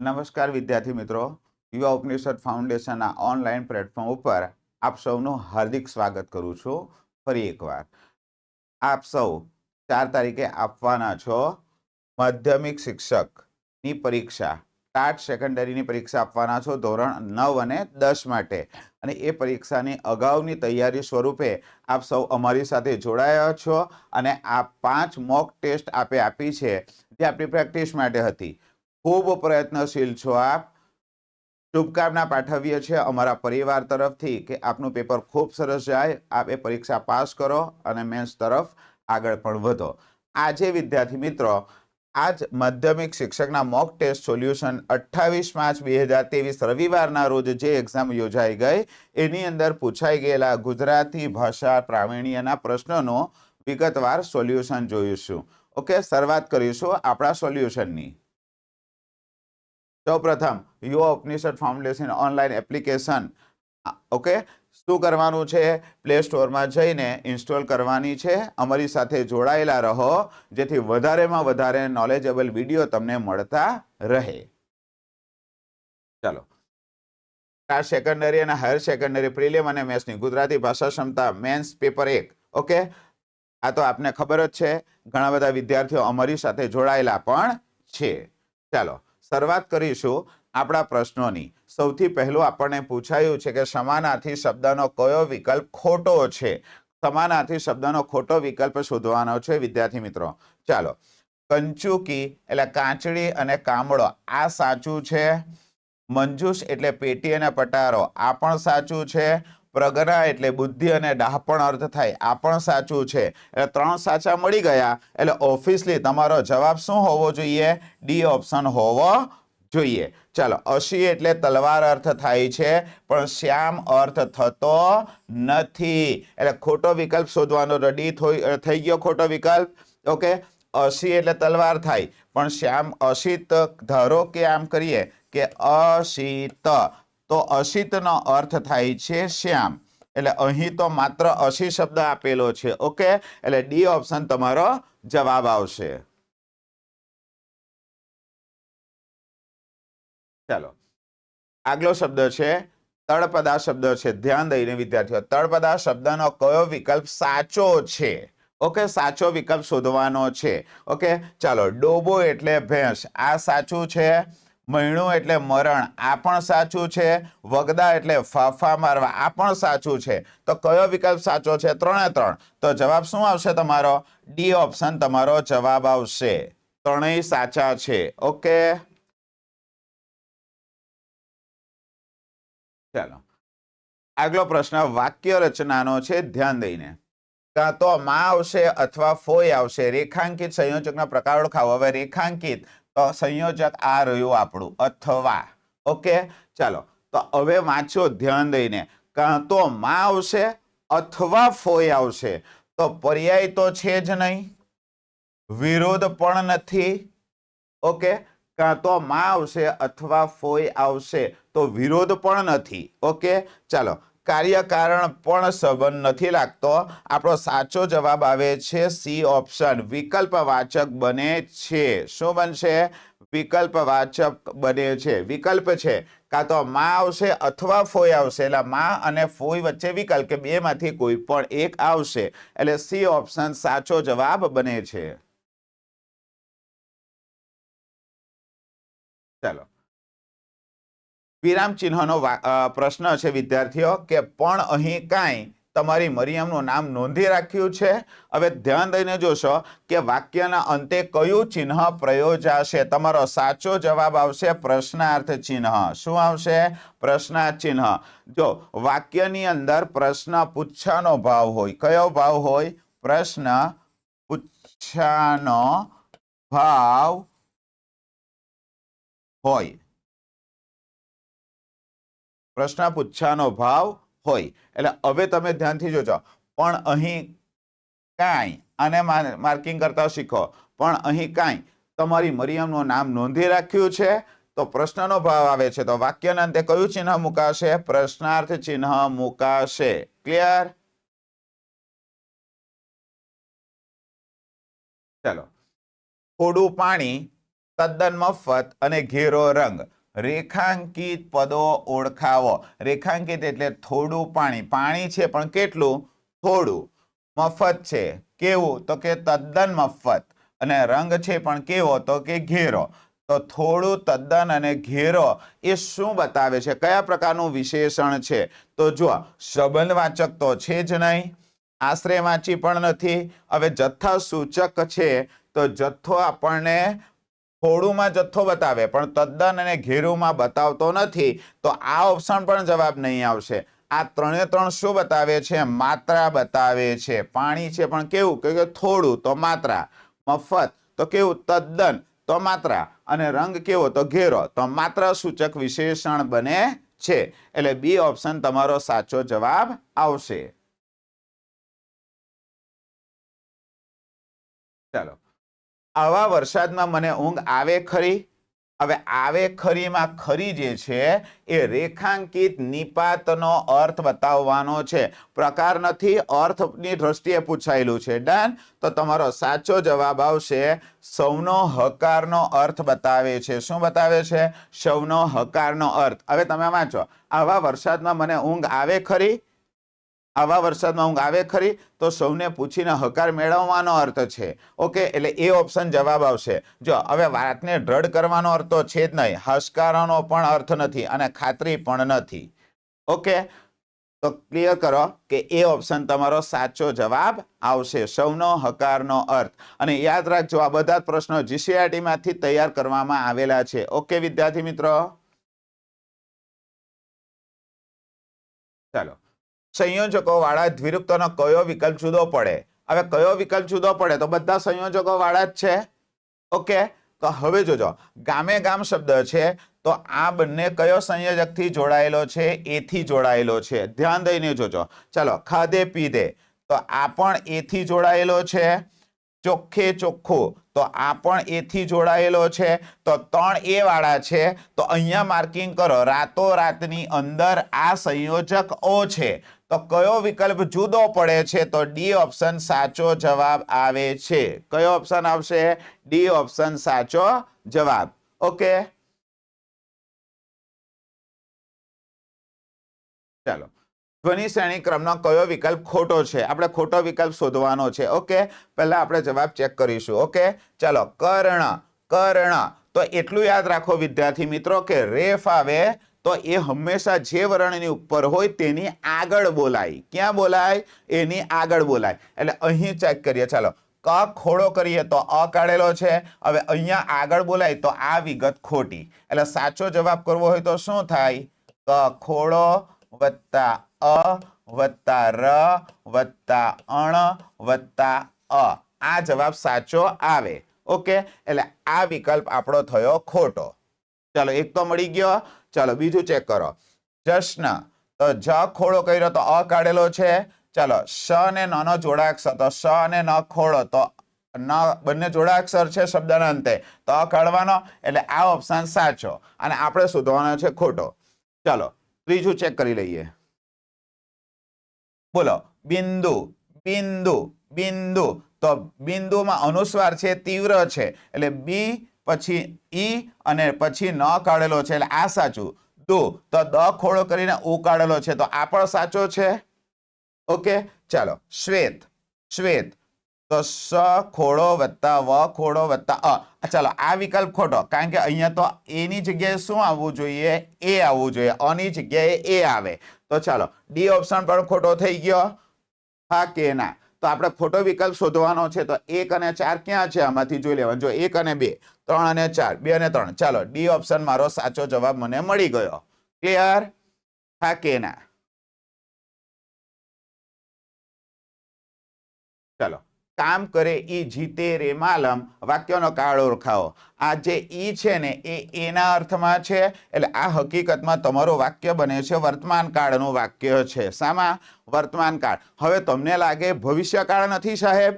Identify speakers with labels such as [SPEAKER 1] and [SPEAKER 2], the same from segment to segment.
[SPEAKER 1] નમસ્કાર વિદ્યાર્થી મિત્રો, યુવા ઉપનિષદ ફાઉન્ડેશનના ઓનલાઈન પ્લેટફોર્મ ઉપર આપ સૌનું હાર્દિક સ્વાગત કરું છું. ફરી એકવાર આપ સૌ 4 તારીખે આપવાના છો માધ્યમિક શિક્ષકની પરીક્ષા. ટાટ સેકન્ડરીની પરીક્ષા આપવાના છો ધોરણ 9 અને 10 માટે, અને એ પરીક્ષાની અગાઉની તૈયારી સ્વરૂપે આપ સૌ અમારી સાથે જોડાયા છો અને આ 5 મોક ટેસ્ટ આપે આપી છે જે આપણી પ્રેક્ટિસ માટે હતી. ખૂબ પ્રયત્નશીલ છો આપ. શુભકામના પાઠવીએ છીએ અમારા પરિવાર તરફથી કે આપનું પેપર ખૂબ સરસ જાય, આપ એ પરીક્ષા પાસ કરો અને મેન્સ તરફ આગળ પણ વધો. આજે વિદ્યાર્થી મિત્રો આજ માધ્યમિક શિક્ષકના મોક ટેસ્ટ સોલ્યુશન 28/5/2023 રવિવારના રોજ જે એક્ઝામ યોજાઈ ગઈ એની અંદર પૂછાઈ ગયેલા ગુજરાતી ભાષા પ્રાવીણ્યના પ્રશ્નોનો વિગતવાર સોલ્યુશન જોઈશું. ઓકે, શરૂઆત કરીશું આપણા સોલ્યુશનની. સૌપ્રથમ યુવા ઉપનિષદ ફાઉન્ડેશન ઓનલાઈન એપ્લિકેશન ઓકે શું કરવાનું છે, પ્લે સ્ટોરમાં જઈને ઇન્સ્ટોલ કરવાની છે. અમારી સાથે જોડાયેલા રહો જેથી વધારેમાં વધારે નોલેજેબલ વિડીયો તમને મળતા રહે. ચાલો, સેકન્ડરી અને હાયર સેકન્ડરી પ્રિલિમ અને મેથ્સની ગુજરાતી ભાષા ક્ષમતા મેન્સ પેપર 1. ઓકે, આ તો આપને ખબર જ છે, ઘણા બધા વિદ્યાર્થીઓ અમારી સાથે જોડાયેલા પણ છે. ચાલો શરૂઆત કરીશું આપણા પ્રશ્નોની. સૌથી પહેલું આપણને પૂછાયું છે કે સમાનાર્થી શબ્દનો કયો વિકલ્પ ખોટો છે. સમાનાર્થી શબ્દનો ખોટો વિકલ્પ શોધવાનો છે વિદ્યાર્થી મિત્રો. ચાલો, કંચુકી એટલે કાચડી અને કામળો, આ સાચું છે. મંજૂષ એટલે પેટી અને પટારો, આ પણ સાચું છે. પ્રજ્ઞા એટલે બુદ્ધિ અને ડાહપણ અર્થ થાય, આ પણ સાચું છે. એટલે 3 સાચા મળી ગયા. એટલે ઓફિસલી તમારો જવાબ શું હોવો જોઈએ? ડી ઓપ્શન હોવો જોઈએ. ચાલો, અસી એટલે તલવાર અર્થ થાય છે પણ શ્યામ અર્થ થતો નથી, એટલે ખોટો વિકલ્પ શોધવાનો. રેડી થઈ ગયો ખોટો વિકલ્પ. ઓકે, અસી એટલે તલવાર થાય પણ શ્યામ અસિત, ધારો કે આમ કરીએ કે અસિત, તો અસિતનો અર્થ થાય છે શ્યામ. એટલે અહીં તો માત્ર અસી શબ્દ આપેલો છે. ઓકે, એટલે ડી ઓપ્શન તમારો જવાબ આવશે. ચાલો, આગલો શબ્દ છે તળપદા શબ્દ છે. ધ્યાન દઈને વિદ્યાર્થીઓ, તળપદા શબ્દનો કયો વિકલ્પ સાચો છે? ઓકે, સાચો વિકલ્પ શોધવાનો છે. ઓકે, ચાલો, ડોબો એટલે ભેંસ, આ સાચું છે. મૈણું એટલે મરણ, આ પણ સાચું છે. વગદા એટલે ફાફા મારવા, આ પણ સાચું છે. તો કયો વિકલ્પ સાચો છે? 3 તો જવાબ શું આવશે તમારો? ડી ઓપ્શન તમારો જવાબ આવશે. ત્રણેય સાચા છે. ઓકે, ચાલો, આગલો પ્રશ્ન વાક્ય રચનાનો છે. ધ્યાન દઈને, કાં તો માં આવશે અથવા ફોય આવશે. રેખાંકિત સંયોજકના પ્રકાર ઓળખાવો. હવે રેખાંકિત તો સંયોજક આ રહ્યું આપણું અથવા. ઓકે, ચાલો, તો હવે વાંચો ધ્યાન દઈને. કાં તો માં આવશે અથવા ફોય આવશે, તો પર્યાય તો છે જ નહીં, વિરોધ પણ નથી. ઓકે, કાં તો માં આવશે અથવા ફોય આવશે તો વિરોધ પણ નથી. ઓકે, ચાલો, કાર્યકારણ પણ સંબંધ નથી લાગતો. આપણો સાચો જવાબ આવે છે સી ઓપ્શન, વિકલ્પવાચક બને છે. શું બનશે? વિકલ્પવાચક બને છે. વિકલ્પ છે, કાં તો માં આવશે અથવા ફોય આવશે, એટલે માં અને ફોય વચ્ચે વિકલ્પ કે બેમાંથી કોઈ પણ એક આવશે, એટલે સી ઓપ્શન સાચો જવાબ બને છે. ચાલો, વિરામ ચિહ્નનો પ્રશ્ન છે વિદ્યાર્થીઓ કે પણ અહીં કાંઈ તમારી મરિયમનું નામ નોંધી રાખ્યું છે. હવે ધ્યાન દઈને જોશો કે વાક્યના અંતે કયું ચિહ્ન પ્રયોજાશે. તમારો સાચો જવાબ આવશે પ્રશ્નાર્થ ચિહ્ન. શું આવશે? પ્રશ્નાર્થ ચિહ્ન. જો વાક્યની અંદર પ્રશ્ન પૂછવાનો ભાવ હોય, કયો ભાવ હોય? પ્રશ્ન પૂછવાનો ભાવ હોય, પ્રશ્ન પૂછવાનો ભાવ હોય. એટલે હવે તમે ધ્યાનથી જોજો, પણ અહીં કાંઈ, આને માર્કિંગ કરતા શીખો. પણ અહીં કાંઈ તમારી મરિયમનું નામ નોંધી રાખ્યું છે, તો પ્રશ્નનો ભાવ આવે છે તો વાક્યના અંતે કયું ચિહ્ન મુકાશે? પ્રશ્નાર્થ ચિહ્ન મુકાશે. ક્લિયર? ચાલો, થોડું પાણી, તદ્દન મફત અને ઘેરો રંગ, રેખાંકિત પદો ઓળખાવો. રેખાંકિત એટલે થોડું પાણી. પાણી છે પણ કેટલું? થોડું. મફત છે, કેવું? તો કે તદ્દન મફત. અને રંગ છે પણ કેવો? તો કે ઘેરો. તો થોડું, તદ્દન અને ઘેરો એ શું બતાવે છે? કયા પ્રકારનું વિશેષણ છે? તો જો સંબંધવાચક તો છે જ નહીં, આશ્રયવાચી પણ નથી. હવે જથ્થા સૂચક છે તો જથ્થો આપણને થોડુંમાં જથ્થો બતાવે પણ તદ્દન અને ઘેરુમાં બતાવતો નથી. તો આ ઓપ્શન પણ જવાબ નહીં આવશે. આ ત્રણે ત્રણ શું બતાવે છે? માત્રા બતાવે છે. પાણી છે પણ કેવું? કે થોડું, તો માત્રા. મફત તો કેવું? તદ્દન, તો માત્રા. અને રંગ કેવો? તો ઘેરો, તો માત્રા સૂચક વિશેષણ બને છે. એટલે બી ઓપ્શન તમારો સાચો જવાબ આવશે. ચાલો, આવા વરસાદમાં મને ઊંઘ આવે ખરી. હવે આવે ખરીમાં ખરી જે છે એ રેખાંકિત નિપાતનો અર્થ બતાવવાનો છે. પ્રકાર નથી, અર્થની દ્રષ્ટિએ પૂછાયેલું છે. ડન. તો તમારો સાચો જવાબ આવશે સૌનો હકારનો અર્થ બતાવે છે. શું બતાવે છે? સૌનો હકારનો અર્થ. હવે તમે વાંચો, આવા વરસાદમાં મને ઊંઘ આવે ખરી. આવા વરસાદમાં ઊંઘ આવે ખરી, તો સૌને પૂછીને હકાર મેળવવાનો અર્થ છે. ઓકે, એટલે એ ઓપ્શન જવાબ આવશે. જો હવે વાતને દ્રઢ કરવાનો અર્થ તો છે જ નહીં, હસકારનો પણ અર્થ નથી અને ખાતરી પણ નથી. ઓકે, તો ક્લિયર કરો કે એ ઓપ્શન તમારો સાચો જવાબ આવશે, સૌનો હકારનો અર્થ. અને યાદ રાખજો, આ બધા પ્રશ્નો જીસીઆરટી માંથી તૈયાર કરવામાં આવેલા છે. ઓકે વિદ્યાર્થી મિત્રો, ચાલો. સંયોજકો વાળા દ્વિરૂપતાનો કયો વિકલ્પ જુદો પડે? હવે કયો વિકલ્પ જુદો પડે? તો બધા સંયોજકો વાળા જ છે. ઓકે, તો હવે જોજો, ગામે ગામ શબ્દ છે તો આ બંને કયો સંયોજકથી જોડાયેલો છે? એથી જોડાયેલો છે. ધ્યાન દઈને જોજો. ચાલો, ખાધે પીધે, તો આ પણ એથી જોડાયેલો છે. ચોખ્ખે ચોખ્ખું, તો આ પણ એથી જોડાયેલો છે. તો ત્રણ એ વાળા છે. તો અહીંયા માર્કિંગ કરો, રાતો રાતની અંદર આ સંયોજક ઓ છે. તો કયો વિકલ્પ જુદો પડે છે? તો ડી ઓપ્શન સાચો જવાબ આવે છે. કયો ઓપ્શન આવશે? ડી ઓપ્શન સાચો જવાબ. ઓકે, ચાલો. ધ્વનિ શ્રેણી ક્રમનો કયો વિકલ્પ ખોટો છે? આપણે ખોટો વિકલ્પ શોધવાનો છે. ઓકે, પહેલા આપણે જવાબ ચેક કરીશું. ઓકે, ચાલો. કર્ણ, કર્ણ, તો એટલું યાદ રાખો વિદ્યાર્થી મિત્રો કે રેફ આવે તો એ હંમેશા જે વર્ણની ઉપર હોય તેની આગળ બોલાય. ક્યાં બોલાય? એની આગળ બોલાય. એટલે અહીં ચેક કરીએ. ચાલો, ક ખોડો કરીએ તો અ કાઢેલો છે. હવે અહીંયા આગળ બોલાય તો આ વિગત ખોટી. એટલે સાચો જવાબ કરવો હોય તો શું થાય? ક ખોડો વત્તા અ વત્તા ર વત્તા અણ વત્તા અ. આ જવાબ સાચો આવે. ઓકે, એટલે આ વિકલ્પ આપણો થયો ખોટો. ચાલો, એક તો મળી ગયો. ચાલો, બીજું ચેક કરો. જશ્ન, તો જ ખોડો કર્યો તો અ કાઢેલો છે. ચાલો, શ ને ન નો જોડાક્ષર, તો શ અને ન ખોડો તો ન, બંને જોડાક્ષર છે શબ્દના અંતે, તો અ કાઢવાનો. એટલે આ ઓપ્શન સાચો અને આપણે શોધવાનો છે ખોટો. ચાલો, ત્રીજું ચેક કરી લઈએ. બોલો, બિંદુ, બિંદુ, બિંદુ, તો બિંદુમાં અનુસ્વાર છે, તીવ્ર છે. એટલે બી પછી ઈ અને પછી ન કાઢેલો છે. એટલે આ સાચું. દુ, તો દ ખોડો કરીને ઉ કાઢેલો છે. તો આ પણ સાચો છે. ઓકે, ચાલો. શ્વેત, શ્વેત, તો સ ખોડો વત્તા વ ખોડો વત્તા અ. ચાલો, આ વિકલ્પ ખોટો, કારણ કે અહીંયા તો એની જગ્યાએ શું આવવું જોઈએ? એ આવવું જોઈએ. અની જગ્યાએ એ આવે. તો ચાલો, ડી ઓપ્શન પણ ખોટો થઈ ગયો. હા કે ના? તો આપણે ખોટો વિકલ્પ શોધવાનો છે. તો 1 અને 4 ક્યાં છે? આમાંથી જોઈ લેવાનું. જો 1 અને 2, 3 અને 4, 2 અને 3. ચાલો, ડી ઓપ્શન મારો સાચો જવાબ મને મળી ગયો. ક્લિયર? હા કે ના? ચાલો, કામ કરે ઈ જીતે રે માલમ, વાક્યનો કાળ ઓળખાવો. આ જે ઈ છે ને એ એના અર્થમાં છે. એટલે આ હકીકતમાં તમારું વાક્ય બને છે વર્તમાન કાળનું વાક્ય છે. શામાં? વર્તમાન કાળ. હવે તમને લાગે ભવિષ્યકાળ નથી સાહેબ?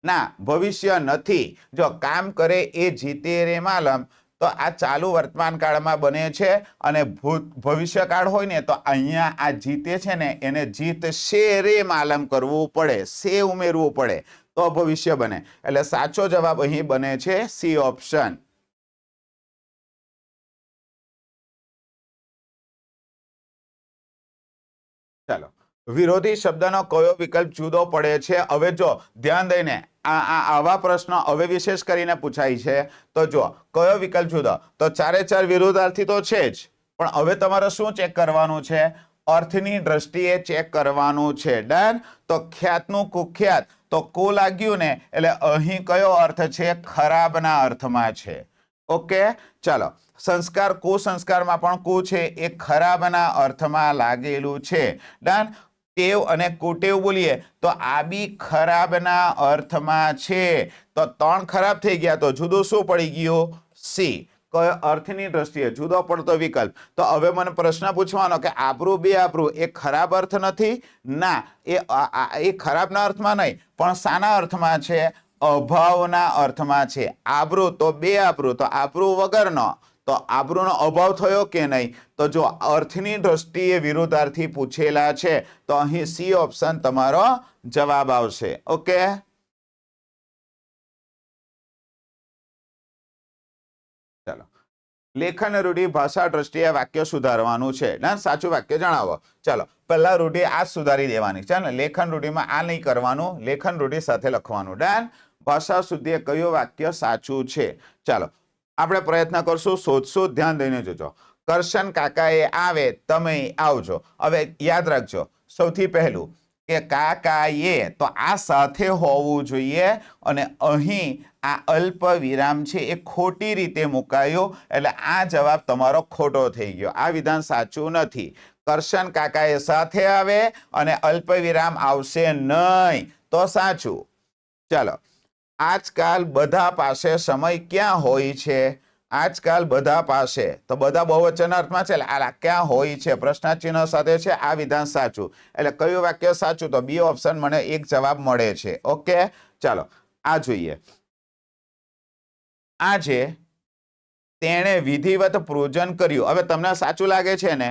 [SPEAKER 1] ના, ભવિષ્ય નથી. જો કામ કરે એ જીતે રે માલમ, તો આ ચાલુ વર્તમાન કાળમાં બને છે. અને ભવિષ્યકાળ હોય ને તો અહીંયા આ જીતે છે ને એને જીત શે રે માલમ કરવું પડે, શે ઉમેરવું પડે તો ભવિષ્ય બને. એટલે સાચો જવાબ અહીં બને છે સી ઓપ્શન. વિરોધી શબ્દનો કયો વિકલ્પ જુદો પડે છે? હવે જો ધ્યાન દઈને આવા પ્રશ્નો હવે વિશેષ કરીને પૂછાય છે. તો જો કયો વિકલ્પ જુદો, તો ચારે ચાર વિરુદ્ધાર્થી તો છે જ, પણ હવે તમારે શું ચેક કરવાનું છે? અર્થની દ્રષ્ટિએ ચેક કરવાનું છે. ડન. તો ખ્યાતનું કુખ્યાત, તો કુ લાગ્યું ને, એટલે અહીં કયો અર્થ છે? ખરાબના અર્થમાં છે. ઓકે, ચાલો. સંસ્કાર, કુસંસ્કારમાં પણ કુ છે, એ ખરાબના અર્થમાં લાગેલું છે. ડન. ટેવ અને કુટેવ બોલીએ તો આ બી ખરાબના અર્થમાં છે. તો 3 ખરાબ થઈ ગયા, તો જુદું શું પડી ગયું? સી. કયો અર્થની દ્રષ્ટિએ જુદો પડતો વિકલ્પ. તો હવે મને પ્રશ્ન પૂછવાનો કે આબરૂ બે આબરૂ એ ખરાબ અર્થ નથી? ના, એ ખરાબના અર્થમાં નહીં, પણ શાના અર્થમાં છે? અભાવના અર્થમાં છે. આબરૂ તો બે આબરૂ, તો આબરૂ વગરનો, તો આબરૂનો અભાવ થયો કે નહીં? તો જો અર્થની દ્રષ્ટિએ વિરુદ્ધાર્થી પૂછેલા છે, તો અહીં સી ઓપ્શન તમારો જવાબ આવશે. ઓકે, ચાલો. લેખન રૂઢિ ભાષા દ્રષ્ટિએ વાક્ય સુધારવાનું છે. ના, સાચું વાક્ય જણાવો. ચાલો, પહેલા રૂઢિ આ સુધારી દેવાની છે ને. લેખન રૂઢિમાં આ નહીં કરવાનું, લેખન રૂઢિ સાથે લખવાનું. ડન. ભાષા શુદ્ધિએ કયું વાક્ય સાચું છે? ચાલો, આપણે પ્રયત્ન કરશું, શોધશું. ધ્યાન દઈને જોજો. કરશન કાકાએ આવે, તમે આવજો. હવે યાદ રાખજો, સૌથી પહેલું કે કાકાએ, તો આ સાથે હોવું જોઈએ, અને અહીં આ અલ્પ વિરામ છે એ ખોટી રીતે મુકાયો, એટલે આ જવાબ તમારો ખોટો થઈ ગયો. આ વિધાન સાચું નથી. કરશન કાકાએ સાથે આવે અને અલ્પ વિરામ આવશે નહીં, તો સાચું. ચાલો. આજકાલ બધા પાસે સમય ક્યાં હોય છે? આજકાલ બધા પાસે, તો બધા બહુવચનાર્થમાં છે, એટલે આ ક્યાં હોય છે પ્રશ્નાચિહ્ન સાથે છે. આ વિધાન સાચું, એટલે કયું વાક્ય સાચું? તો બી ઓપ્શન. મને એક જવાબ મળે છે. ઓકે, ચાલો આ જોઈએ. આજે તેણે વિધિવત પૂજન કર્યું. હવે તમને સાચું લાગે છે ને?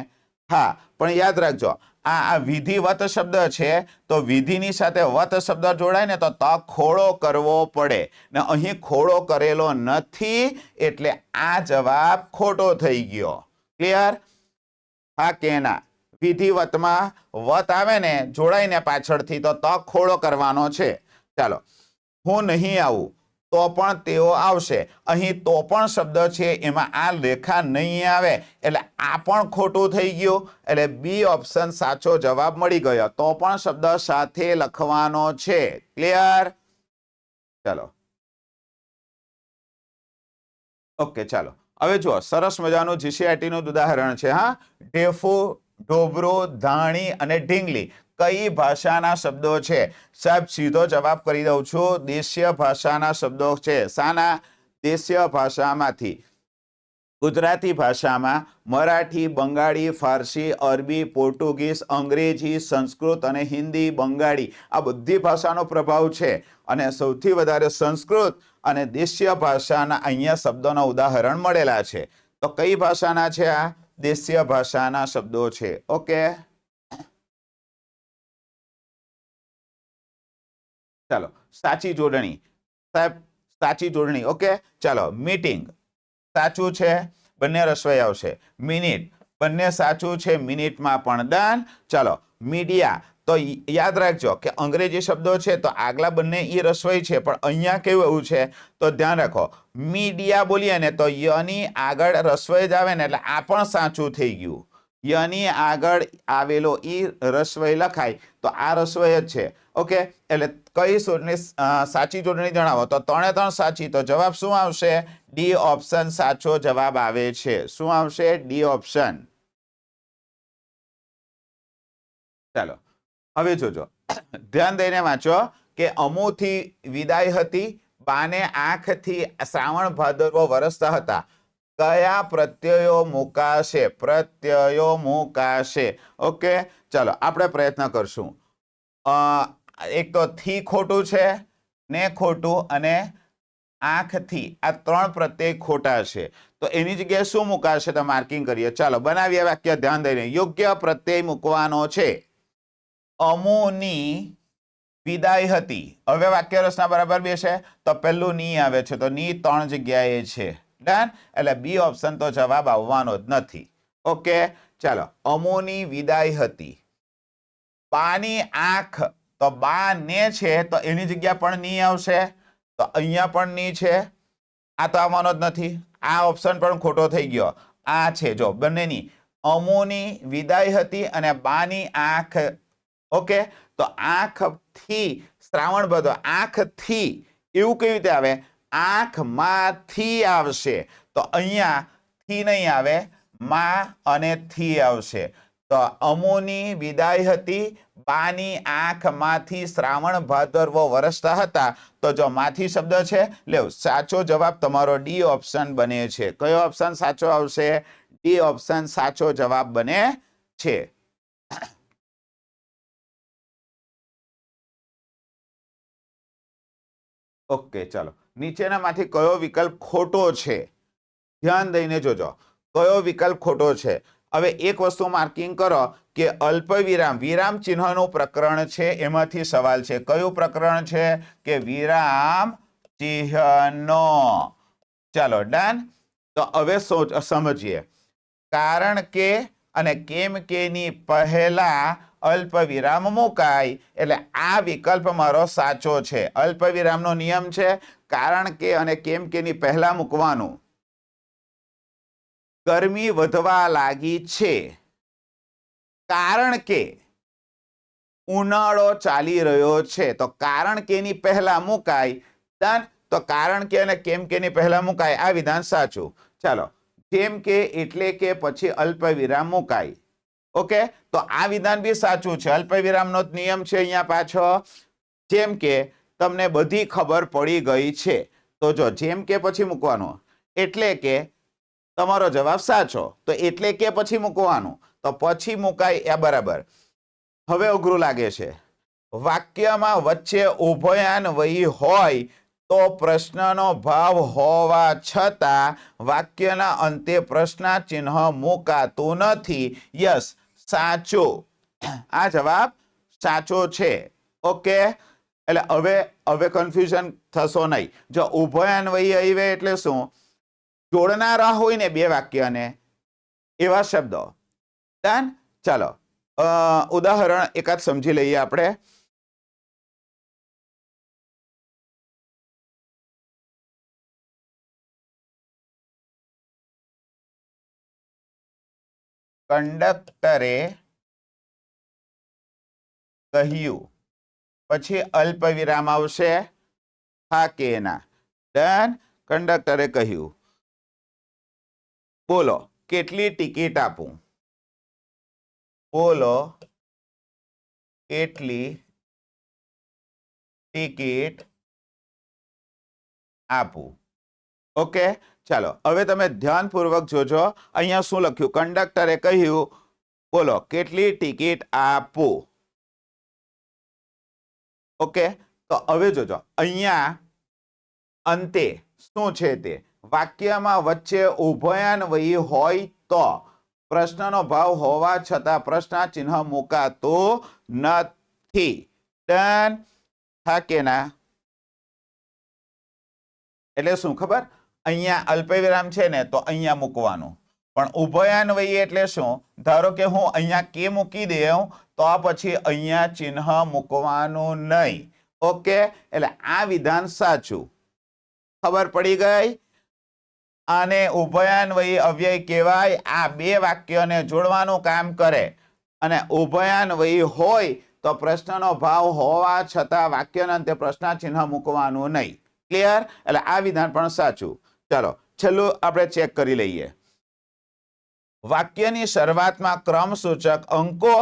[SPEAKER 1] હા, પણ યાદ રાખજો, આ વિધિવત શબ્દ છે, તો વિધિની સાથે વત શબ્દ જોડાય ને, તો ખોળો કરવો પડે, ને અહીં ખોળો કરેલો નથી, એટલે આ જવાબ ખોટો થઈ ગયો. ક્લિયર? હા કે ના? વિધિવતમાં વત આવે ને જોડાઈને પાછળથી, તો ખોળો કરવાનો છે. ચાલો. હું નહીં આવું, તો પણ તેઓ આવશે. અહીં તો પણ શબ્દ છે, એમાં આ લેખા નહીં આવે, એટલે આ પણ ખોટું થઈ ગયું, એટલે બી ઓપ્શન સાચો જવાબ મળી ગયો. તો પણ શબ્દ સાથે લખવાનો છે. ક્લિયર? ચાલો. ઓકે, ચાલો. હવે જુઓ, સરસ મજાનું GCRT નું ઉદાહરણ છે. હા, ઢેફું, ઢોબરું, ધાણી અને ઢીંગલી કઈ ભાષાના શબ્દો છે? સાહેબ સીધો જવાબ કરી દઉં છું, દેશીય ભાષાના શબ્દો છે. શાના? દેશીય ભાષામાંથી. ગુજરાતી ભાષામાં મરાઠી, બંગાળી, ફારસી, અરબી, પોર્ટુગીઝ, અંગ્રેજી, સંસ્કૃત અને હિન્દી, બંગાળી, આ બધી ભાષાનો પ્રભાવ છે. અને સૌથી વધારે સંસ્કૃત અને દેશીય ભાષાના અહીંયા શબ્દોના ઉદાહરણ મળેલા છે. તો કઈ ભાષાના છે? આ દેશીય ભાષાના શબ્દો છે. ઓકે, ચાલો. સાચી જોડણી. સાહેબ સાચી જોડણી. ઓકે, ચાલો. મીટિંગ સાચું છે, બંને રસવાઈ આવશે. મિનિટ, બંને સાચું છે, મિનિટમાં પણ. ડન. ચાલો. મીડિયા, તો યાદ રાખજો કે અંગ્રેજી શબ્દો છે, તો આગલા બંને ઈ રસવાઈ છે, પણ અહીંયા કેવું એવું છે, તો ધ્યાન રાખો. મીડિયા બોલીએ ને, તો યની આગળ રસવાઈ જ આવે ને, એટલે આ પણ સાચું થઈ ગયું. યની આગળ આવેલો ઈ રસવાઈ લખાય, તો આ રસવાઈ જ છે. ઓકે, એટલે કઈ જોડણી સાચી જોડણી જણાવો? તો 3 3 સાચી, તો જવાબ શું આવશે? ડી ઓપ્શન સાચો જવાબ આવે છે. શું આવશે? D option. ચાલો, હવે જોજો, ધ્યાન દઈને વાંચો કે અમુથી વિદાય હતી, બાને આંખથી શ્રાવણ ભાદરવો વરસતા હતા. કયા પ્રત્યયો મુકાશે? પ્રત્યયો મુકાશે. ઓકે, ચાલો આપણે પ્રયત્ન કરશું. એક તો થી ખોટું છે, ને ખોટું, અને આંખથી, આ 3 પ્રત્યય ખોટા છે. તો એની જગ્યાએ શું મુકાશે? તો માર્કિંગ કરીએ. ચાલો બનાવીએ વાક્ય. ધ્યાન દઈને યોગ્ય પ્રત્યય મૂકવાનો છે. અમુની વિદાય હતી. હવે વાક્ય રચના બરાબર બેસે, તો પહેલું ની આવે છે, તો ની 3 જગ્યાએ છે. ડન. એટલે બી ઓપ્શન તો જવાબ આવવાનો જ નથી. ઓકે, ચાલો. અમુની વિદાય હતી. બાની આંખ, તો બા ને છે તો એની જગ્યા પણ ની આવશે, તો અહીંયા પણ ની છે, આ તો આવવાનો જ નથી, આ ઓપ્શન પણ ખોટો થઈ ગયો, આ છે જો બંનેની, અમુની વિદાય હતી અને બાની આંખ, ઓકે, તો આંખથી શ્રાવણ બધો, આંખથી એવું કેવી રીતે આવે, આંખમાંથી આવશે, તો અહીંયા થી નહીં આવે, માં અને થી આવશે, તો અમુની વિદાય હતી, બાની આંખમાંથી શ્રાવણ ભાદરવો વરસતા હતા, તો જો માંથી શબ્દ છે, લેવ સાચો જવાબ તમારો ડી ઓપ્શન બને છે. કયો ઓપ્શન સાચો આવશે? ડી ઓપ્શન સાચો જવાબ બને છે. ઓકે, ચાલો નીચેનામાંથી કયો વિકલ્પ ખોટો છે? ધ્યાન દઈને જોજો કયો વિકલ્પ ખોટો છે. હવે એક વસ્તુ માર્કિંગ કરો કે અલ્પ વિરામ, વિરામ ચિહ્નનું પ્રકરણ છે, એમાંથી સવાલ છે. કયું પ્રકરણ છે? કે વિરામ ચિહ્નનો. ચાલો ડન. તો હવે સમજીએ, કારણ કે અને કેમ કે ની પહેલા અલ્પ વિરામ મુકાય, એટલે આ વિકલ્પ મારો સાચો છે. અલ્પ વિરામનો નિયમ છે કારણ કે અને કેમ કે ની પહેલા મૂકવાનું. ગરમી વધવા લાગી છે કારણ કે ઉનાળો ચાલી રહ્યો છે, તો કારણ કે ની પહેલા મુકાય. ડન. તો કારણ કે અને કેમ કે ની પહેલા મુકાય, આ વિધાન સાચું. ચાલો, જેમ કે એટલે કે પછી અલ્પ વિરામ મુકાય. ઓકે, તો આ વિધાન બી સાચું છે. અલ્પ વિરામનો નિયમ છે અહીંયા પાછો, જેમ કે તમને બધી ખબર પડી ગઈ છે, તો જો જેમ કે પછી મૂકવાનું, એટલે કે તમારો જવાબ સાચો, તો એટલે કે પછી મૂકવાનું, તો પછી મુકાય એ બરાબર. હવે અઘરું લાગે છે. વાક્યમાં વચ્ચે ઉભયાન્વયી હોય તો પ્રશ્નનો ભાવ હોવા છતાં વાક્યના અંતે પ્રશ્નાચિહ્ન મુકાતું નથી. યસ, સાચું. આ જવાબ સાચો છે. ઓકે, એટલે હવે કન્ફ્યુઝન થશો નહીં. જો ઉભયાન્વયી આવે એટલે શું? જોડનારા હોય ને બે વાક્યને, એવા શબ્દો. ડન. ચાલો ઉદાહરણ એકાદ સમજી લઈએ આપણે. કંડક્ટરે કહ્યું, પછી અલ્પ વિરામ આવશે, હા કે ના. ડન. કંડક્ટરે કહ્યું, બોલો કેટલી ટિકિટ આપું? બોલો કેટલી ટિકિટ આપું? ઓકે, ચાલો હવે તમે ધ્યાનપૂર્વક જોજો. અહીંયા શું લખ્યું? કંડક્ટરે કહ્યું, બોલો કેટલી ટિકિટ આપું? ઓકે, તો હવે જોજો અહીંયા અંતે શું છે તે વાક્યમાં વચ્ચે ઉભયાન્વયી હોય તો પ્રશ્નનો ભાવ હોવા છતાં પ્રશ્નાચિહ્ન મુકાતું નથી. ડન. હા કે ના? એટલે શું ખબર? અહીંયા અલ્પવિરામ છે ને, તો અહીંયા મૂકવાનું. પણ ઉભયાન્વયી એટલે શું? ધારો કે હું અહીંયા કે મૂકી દઉં તો આ પછી અહીંયા ચિહ્ન મૂકવાનું નહીં. ઓકે, એટલે આ વિધાન સાચું. ખબર પડી ગઈ? આને ઉભયાન્વયી અવ્યય કહેવાય. આ બે વાક્યોને જોડવાનું કામ કરે. અને ઉભયાન્વયી હોય તો પ્રશ્નનો ભાવ હોવા છતાં વાક્યના અંતે પ્રશ્નાચિહ્ન મૂકવાનું નહીં. ક્લિયર? એટલે આ વિધાન પણ સાચું. ચાલો છેલ્લું આપણે ચેક કરી લઈએ. વાક્યની શરૂઆતમાં ક્રમસૂચક અંકો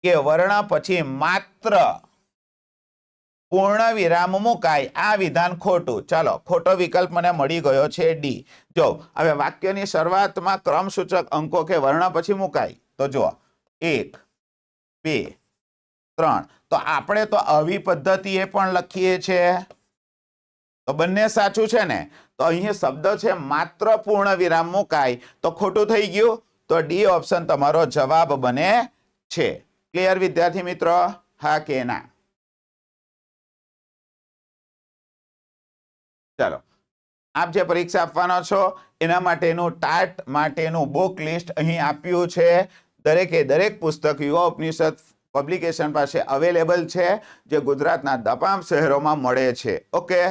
[SPEAKER 1] કે વર્ણ પછી માત્ર પૂર્ણ વિરામ મુકાય, આ વિધાન ખોટું. ચાલો, ખોટો વિકલ્પ મને મળી ગયો છે ડી. જો હવે વાક્યની શરૂઆતમાં ક્રમસૂચક અંકો કે વર્ણ પછી મુકાય, તો જો 1 2 3, તો આપણે તો આવી પદ્ધતિએ પણ લખીએ છીએ, તો બંને સાચું છે ને. તો અહીં શબ્દ છે માત્ર પૂર્ણ વિરામ મુકાય, તો ખોટું થઈ ગયું. તો ડી ઓપ્શન તમારો જવાબ બને છે. ક્લિયર વિદ્યાર્થી મિત્રો? હા કે ના? ચાલો, આપ જે પરીક્ષા આપવાનો છો એના માટેનું ટાટ માટેનું બુક લિસ્ટ અહીં આપ્યું છે. દરેકે દરેક પુસ્તક યુવા ઉપનિષદ પબ્લિકેશન પાસે અવેલેબલ છે, જે ગુજરાતના તમામ શહેરોમાં મળે છે. ઓકે,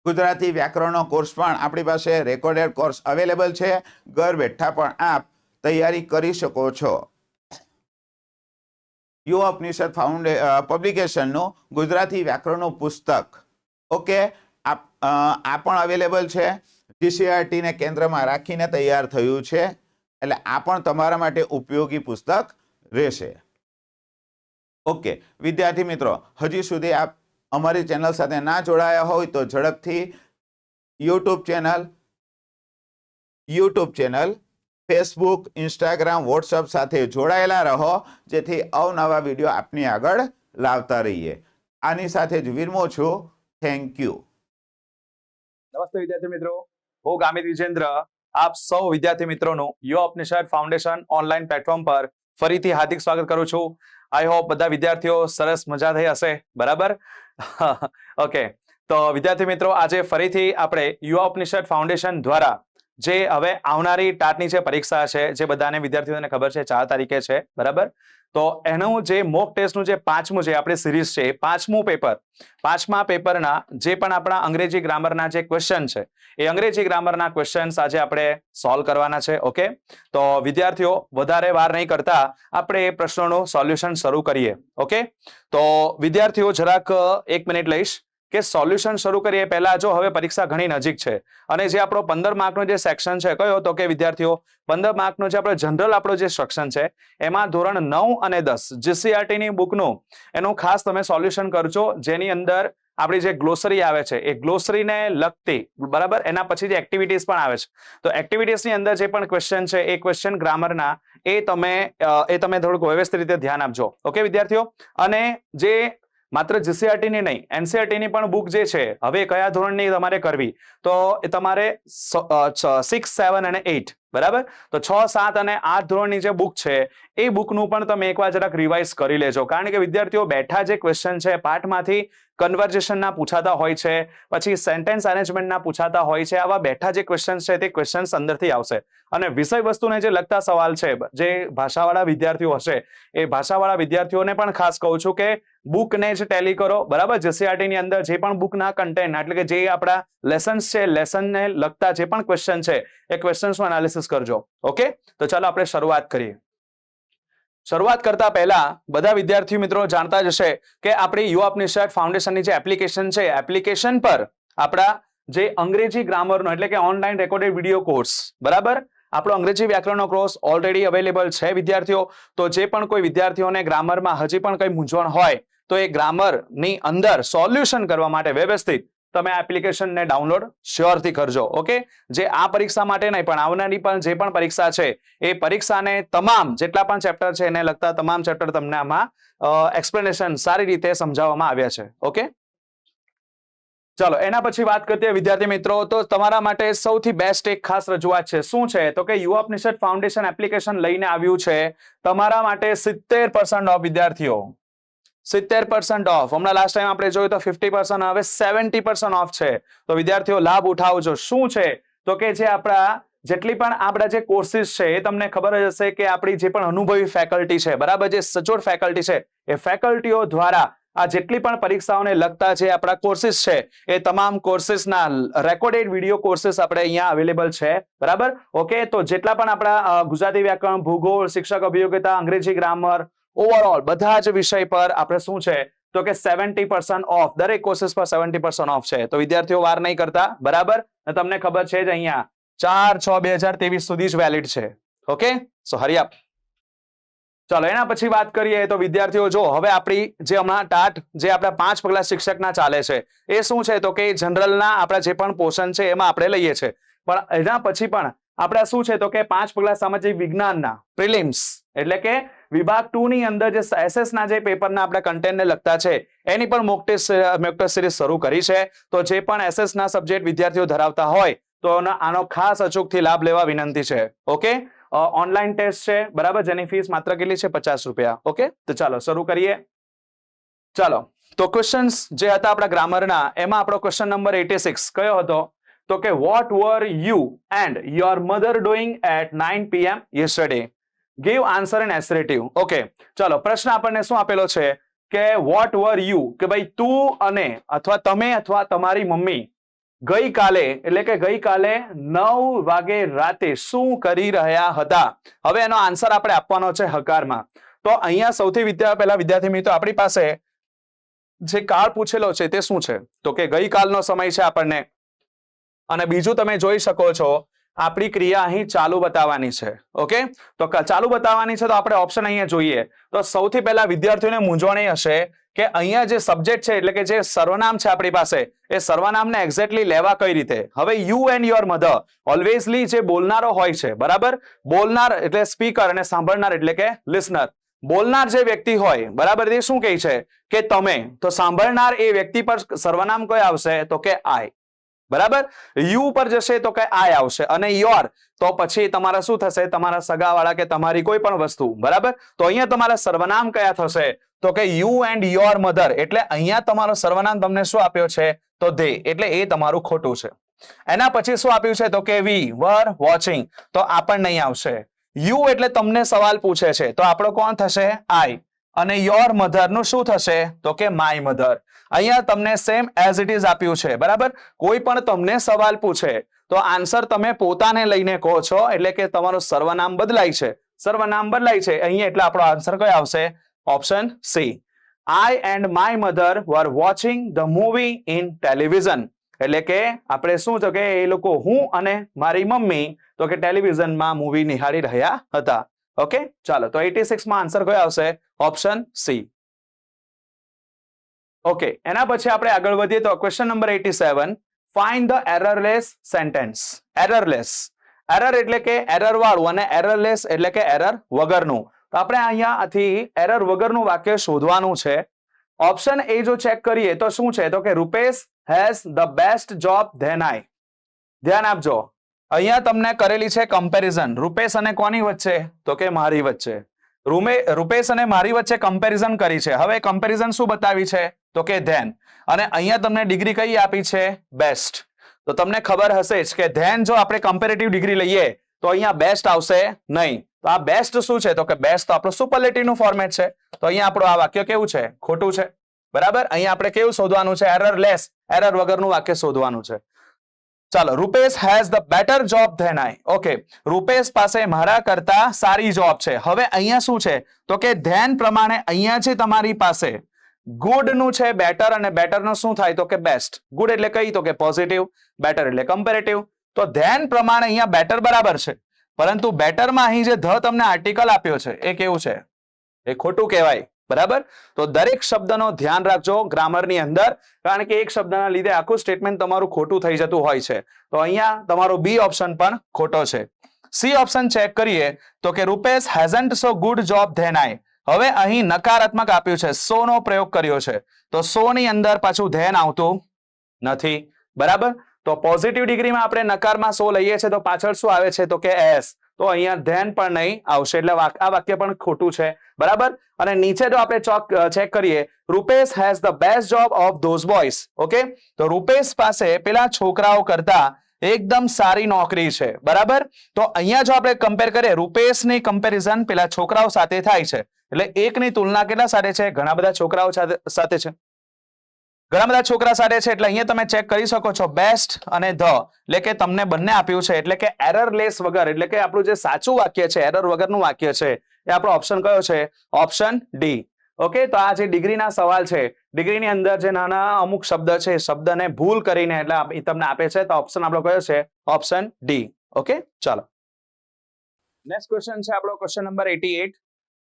[SPEAKER 1] ગુજરાતી વ્યાકરણનો કોર્સ પણ આપણી પાસે રેકોર્ડેડ કોર્સ અવેલેબલ છે. ઘર બેઠા પણ આપ તૈયારી કરી શકો છો. યુવા ઉપનિષદ પબ્લિકેશનનું ગુજરાતી વ્યાકરણનું પુસ્તક, ઓકે, આ પણ અવેલેબલ છે. GCRT ને કેન્દ્રમાં રાખીને તૈયાર થયું છે, એટલે આ પણ તમારા માટે ઉપયોગી પુસ્તક રહેશે. ઓકે વિદ્યાર્થી મિત્રો, હજી સુધી આપ અમારી ચેનલ સાથે ના જોડાયા હોય તો ઝડપથી YouTube channel, Facebook, Instagram, WhatsApp સાથે જોડાયેલા રહો, જેથી અવનવા વિડીયો આપની આગળ લાવતા રહીએ. આની સાથે જ વિરમું છું. Thank you.
[SPEAKER 2] નમસ્તે વિદ્યાર્થી મિત્રો, હું ગામિત વિજેન્દ્ર આપ સૌ વિદ્યાર્થી મિત્રોનું યુવા ઉપનિષદ ફાઉન્ડેશન ઓનલાઈન પ્લેટફોર્મ પર ફરીથી હાર્દિક સ્વાગત કરું છું. આઈ હોપ બધા વિદ્યાર્થીઓ સરસ મજા થઈ હશે, બરાબર? ઓકે, તો વિદ્યાર્થી મિત્રો, આજે ફરીથી આપણે યુવા ઉપનિષદ ફાઉન્ડેશન દ્વારા જે હવે આવનારી ટાટની જે પરીક્ષા છે, જે બધાને વિદ્યાર્થીઓને ખબર છે 4 તારીખે છે, બરાબર? તો એનું જે મોક ટેસ્ટનું જે 5મું જે આપણી સિરીઝ છે, એ 5મું પેપર, 5મા પેપરના જે પણ આપણા અંગ્રેજી ગ્રામરના જે ક્વેશ્ચન છે, એ અંગ્રેજી ગ્રામરના ક્વેશ્ચન્સ આજે આપણે સોલ્વ કરવાના છે. ઓકે, તો વિદ્યાર્થીઓ વધારે વાર નહીં કરતા આપણે એ પ્રશ્નોનું સોલ્યુશન શરૂ કરીએ. ઓકે, તો વિદ્યાર્થીઓ જરાક 1 મિનિટ લઈશ કે સોલ્યુશન શરૂ કરીએ પહેલા જો હવે પરીક્ષા ઘણી નજીક છે અને જે આપણો 15 માર્કનો જે સેક્શન છે, કયો તો કે વિદ્યાર્થીઓ 15 માર્કનો જે આપણો જનરલ આપણો જે સેક્શન છે, એમાં ધોરણ 9 અને 10 GCRT ની બુકનું એનું ખાસ તમે સોલ્યુશન કરજો, જેની અંદર આપણી જે ગ્લોસરી આવે છે એ ગ્લોસરીને લગતી, બરાબર, એના પછી જે એક્ટિવિટીઝ પણ આવે છે, તો એક્ટિવિટીઝની અંદર જે પણ ક્વેશ્ચન છે એ ક્વેશ્ચન ગ્રામરના એ તમે થોડુંક વ્યવસ્થિત રીતે ધ્યાન આપજો. ઓકે વિદ્યાર્થીઓ, અને જે માત્ર GCRT ની નહીં, NCERT ની પણ બુક જે છે, હવે કયા ધોરણની તમારે કરવી, તો એ તમારે 6, 7 અને 8, બરાબર? તો 6, 7 અને 8 ધોરણની જે બુક છે એ બુકનું પણ તમે એકવાર જરાક રિવાઇઝ કરી લેજો, કારણ કે વિદ્યાર્થીઓ બેઠા જે ક્વેશ્ચન છે પાઠમાંથી કન્વર્ઝેશનના પૂછાતા હોય છે, પછી સેન્ટેન્સ અરેન્જમેન્ટના પૂછાતા હોય છે, આવા બેઠા જે ક્વેશ્ચન છે તે ક્વેશ્ચન્સ અંદરથી આવશે. અને વિષય વસ્તુને જે લગતા સવાલ છે, જે ભાષાવાળા વિદ્યાર્થીઓ હશે, એ ભાષાવાળા વિદ્યાર્થીઓને પણ ખાસ કહું છું કે બુકને જ ટેલી કરો, બરાબર? GCRT ની અંદર જે પણ બુકના કન્ટેન્ટ, એટલે કે જે આપણા લેસન્સ છે, લેસનને લગતા જે પણ ક્વેશ્ચન છે એ ક્વેશ્ચન્સનું એનાલિસિસ કરજો. ઓકે, તો ચાલો આપણે શરૂઆત કરીએ. શરૂઆત કરતા પહેલા બધા વિદ્યાર્થી મિત્રો જાણતા જ હશે કે આપણી યુવા ઉપનિષદ ફાઉન્ડેશનની જે એપ્લિકેશન છે, એપ્લિકેશન પર આપણા જે અંગ્રેજી ગ્રામરનો, એટલે કે ઓનલાઈન રેકોર્ડેડ વિડીયો કોર્સ, બરાબર, આપણો અંગ્રેજી વ્યાકરણનો કોર્સ ઓલરેડી અવેલેબલ છે વિદ્યાર્થીઓ. તો જે પણ કોઈ વિદ્યાર્થીઓને ગ્રામરમાં હજી પણ કંઈ મૂંઝવણ હોય તો એ ગ્રામરની અંદર સોલ્યુશન કરવા માટે વ્યવસ્થિત તમે આ એપ્લિકેશનને ડાઉનલોડ શ્યોરથી કરજો. ઓકે, જે આ પરીક્ષા માટે નહીં પણ આવનારી પણ જે પણ પરીક્ષા છે એ પરીક્ષાને તમામ જેટલા પણ ચેપ્ટર છે એને લગતા તમામ ચેપ્ટર તમને આમાં એક્સપ્લેનેશન સારી રીતે સમજાવવામાં આવ્યા છે. ઓકે, ચાલો એના પછી વાત કરીએ વિદ્યાર્થી મિત્રો, તો તમારા માટે સૌથી બેસ્ટ એક ખાસ રજૂઆત છે. શું છે તો કે યુવા ઉપનિષદ ફાઉન્ડેશન એપ્લિકેશન લઈને આવ્યું છે તમારા માટે 70% ઓફ વિદ્યાર્થીઓ, 70% ઓફ. હમણાં લાસ્ટ ટાઈમ આપણે જોયું તો 50%, હવે 70% ઓફ છે. તો વિદ્યાર્થીઓ લાભ ઉઠાવજો. શું છે તો કે જે આપણા જેટલી પણ આપણા જે કોર્સિસ છે એ તમને ખબર જ હશે કે આપણી જે પણ અનુભવી ફેકલ્ટી છે, બરાબર, જે સચોટ ફેકલ્ટી છે, એ ફેકલ્ટીઓ દ્વારા આ જેટલી પણ પરીક્ષાઓને લગતા જે આપણા કોર્સિસ છે એ તમામ કોર્સિસના રેકોર્ડેડ વિડીયો કોર્સિસ આપણે અહીંયા અવેલેબલ છે, બરાબર? ઓકે, તો જેટલા પણ આપણા ગુજરાતી વ્યાકરણ, ભૂગોળ, શિક્ષક અભિયોગ્યતા, અંગ્રેજી ગ્રામર, ઓવરઓલ બધા જ વિષય પર આપણે શું છે તો કે 70% ઓફ, દરેક કોર્સિસ પર 70% ઓફ છે. તો વિદ્યાર્થીઓ વાર નહીં કરતા, બરાબર? તમને ખબર છે જ અહીંયા 4/6/2023 સુધી જ વેલિડ છે. ઓકે, સો હરી અપ. ચાલો એના પછી વાત કરીએ તો વિદ્યાર્થીઓ જો હવે આપણી જે હમણાં ટાટ જે આપણા 5 પગલા શિક્ષકના ચાલે છે એ શું છે તો કે જનરલના આપણા જે પણ પોર્શન છે એમાં આપણે લઈએ છે, પણ એના પછી પણ આપણા શું છે તો કે 5 પગલા સામાજિક વિજ્ઞાનના પ્રિલિમ્સ, એટલે કે વિભાગ 2 ની અંદર જે SS ના જે પેપરના આપણા કન્ટેન્ટને લગતા છે એની પણ મોક ટેસ્ટ સિરીઝ શરૂ કરી છે. તો જે પણ SS ના સબ્જેક્ટ વિદ્યાર્થીઓ ધરાવતા હોય તો આનો ખાસ અચૂકથી લાભ લેવા વિનંતી છે. ઓકે, ઓનલાઈન ટેસ્ટ છે, બરાબર, જેની ફીસ માત્ર કેટલી છે? 50 રૂપિયા. ઓકે, તો ચાલો શરૂ કરીએ. ચાલો, તો ક્વેશ્ચન્સ જે હતા આપણા ગ્રામરના, એમાં આપણો ક્વેશ્ચન નંબર 86 કયો હતો તો કે what were you and your mother doing at 9 PM yesterday? Give answer in assertive. Okay, ચલો પ્રશ્ન આપણને શું આપેલો છે કે વોટ વર યુ, કે ભાઈ તું અને અથવા તમે અથવા તમારી મમ્મી ગઈકાલે એટલે કે ગઈકાલે 9 વાગે રાતે શું કરી રહ્યા હતા. હવે એનો આન્સર આપણે આપવાનો છે હકારમાં. તો અહીંયા સૌથી પહેલા વિદ્યાર્થી મિત્રો આપણી પાસે જે કાળ પૂછેલો છે તે શું છે, તો કે ગઈકાલનો સમય છે આપણને. અને બીજું તમે જોઈ શકો છો આપણી ક્રિયા અહીં ચાલુ બતાવવાની છે. ઓકે, તો ચાલુ બતાવવાની છે તો આપણે ઓપ્શન અહીંયા જોઈએ. તો સૌથી પહેલા વિદ્યાર્થીઓને મૂંઝવણ એ હશે કે અહીંયા જે સબ્જેક્ટ છે એટલે કે જે સર્વનામ છે આપણી પાસે, એ સર્વનામને એક્ઝેક્ટલી લેવા કઈ રીતે. હવે યુ એન્ડ યોર મધર ઓલવેઝલી જે બોલનારો હોય છે, બરાબર, બોલનાર એટલે સ્પીકર અને સાંભળનાર એટલે કે લિસનર. બોલનાર જે વ્યક્તિ હોય, બરાબર, તે શું કહે છે કે તમે, તો સાંભળનાર એ વ્યક્તિ પર સર્વનામ કઈ આવશે તો કે આઈ. બરાબર, યુ પર જશે તો કે આઈ આવશે, અને યોર તો પછી તમારા શું થશે, તમારા સગાવાળા કે તમારી કોઈ પણ વસ્તુ. બરાબર, તો અહીંયા તમારા સર્વનામ કયા થશે તો કે યુ એન્ડ યોર મધર. એટલે અહીંયા તમારો સર્વનામ તમને શું આપ્યો છે તો ધે, એટલે એ તમારું ખોટું છે. એના પછી શું આપ્યું છે તો કે વી વર વોચિંગ, તો આ પણ નહીં આવશે. યુ એટલે તમને સવાલ પૂછે છે તો આપણો કોણ થશે આઈ, અને યોર મધર નું શું થશે તો કે માય મધર. અહીંયા તમને સેમ એઝ ઇટ ઇઝ આપ્યું છે. બરાબર, કોઈ પણ તમને સવાલ પૂછે તો આન્સર તમે પોતાને લઈને કહો છો, એટલે કે તમારું સર્વનામ બદલાય છે. સર્વનામ બદલાય છે અહીંયા, એટલે આપણો આન્સર કયો આવશે option C. I and my mother were watching the movie in television. એટલે કે આપણે શું છે કે એ લોકો, હું અને મારી મમ્મી તો કે ટેલિવિઝનમાં મૂવી નિહાળી રહ્યા હતા. ઓકે, ચાલો તો 86 માં આન્સર કયો આવશે ઓપ્શન સી. ઓકે, એના પછી આપણે આગળ વધીએ તો question number 87, find the એરરલેસ sentence. એરરલેસ, error એટલે કે એરર વાળું અને એરરલેસ એટલે કે એરર વગરનું. તો આપણે અહીંયાથી એરર વગરનું વાક્ય શોધવાનું છે. ઓપ્શન એ જો ચેક કરીએ તો શું છે તો કે Rupesh has the best job than આઈ. ધ્યાન આપજો, અહીંયા તમને કરેલી છે કમ્પેરિઝન રૂપેશ અને કોની વચ્ચે તો કે મારી વચ્ચે. રૂપેશ અને મારી વચ્ચે કમ્પેરિઝન કરી છે. હવે કમ્પેરિઝન શું બતાવી છે તો કે ધેન, અને અહીંયા તમને ડિગ્રી કઈ આપી છે બેસ્ટ. તો તમને ખબર હશે જ કે ધેન જો આપણે કમ્પેરેટિવ ડિગ્રી લઈએ તો અહીંયા બેસ્ટ આવશે નહીં. તો આ બેસ્ટ શું છે તો કે બેસ્ટ તો આપણું સુપરલેટિવ નું ફોર્મેટ છે. તો અહીંયા આપણું આ વાક્ય કેવું છે ખોટું છે. બરાબર, અહીંયા આપણે કેવું શોધવાનું છે એરરલેસ, એરર વગરનું વાક્ય શોધવાનું છે. ચાલો, Rupesh has the better job than I. Okay, Rupesh પાસે મારા કરતા સારી જોબ છે. હવે અહીંયા શું છે તો કે ધેન પ્રમાણે અહીંયા છે તમારી પાસે ગુડ નું છે બેટર, અને બેટર નું શું થાય તો કે બેસ્ટ. ગુડ એટલે કઈ તો કે પોઝિટિવ, બેટર એટલે કમ્પેરેટિવ. તો ધેન પ્રમાણે અહીંયા બેટર બરાબર છે, પરંતુ બેટરમાં અહીં જે ધ તમને આર્ટિકલ આપ્યો છે એ કેવું છે, એ ખોટું કહેવાય. બરાબર, તો દરેક શબ્દનો ધ્યાન રાખજો ગ્રામરની અંદર, કારણ કે એક શબ્દના લીધે આખું સ્ટેટમેન્ટ તમારું ખોટું થઈ જતું હોય છે. તો અહીંયા તમારો બી ઓપ્શન પણ ખોટો છે. સી ઓપ્શન ચેક કરીએ તો કે રૂપેશ હેઝન્ટ સો ગુડ જોબ ધેન આઈ. હવે અહીં નકારાત્મક આપ્યું છે, સો નો પ્રયોગ કર્યો છે, તો સો ની અંદર પાછું ધેન આવતું નથી. બરાબર, તો પોઝિટિવ ડિગ્રીમાં આપણે નકારમાં સો લઈએ છીએ તો પાછળ શું આવે છે તો કે એસ. તો અહીંયા ધેન પણ નહીં આવશે, એટલે આ વાક્ય પણ ખોટું છે. બરાબર, અને નીચે જો આપણે ચેક કરીએ Rupesh has the best job of those boys. Okay, તો રૂપેશ પાસે પેલા છોકરાઓ કરતા એકદમ સારી નોકરી છે. બરાબર, તો અહીંયા જો આપણે કમ્પેર કરીએ રૂપેશની કમ્પેરિઝન પેલા છોકરાઓ સાથે થાય છે, એટલે એકની તુલના કેટલા સાથે છે, ઘણા બધા છોકરાઓ સાથે છે, ઘણા બધા છોકરા સાથે છે. એટલે અહીંયા તમે ચેક કરી શકો છો બેસ્ટ અને ધ, એટલે કે તમને બંને આપ્યું છે, એટલે કે એરરલેસ વગર, એટલે કે આપણું જે સાચું વાક્ય છે એરર વગરનું વાક્ય છે એ આપણો ઓપ્શન કયો છે ઓપ્શન ડી. ઓકે, તો આ જે ડિગ્રીના સવાલ છે, ડિગ્રીની અંદર જે નાના અમુક શબ્દ છે એ શબ્દને ભૂલ કરીને એટલે તમને આપે છે, તો ઓપ્શન આપણો કયો છે ઓપ્શન ડી. ઓકે, ચાલો નેક્સ્ટ ક્વેશ્ચન છે આપણો question number 88,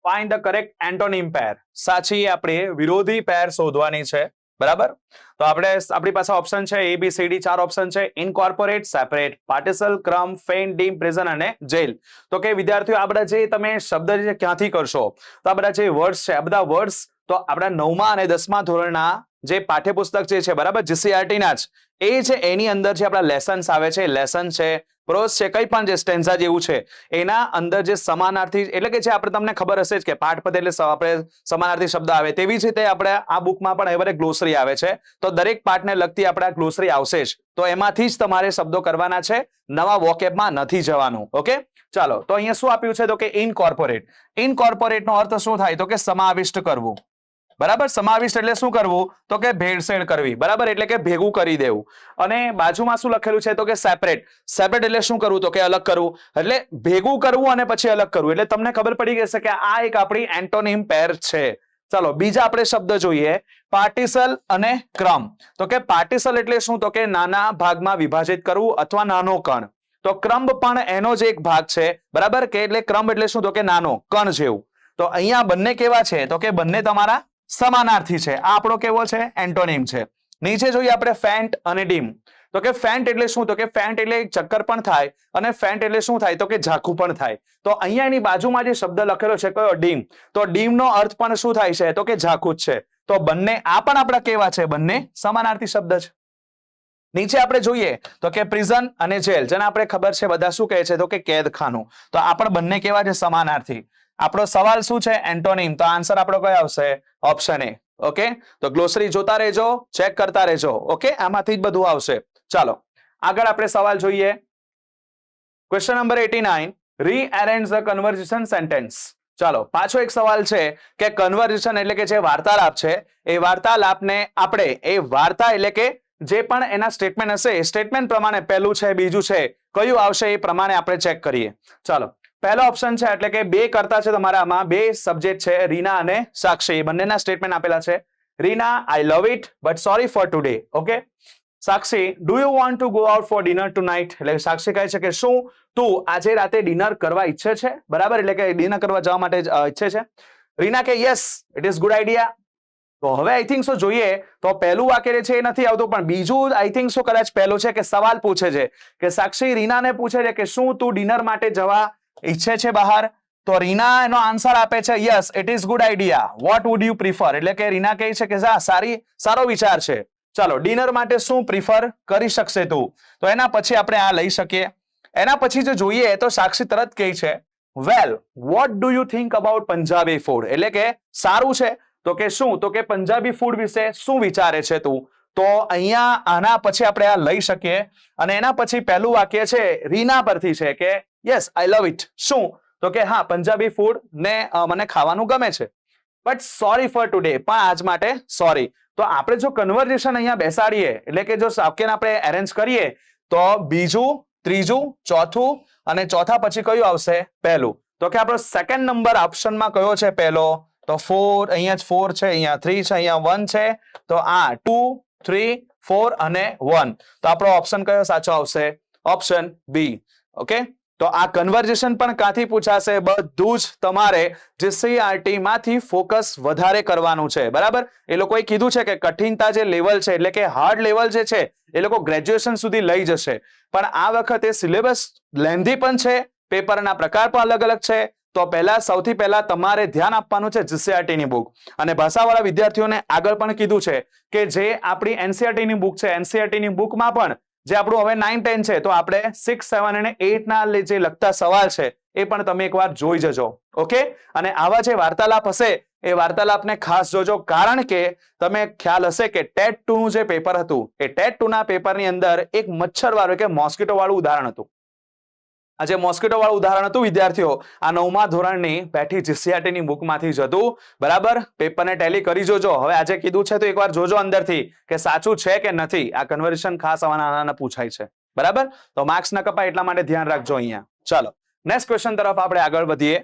[SPEAKER 2] find the correct antonym pair. સાચી આપણે વિરોધી પેર શોધવાની છે. બરાબર, તો આપણી પાસે ઓપ્શન છે ABCD 4 ઓપ્શન છે, ઇનકોર્પોરેટ, સેપરેટ, પાર્ટિસલ, ક્રમ, ફેઇન, ડીમ, પ્રિઝન અને જેલ. તો કે વિદ્યાર્થીઓ આ બધા જે તમે શબ્દ જે ક્યાંથી કરશો, તો આ બધા જે વર્ડ્સ છે, આ બધા વર્ડ્સ તો આપણા 9મા અને 10મા ધોરણના જે પાઠ્યપુસ્તક જે છે, બરાબર, GCRT ના જ એ છે, એની અંદર જે આપણા લેસન્સ આવે છે, લેસન છે, પ્રોઝ છે, કંઈ પણ જે સ્ટેન્ઝા જેવું છે એના અંદર જે સમાનાર્થી એટલે કે જે આપણે તમને ખબર હશે જ કે પાઠ પદ એટલે આપણે સમાનાર્થી શબ્દ આવે, તેવી જ રીતે આપણે આ બુકમાં પણ એવરે ગ્લોસરી આવે છે, તો દરેક પાઠને લગતી આપણે આ ગ્લોસરી આવશે જ, તો એમાંથી જ તમારે શબ્દો કરવાના છે, નવા વોકેબમાં નથી જવાનું. ઓકે, ચાલો તો અહીંયા શું આપ્યું છે તો કે ઇનકોર્પોરેટ. ઇનકોર્પોરેટનો અર્થ શું થાય તો કે સમાવિષ્ટ કરવું. બરાબર, સમાવિષ્ટ એટલે શું કરવું તો કે ભેળસેળ કરવી. બરાબર, એટલે કે ભેગું કરી દેવું. અને બાજુમાં શું લખેલું છે તો કે સેપરેટ. સેપરેટ એટલે શું કરવું તો કે અલગ કરવું, એટલે ભેગું કરવું અને પછી અલગ કરવું. એટલે તમને ખબર પડી ગઈ છે કે આ એક આપણી એન્ટોનિમ પેર છે. ચાલો બીજા આપણે શબ્દ જોઈએ, પાર્ટિસલ અને ક્રમ. તો કે પાર્ટિસલ એટલે શું તો કે નાના ભાગમાં વિભાજિત કરવું અથવા નાનો કણ. તો ક્રમ પણ એનો જ એક ભાગ છે. બરાબર, કે એટલે ક્રમ એટલે શું તો કે નાનો કણ જેવું. તો અહીંયા બંને કેવા છે તો કે બંને તમારા સમાનાર્થી છે. આ આપણો કેવો છે એન્ટોનિમ છે. નીચે જોઈએ આપણે ફેન્ટ અને ડીમ. તો કે ફેન્ટ એટલે શું તો કે ફેન્ટ એટલે ચક્કર પણ થાય અને ફેન્ટ એટલે શું થાય તો કે ઝાંખું પણ થાય. તો અહીંયા એની બાજુમાં જે શબ્દ લખેલો છે કયો ડીમ, તો ડીમનો અર્થ પણ શું થાય છે તો કે ઝાંખું જ છે. તો બંને આ પણ આપણા કેવા છે, બંને સમાનાર્થી શબ્દ છે. નીચે આપણે જોઈએ તો કે પ્રિઝન અને જેલ, જેને આપણે ખબર છે બધા શું કહે છે તો કે કેદખાનું. તો આ પણ બંને કેવા છે સમાનાર્થી. આપણો સવાલ શું છે એન્ટોનિમ, તો આન્સર આપણો કયો આવશે ઓપ્શન એ. ઓકે, તો ગ્લોસરી જોતા રહેજો, ચેક કરતા રહેજો. ઓકે, આમાંથી જ બધું આવશે. ચાલો આગળ આપણે સવાલ જોઈએ. Question number 89, રીએરેન્જ the conversation sentence. ચાલો પાછો એક સવાલ છે કે કન્વર્ઝેશન એટલે કે જે વાર્તાલાપ છે, એ વાર્તાલાપને આપણે એ વાર્તા એટલે કે જે પણ એના સ્ટેટમેન્ટ હશે એ સ્ટેટમેન્ટ પ્રમાણે પહેલું છે બીજું છે કયું આવશે એ પ્રમાણે આપણે ચેક કરીએ. ચાલો પહેલો ઓપ્શન છે એટલે કે બે કરતા છે તમારા આમાં, બે સબ્જેક્ટ છે રીના અને સાક્ષી, બંનેના સ્ટેટમેન્ટ આપેલા છે. Reena, I love it but sorry for today. Okay, Sakshi, do you want to go out for dinner tonight. એટલે સાક્ષી કહે છે કે શું તું આજે રાતે ડિનર કરવા ઈચ્છે છે. બરાબર, એટલે કે ડિનર કરવા જવા માટે ઈચ્છે છે. રીના કે yes it is good idea. તો હવે આઈ થિંક સો જોઈએ તો પહેલું વાક્ય છે એ નથી આવતું, પણ બીજું આઈ થિંક સો કદાચ પહેલું છે કે સવાલ પૂછે છે કે સાક્ષી રીનાને પૂછે છે કે શું તું ડિનર માટે જવા ઈચ્છે છે બહાર. તો રીના એનો આન્સર આપે છે yes it is good idea, what would you prefer. એટલે કે રીના કહે છે કે સારો વિચાર છે, ચાલો ડિનર માટે શું પ્રિફર કરી શકશે તું. તો એના પછી આપણે આ લઈ શકીએ. એના પછી જો જોઈએ તો સાક્ષી તરત કહે છે well what do you think about Punjabi food. એટલે કે સારું છે તો કે શું તો કે પંજાબી ફૂડ વિશે શું વિચારે છે તું. તો અહીંયા આના પછી આપણે આ લઈ શકીએ. અને એના પછી પહેલું વાક્ય છે રીના પરથી છે કે યસ આઈ લવ ઇટ. શું તો કે હા પંજાબી ફૂડ ને મને ખાવાનું ગમે છે, બટ સોરી ફોર ટુડે, પણ આજ માટે સોરી. તો આપણે જો કન્વર્ઝેશન અહીંયા બેસાડીએ એટલે કે જો વાક્યને આપણે એરેન્જ કરીએ તો બીજું, ત્રીજું, ચોથું અને ચોથા પછી કયું આવશે પહેલું. તો કે આપણો સેકન્ડ નંબર ઓપ્શનમાં કયો છે પહેલો, તો 4, અહીંયા 4 છે, અહીંયા 3 છે, અહીંયા 1 છે. તો આ 2, 3, 4 અને 1. તો આપણો ઓપ્શન કયો સાચો આવશે, ઓપ્શન બી. ઓકે, તો આ કન્વર્ઝેશન પણ ક્યાંથી પૂછાશે, બધું જ તમારે જીસીઆરટી માંથી ફોકસ વધારે કરવાનું છે. બરાબર, એ લોકોએ કીધું છે કે કઠિનતા જે લેવલ છે એટલે કે હાર્ડ લેવલ જે છે એ લોકો ગ્રેજ્યુએશન સુધી લઈ જશે, પણ આ વખતે સિલેબસ લેન્ધી પણ છે, પેપરના પ્રકાર પણ અલગ અલગ છે. તો સૌથી પહેલા તમારે ધ્યાન આપવાનું છે જીસીઆરટી ની બુક. અને ભાષાવાળા વિદ્યાર્થીઓને આગળ પણ કીધું છે કે જે આપણી એનસીઆરટી ની બુક છે, એનસીઆરટી ની બુકમાં પણ જે આપણું હવે 9, 10 છે, તો આપણે 6, 7 અને 8 ના જે લગતા સવાલ છે એ પણ તમે એકવાર જોઈ જજો. ઓકે, અને આવા જે વાર્તાલાપ હશે એ વાર્તાલાપને ખાસ જોજો, કારણ કે તમે ખ્યાલ હશે કે ટેટ 2 નું જે પેપર હતું એ ટેટ 2 ના પેપરની અંદર એક મચ્છર વાળું કે મોસ્કિટો વાળું ઉદાહરણ હતું. આ જે મોસ્કિટો વાળું ઉદાહરણ હતું વિદ્યાર્થીઓ, આ 9મા ધોરણની બેઠી જીસીઆરટી ની બુકમાંથી જ હતું. બરાબર, પેપરને ટેલી કરી જોજો. હવે આજે કીધું છે તો એકવાર જોજો અંદરથી કે સાચું છે કે નથી. આ કન્વર્ઝેશન ખાસ આના પૂછાય છે. બરાબર, તો માર્ક્સ ન કપાય એટલા માટે ધ્યાન રાખજો અહીંયા. ચાલો નેક્સ્ટ ક્વેશ્ચન તરફ આપણે આગળ વધીએ.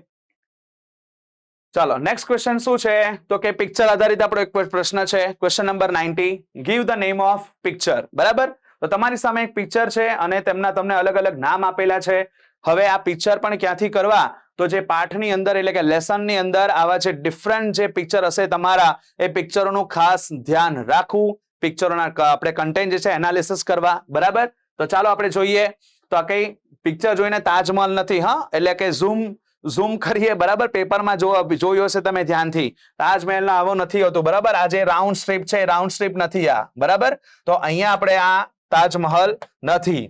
[SPEAKER 2] ચાલો નેક્સ્ટ ક્વેશ્ચન શું છે તો કે પિક્ચર આધારિત આપણો એક પ્રશ્ન છે. Question number 90, give the name of picture. બરાબર, તો તમારી સામે એક પિક્ચર છે અને તેમના તમને અલગ અલગ નામ આપેલા છે. હવે આ પિક્ચર પણ ક્યાંથી કરવા, તો જે પાઠની અંદર એટલે કે લેસનની અંદર આવા જે ડિફરન્ટ જે પિક્ચર હશે તમારા, એ પિક્ચરોનું ખાસ ધ્યાન રાખવું, પિક્ચરોના આપણે કન્ટેન્ટ જે છે એનાલિસિસ કરવા. બરાબર, તો ચાલો આપણે જોઈએ. તો આ કઈ પિક્ચર જોઈને તાજમહલ નથી, હા, એટલે કે ઝૂમ કરીએ. બરાબર, પેપરમાં જોયું હશે તમે ધ્યાનથી, તાજમહેલ આવો નથી હોતો. બરાબર, આ જે રાઉન્ડ સ્ટ્રીપ છે રાઉન્ડ સ્ટ્રીપ નથી આ. બરાબર, તો અહીંયા આપણે આ તાજમહલ નથી.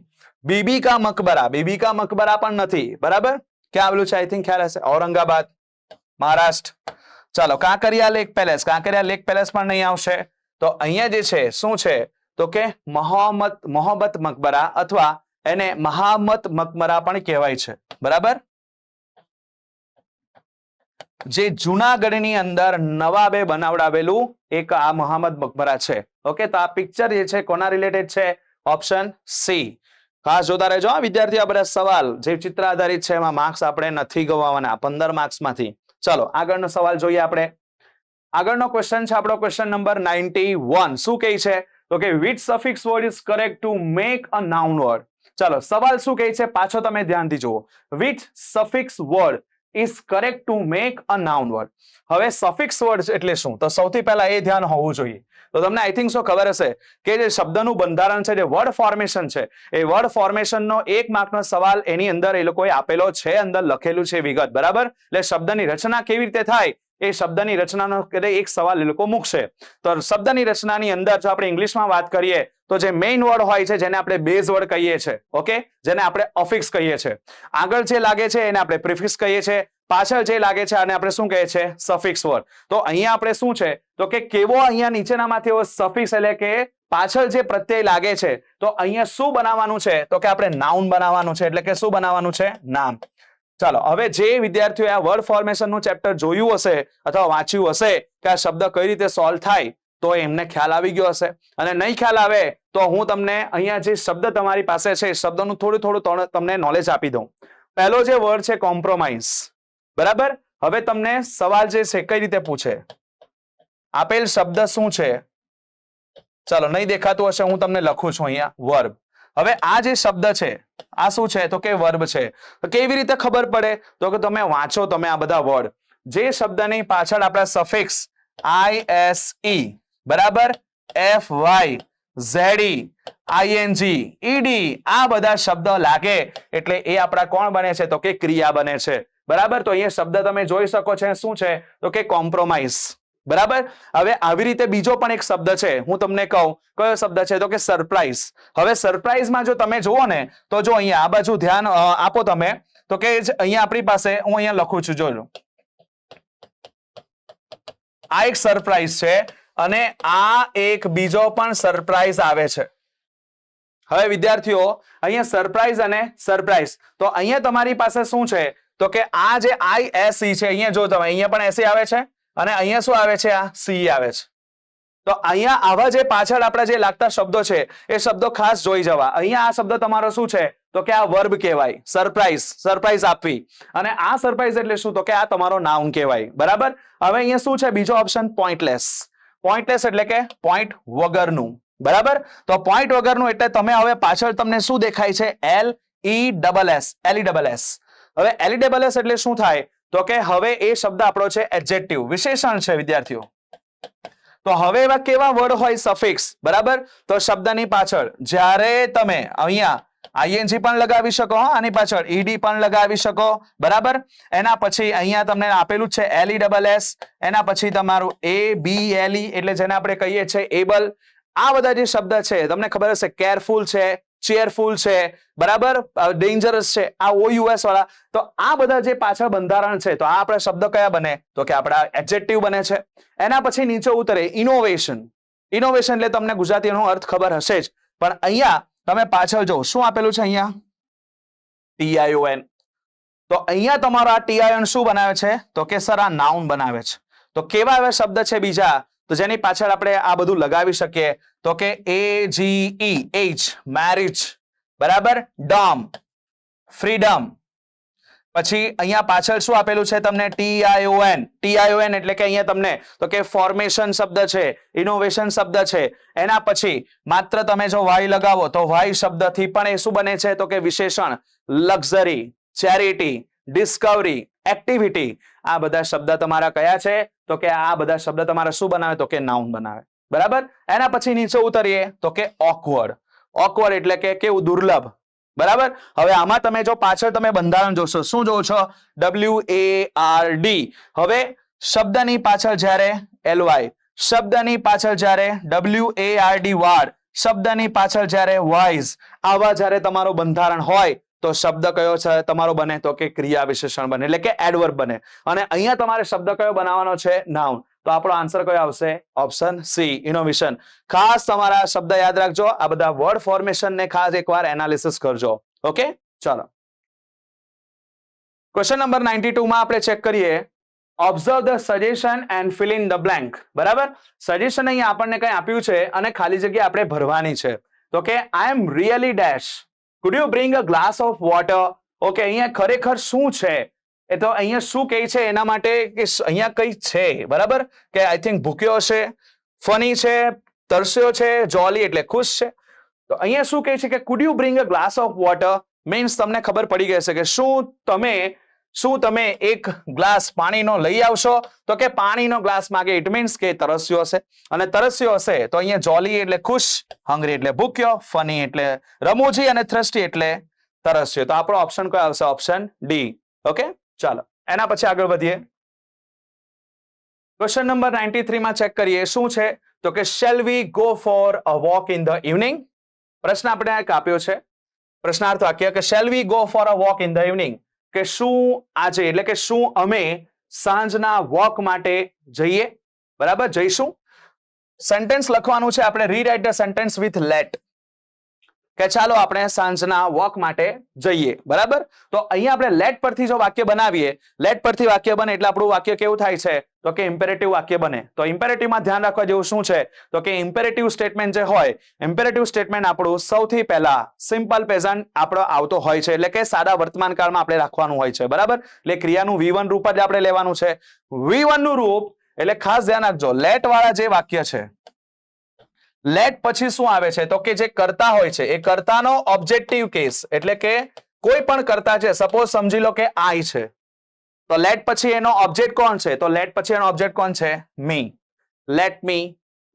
[SPEAKER 2] बीबी का मकबरा पण નથી બરાબર ક્યાં આવેલું છે આઈ થિંક ખ્યાલ હશે ઔરંગાબાદ મહારાષ્ટ્ર ચાલો કાંકરિયા લેક પેલેસ પણ નહીં આવશે તો અહીંયા જે છે શું છે તો કે મોહમ્મદ મકબરા અથવા એને મહામત મકબરા પણ કહેવાય છે બરાબર જે જૂનાગઢની અંદર નવાબે બનાવડાવેલું એક આ મોહમ્મદ મકબરા છે ઓકે તો આ પિક્ચર જે છે કોના રિલેટેડ છે ઓપ્શન સી ખાસ જોતા રહેજો વિદ્યાર્થી આ બધા સવાલ જે ચિત્ર આધારિત છે એમાં માર્ક્સ આપણે નથી ગવાવાના 15 માર્ક્સમાંથી ચલો આગળનો સવાલ જોઈએ આપણે આગળનો ક્વેશ્ચન છે આપણો ક્વેશ્ચન નંબર 91 શું કહે છે તો કે which suffix word is correct to make a noun word ચલો સવાલ શું કહે છે પાછો તમે ધ્યાનથી જુઓ which suffix word is correct to make a noun word હવે સફિક્સ વર્ડ એટલે શું તો સૌથી પહેલા એ ધ્યાન હોવું જોઈએ તો તમને આઈ થિંક સો ખબર હશે કે જે શબ્દનું બંધારણ છે જે વર્ડ ફોર્મેશન છે એ વર્ડ ફોર્મેશનનો 1 માર્કનો સવાલ એની અંદર એ લોકોએ આપેલો છે અંદર લખેલું છે વિગત બરાબર એટલે શબ્દની રચના કેવી રીતે થાય એ શબ્દની રચનાનો એક સવાલ એ લોકો મૂકશે તો શબ્દની રચનાની અંદર જો આપણે ઇંગ્લિશમાં વાત કરીએ તો જે મેઇન વર્ડ હોય છે જેને આપણે બેઝ વર્ડ કહીએ છીએ ઓકે જેને આપણે અફિક્સ કહીએ છીએ આગળ જે લાગે છે એને આપણે પ્રિફિક્સ કહીએ છીએ પાછળ જે લાગે છે આને આપણે શું કહીએ છીએ સફિક્સ વર્ડ તો અહીંયા આપણે શું છે તો કે કેવો અહીંયા નીચેનામાંથી એવો સફિક્સ એટલે કે પાછળ જે પ્રત્યય લાગે છે તો અહીંયા શું બનાવવાનું છે તો કે આપણે નાઉન બનાવવાનું છે એટલે કે શું બનાવવાનું છે નામ ચાલો હવે જે વિદ્યાર્થીઓ આ વર્ડ ફોર્મેશનનું ચેપ્ટર જોયું હશે અથવા વાંચ્યું હશે કે આ શબ્દ કઈ રીતે સોલ્વ થાય તો એમને ખ્યાલ આવી ગયો હશે અને નહીં ખ્યાલ આવે તો હું તમને અહીંયા જે શબ્દ તમારી પાસે છે એ શબ્દનું થોડું તમને નોલેજ આપી દઉં પહેલો જે વર્ડ છે કોમ્પ્રોમાઇઝ બરાબર હવે તમને સવાલ જે છે કઈ રીતે પૂછે આપેલ શબ્દ શું છે ચાલો નહીં દેખાતું હશે હું તમને લખું છું અહીંયા વર્બ હવે આ જે શબ્દ છે આ શું છે તો કે વર્બ છે તો કેવી રીતે ખબર પડે તો કે તમે વાંચો તમે આ બધા વર્ડ જે શબ્દની પાછળ આપણા સફિક્સ ISE બરાબર FY ZE ING ED આ બધા શબ્દ લાગે એટલે એ આપણા કોણ બને છે તો કે ક્રિયા બને છે બરાબર તો અહીંયા શબ્દ તમે જોઈ શકો છો શું છે તો કે કોમ્પ્રોમાઇઝ બરાબર હવે આવી રીતે બીજો પણ એક શબ્દ છે હું તમને કહું કયો શબ્દ છે તો કે સરપ્રાઈઝ હવે સરપ્રાઈઝમાં જો તમે જુઓ ને તો જો અહીંયા આ બાજુ ધ્યાન આપો તમે તો કે અહીંયા આપણી પાસે હું અહીંયા લખું છું જોજો આ એક સરપ્રાઈઝ છે અને આ એક બીજો પણ સરપ્રાઈઝ આવે છે હવે વિદ્યાર્થીઓ અહીંયા સરપ્રાઈઝ અને સરપ્રાઈઝ તો અહીંયા તમારી પાસે શું છે તો કે આ જે ISE છે અહીંયા જો તમે અહીંયા પણ SE આવે છે અને અહીંયા શું આવે છે આ CE આવે છે તો અહીંયા આવા જે પાછળ આપણા જે લાગતા શબ્દો છે એ શબ્દો ખાસ જોઈ જવા અહીંયા આ શબ્દ તમારો શું છે તો કે આ વર્બ કહેવાય સરપ્રાઈઝ આપવી અને આ સરપ્રાઈઝ એટલે શું તો કે આ તમારો નાઉન કહેવાય બરાબર હવે અહીંયા શું છે બીજો ઓપ્શન પોઈન્ટલેસ એટલે કે પોઈન્ટ વગરનું બરાબર તો પોઈન્ટ વગરનું એટલે તમે હવે પાછળ તમને શું દેખાય છે LESS હવે LESS એટલે શું થાય તો કે હવે એ શબ્દ આપણો છે એડજેક્ટિવ વિશેષણ છે વિદ્યાર્થીઓ તો હવે એવા કેવા વર્ડ હોય સફિક્સ બરાબર તો શબ્દની પાછળ જ્યારે તમે અહીંયા ING પણ લગાવી શકો આની પાછળ ED પણ લગાવી શકો બરાબર એના પછી અહીંયા તમને આપેલું છે LESS એના પછી તમારું ABLE એટલે જેને આપણે કહીએ છીએ એબલ આ બધા જે શબ્દ છે તમને ખબર હશે કેરફુલ છે ચેરફુલ છે બરાબર ડેન્જરસ છે આ OUS વાળા તો આ બધા જે પાછળ બંધારણ છે તો આ આપણા શબ્દ કયા બને તો કે આપણા એડજેક્ટિવ બને છે એના પછી નીચે ઉતરે ઇનોવેશન એટલે તમને ગુજરાતીનો અર્થ ખબર હશે જ પણ અહીંયા તમે પાછળ જો શું આપેલું છે અહીંયા TION તો અહીંયા તમારો આ TION શું બનાવે છે તો કે સર આ નાઉન બનાવે છે તો કેવા એવા શબ્દ છે બીજા તો જેની પાછળ આપણે આ બધું લગાવી શકીએ તો કે AGE મેરેજ બરાબર ડમ ફ્રીડમ પછી અહીંયા પાછળ શું આપેલું છે તમને TION એટલે કે અહીંયા તમને તો કે ફોર્મેશન શબ્દ છે ઇનોવેશન શબ્દ છે એના પછી માત્ર તમે જો વાય લગાવો તો વાય શબ્દથી પણ એ શું બને છે તો કે વિશેષણ લક્ઝરી ચેરિટી ડિસ્કવરી એક્ટિવિટી આ બધા શબ્દ તમારા કયા છે તો કે આ બધા શબ્દ તમારા શું બનાવે તો કે નાઉન બનાવે બરાબર એના પછી નીચે ઉતરીએ તો કે ઓકવર્ડ એટલે કે કેવું દુર્લભ બરાબર હવે આમાં તમે જો પાછળ તમે બંધારણ જોશો શું જોવો છો WARD હવે શબ્દની પાછળ જ્યારે LY શબ્દની પાછળ જ્યારે WARD વાડ શબ્દની પાછળ જ્યારે વોઇસ આવા જ્યારે તમારું બંધારણ હોય તો શબ્દ કયો છે તમારો બને તો કે ક્રિયા વિશેષણ બને એટલે કે એડવર્બ બને. અને અહીંયા તમારે શબ્દ કયો બનાવવાનો છે નાઉન. તો આપણો આન્સર કયો આવશે ઓપ્શન સી ઇનોવેશન. ખાસ તમારા શબ્દ યાદ રાખજો. આ બધા વર્ડ ફોર્મેશન ને ખાસ એકવાર એનાલિસિસ કરજો. ઓકે ચાલો ક્વેશ્ચન નંબર 92 માં આપણે ચેક કરીએ. Observe the suggestion and fill in the blank. બરાબર સજેશન અહીંયા આપણને કંઈ આપ્યું છે અને ખાલી જગ્યા આપણે ભરવાની છે. તો કે I am really dash could you bring a glass of water. Okay અહીંયા ખરેખર શું છે એ તો અહીંયા શું કહે છે એના માટે કે અહીંયા કઈ છે. બરાબર કે આઈ થિંક ભૂખ્યો છે, ફની છે, તરસ્યો છે, જોલી એટલે ખુશ છે. તો અહીંયા શું કહે છે કે food you bring a glass of water means તમને ખબર પડી ગઈ છે કે શું તમે એક ગ્લાસ પાણીનો લઈ આવશો. તો કે પાણીનો ગ્લાસ માંગે ઇટ મીન્સ કે તરસ્યો હશે અને તરસ્યો હશે તો અહીંયા જોલી એટલે ખુશ, હંગ્રી એટલે ભૂખ્યો, ફની એટલે રમૂજી અને થ્રસ્ટી એટલે તરસ્યો. તો આપણો ઓપ્શન કયો આવશે ઓપ્શન ડી. ઓકે ચાલો એના પછી આગળ વધીએ. ક્વેશ્ચન નંબર 93 માં ચેક કરીએ શું છે તો કે shall we go for a walk in the evening. પ્રશ્ન આપણે એક આપ્યો છે પ્રશ્નાર્થ વાક્ય કે shall we go for a walk in the evening કે શું આજે એટલે કે શું અમે સાંજના વોક માટે જઈએ. બરાબર જઈશું. સેન્ટેન્સ લખવાનું છે આપણે rewrite the sentence with let કે ચાલો આપણે સાંજના વોક માટે જઈએ. બરાબર તો અહીંયા આપણે લેટ પરથી જો વાક્ય બનાવીએ લેટ પરથી વાક્ય બને એટલે આપણું વાક્ય કેવું થાય છે તો કે ઇમ્પેરેટિવ વાક્ય બને. તો ઇમ્પેરેટિવમાં ધ્યાન રાખવા જેવું શું છે તો કે ઇમ્પેરેટિવ સ્ટેટમેન્ટ જે હોય ઇમ્પેરેટિવ સ્ટેટમેન્ટ આપણું સૌથી પહેલા સિમ્પલ પ્રેઝન્ટ આપણો આવતો હોય છે એટલે કે સાદા વર્તમાન કાળમાં આપણે રાખવાનું હોય છે. બરાબર એટલે ક્રિયાનું V1 રૂપ જ આપણે લેવાનું છે. V1 નું રૂપ એટલે ખાસ ધ્યાન રાખજો લેટ વાળા જે વાક્ય છે લેટ પછી શું આવે છે તો કે જે કર્તા હોય છે એ કર્તાનો ઓબ્જેક્ટિવ કેસ એટલે કે કોઈ પણ કર્તા છે સપોઝ સમજી લો કે આઈ છે તો લેટ પછી એનો ઓબ્જેક્ટ કોણ છે તો લેટ પછી એનો ઓબ્જેક્ટ કોણ છે me. Let me,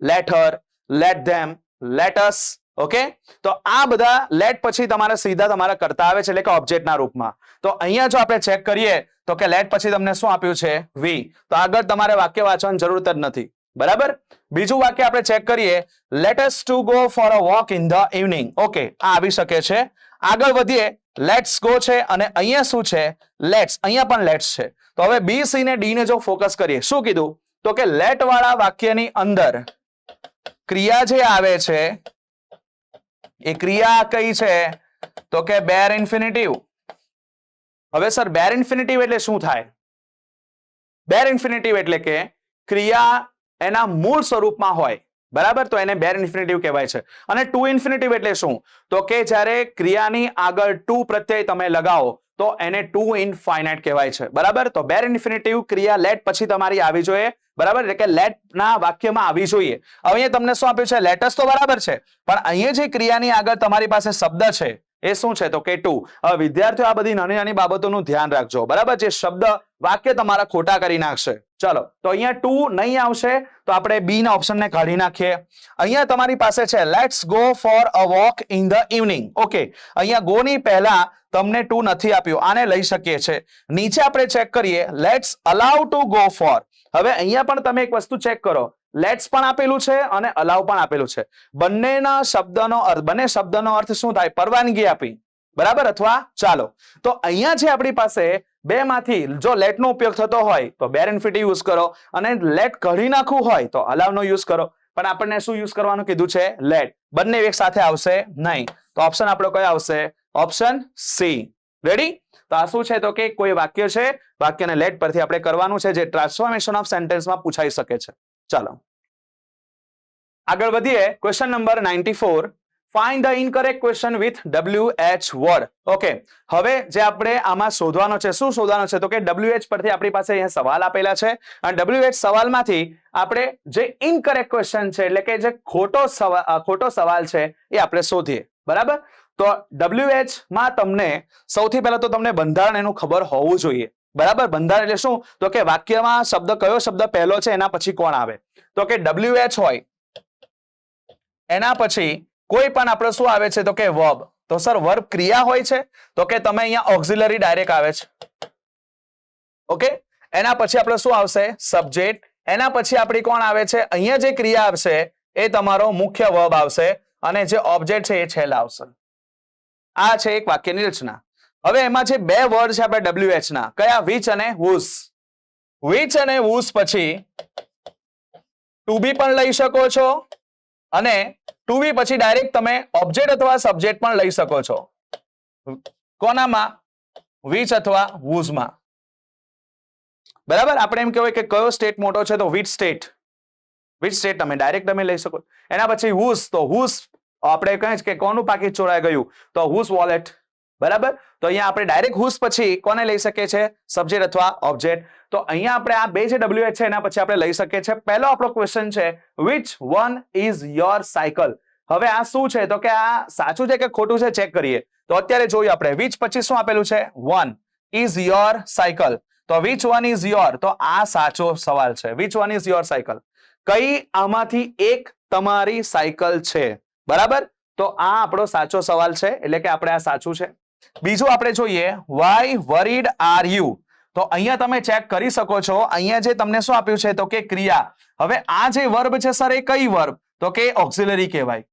[SPEAKER 2] let her, let them, let us. Okay તો આ બધા લેટ પછી તમારા સીધા તમારા કર્તા આવે છે એટલે કે ઓબ્જેક્ટના રૂપમાં. તો અહીંયા જો આપણે ચેક કરીએ તો કે લેટ પછી તમને શું આપ્યું છે વી. તો આગળ તમારે વાક્ય વાંચવાની જરૂરત જ નથી. બરાબર બીજું વાક્ય આપણે ચેક કરીએ let us to go for a walk in the evening. Okay આ આવી શકે છે. આગળ વધીએ લેટ્સ ગો છે અને અહીંયા શું છે લેટ્સ. અહીંયા પણ લેટ્સ છે. તો હવે બી સી ને ડી ને જો ફોકસ કરીએ શું કીધું તો કે લેટ વાળા વાક્યની અંદર ક્રિયા જે આવે છે એ ક્રિયા કઈ છે તો કે બેર ઇન્ફિનિટિવ. હવે સર બેર ઇન્ફિનિટિવ એટલે શું થાય. બેર ઇન્ફિનિટિવ એટલે કે ક્રિયા એના મૂળ સ્વરૂપમાં હોય. બરાબર તો એને બેર ઇન્ફિનિટિવ કહેવાય છે. અને ટુ ઇન્ફિનિટિવ એટલે શું તો કે જ્યારે ક્રિયાની આગળ ટુ પ્રત્યય તમે લગાવો તો એને ટુ ઇનફાઇનાઇટ કહેવાય છે. બરાબર તો બેર ઇન્ફિનિટિવ ક્રિયા લેટ પછી તમારી આવી જોઈએ. બરાબર એટલે કે લેટ ના વાક્યમાં આવી જોઈએ. હવે અહીંયા તમને શું આપ્યું છે લેટસ તો બરાબર છે પણ અહીંયા જે ક્રિયાની આગળ તમારી પાસે શબ્દ છે એ શું છે તો કે ટુ. હવે વિદ્યાર્થીઓ આ બધી નાની નાની બાબતોનું ધ્યાન રાખજો. બરાબર જે શબ્દ વાક્ય તમારા ખોટા કરી નાખશે. ચલો તો અહીંયા ટુ નહીં આવશે તો આપણે બી ના ઓપ્શન ને કાઢી નાખીએ. અહીંયા તમારી પાસે છે let's go for a walk in the evening. Okay અહીંયા ગો ની પહેલા તમને ટુ નથી આપ્યું આને લઈ શકીએ છે. નીચે આપણે ચેક કરીએ let's allow to go for. હવે અહીંયા પણ તમે એક વસ્તુ ચેક કરો લેટ્સ પણ આપેલું છે અને અલાઉ પણ આપેલું છે. બંને શબ્દનો અર્થ શું થાય પરવાનગી આપી. બરાબર અથવા ચાલો. તો અહીંયા જે આપણી પાસે બે માંથી જો લેટ નો ઉપયોગ થતો હોય તો બેર ઇન્ફિનિટિવ યુઝ કરો અને લેટ કાઢી નાખવું હોય તો અલાઉ નો યુઝ કરો. પણ આપણને શું યુઝ કરવાનું કીધું છે લેટ. બંને એક સાથે આવશે નહીં. તો ઓપ્શન આપણો કયો આવશે ઓપ્શન સી. રેડી. તો આ શું છે તો કે કોઈ વાક્ય છે વાક્યને લેટ પરથી આપણે કરવાનું છે જે ટ્રાન્સફોર્મેશન ઓફ સેન્ટેન્સમાં પૂછાઈ શકે છે. ચાલો આગળ વધીએ. Question number 94 find the incorrect question with WH word. Okay હવે જે આપણે આમાં શોધવાનો છે શું શોધવાનો છે તો કે WH પરથી આપણી પાસે અહીંયા સવાલ આપેલા છે અને WH સવાલમાંથી આપણે જે ઇનકરેક્ટ ક્વેશ્ચન છે એટલે કે જે ખોટો સવાલ છે એ આપણે શોધીએ. બરાબર તો WH માં તમને સૌથી પહેલા તો તમને બંધારણ એનું ખબર હોવું જોઈએ. બરાબર બંધારણ એટલે શું તો કે વાક્યમાં કયો શબ્દ પહેલો છે એના પછી કોણ આવે તો કે WH હોય એના પછી કોઈ પણ આપણે શું આવે છે તો કે વર્બ. તો સર વર્બ ક્રિયા હોય છે તો કે તમે અહીંયા ઓક્ઝિલરી ડાયરેક્ટ આવે છે. ઓકે એના પછી આપણે શું આવશે સબ્જેક્ટ. એના પછી આપણી કોણ આવે છે અહીંયા જે ક્રિયા આવશે એ તમારો મુખ્ય વર્બ આવશે. અને જે ઓબ્જેક્ટ છે એ છેલ્લા આવશે. આ છે એક વાક્યની રચના. હવે એમાં જે બે વર્ડ છે આપણે WH ના, કયા? વિચ અને હુઝ. વિચ અને હુઝ પછી ટુ બી પણ લઈ શકો છો અને ટુ બી પછી ડાયરેક્ટ તમે ઓબ્જેક્ટ અથવા સબ્જેક્ટ પણ લઈ શકો છો. કોનામાં? વિચ અથવા હુઝમાં. બરાબર, આપણે એમ કહેવાય કે કયો સ્ટેટ મોટો છે તો વિચ સ્ટેટ. વિચ સ્ટેટ તમે ડાયરેક્ટ તમે લઈ શકો. એના પછી હુઝ, તો હુઝ આપણે કહીએ કે કોનું પાકીટ ચોરાઈ ગયું તો હુઝ વોલેટ. બરાબર, તો અહીંયા આપણે ડાયરેક્ટ હુઝ પછી કોને લઈ શકીએ છીએ? સબ્જેક્ટ અથવા ઓબ્જેક્ટ. તો અહીંયા આપણે આ બે જે WH છે એના પછી આપણે લઈ શકીએ છીએ. પહેલો આપણો ક્વેશ્ચન છે which one is your cycle. હવે આ શું છે તો કે આ સાચું છે કે ખોટું છે ચેક કરીએ. તો અત્યારે જોઈએ આપણે which પછી શું આપેલું છે? one is your cycle. તો which one is your, તો આ સાચો સવાલ છે. which one is your cycle? કઈ આમાંથી એક તમારી સાયકલ છે? બરાબર, તો આ આપણો સાચો સવાલ છે, એટલે કે આપણે આ સાચું છે. બીજું આપણે જોઈએ why worried are you. તો અહીંયા તમે ચેક કરી શકો છો. અહીંયા જે તમને શું આપ્યું છે તો કે ક્રિયા. હવે આ જે વર્બ છે સર એ કઈ વર્બ? તો કે ઓક્સિલરી કહેવાય.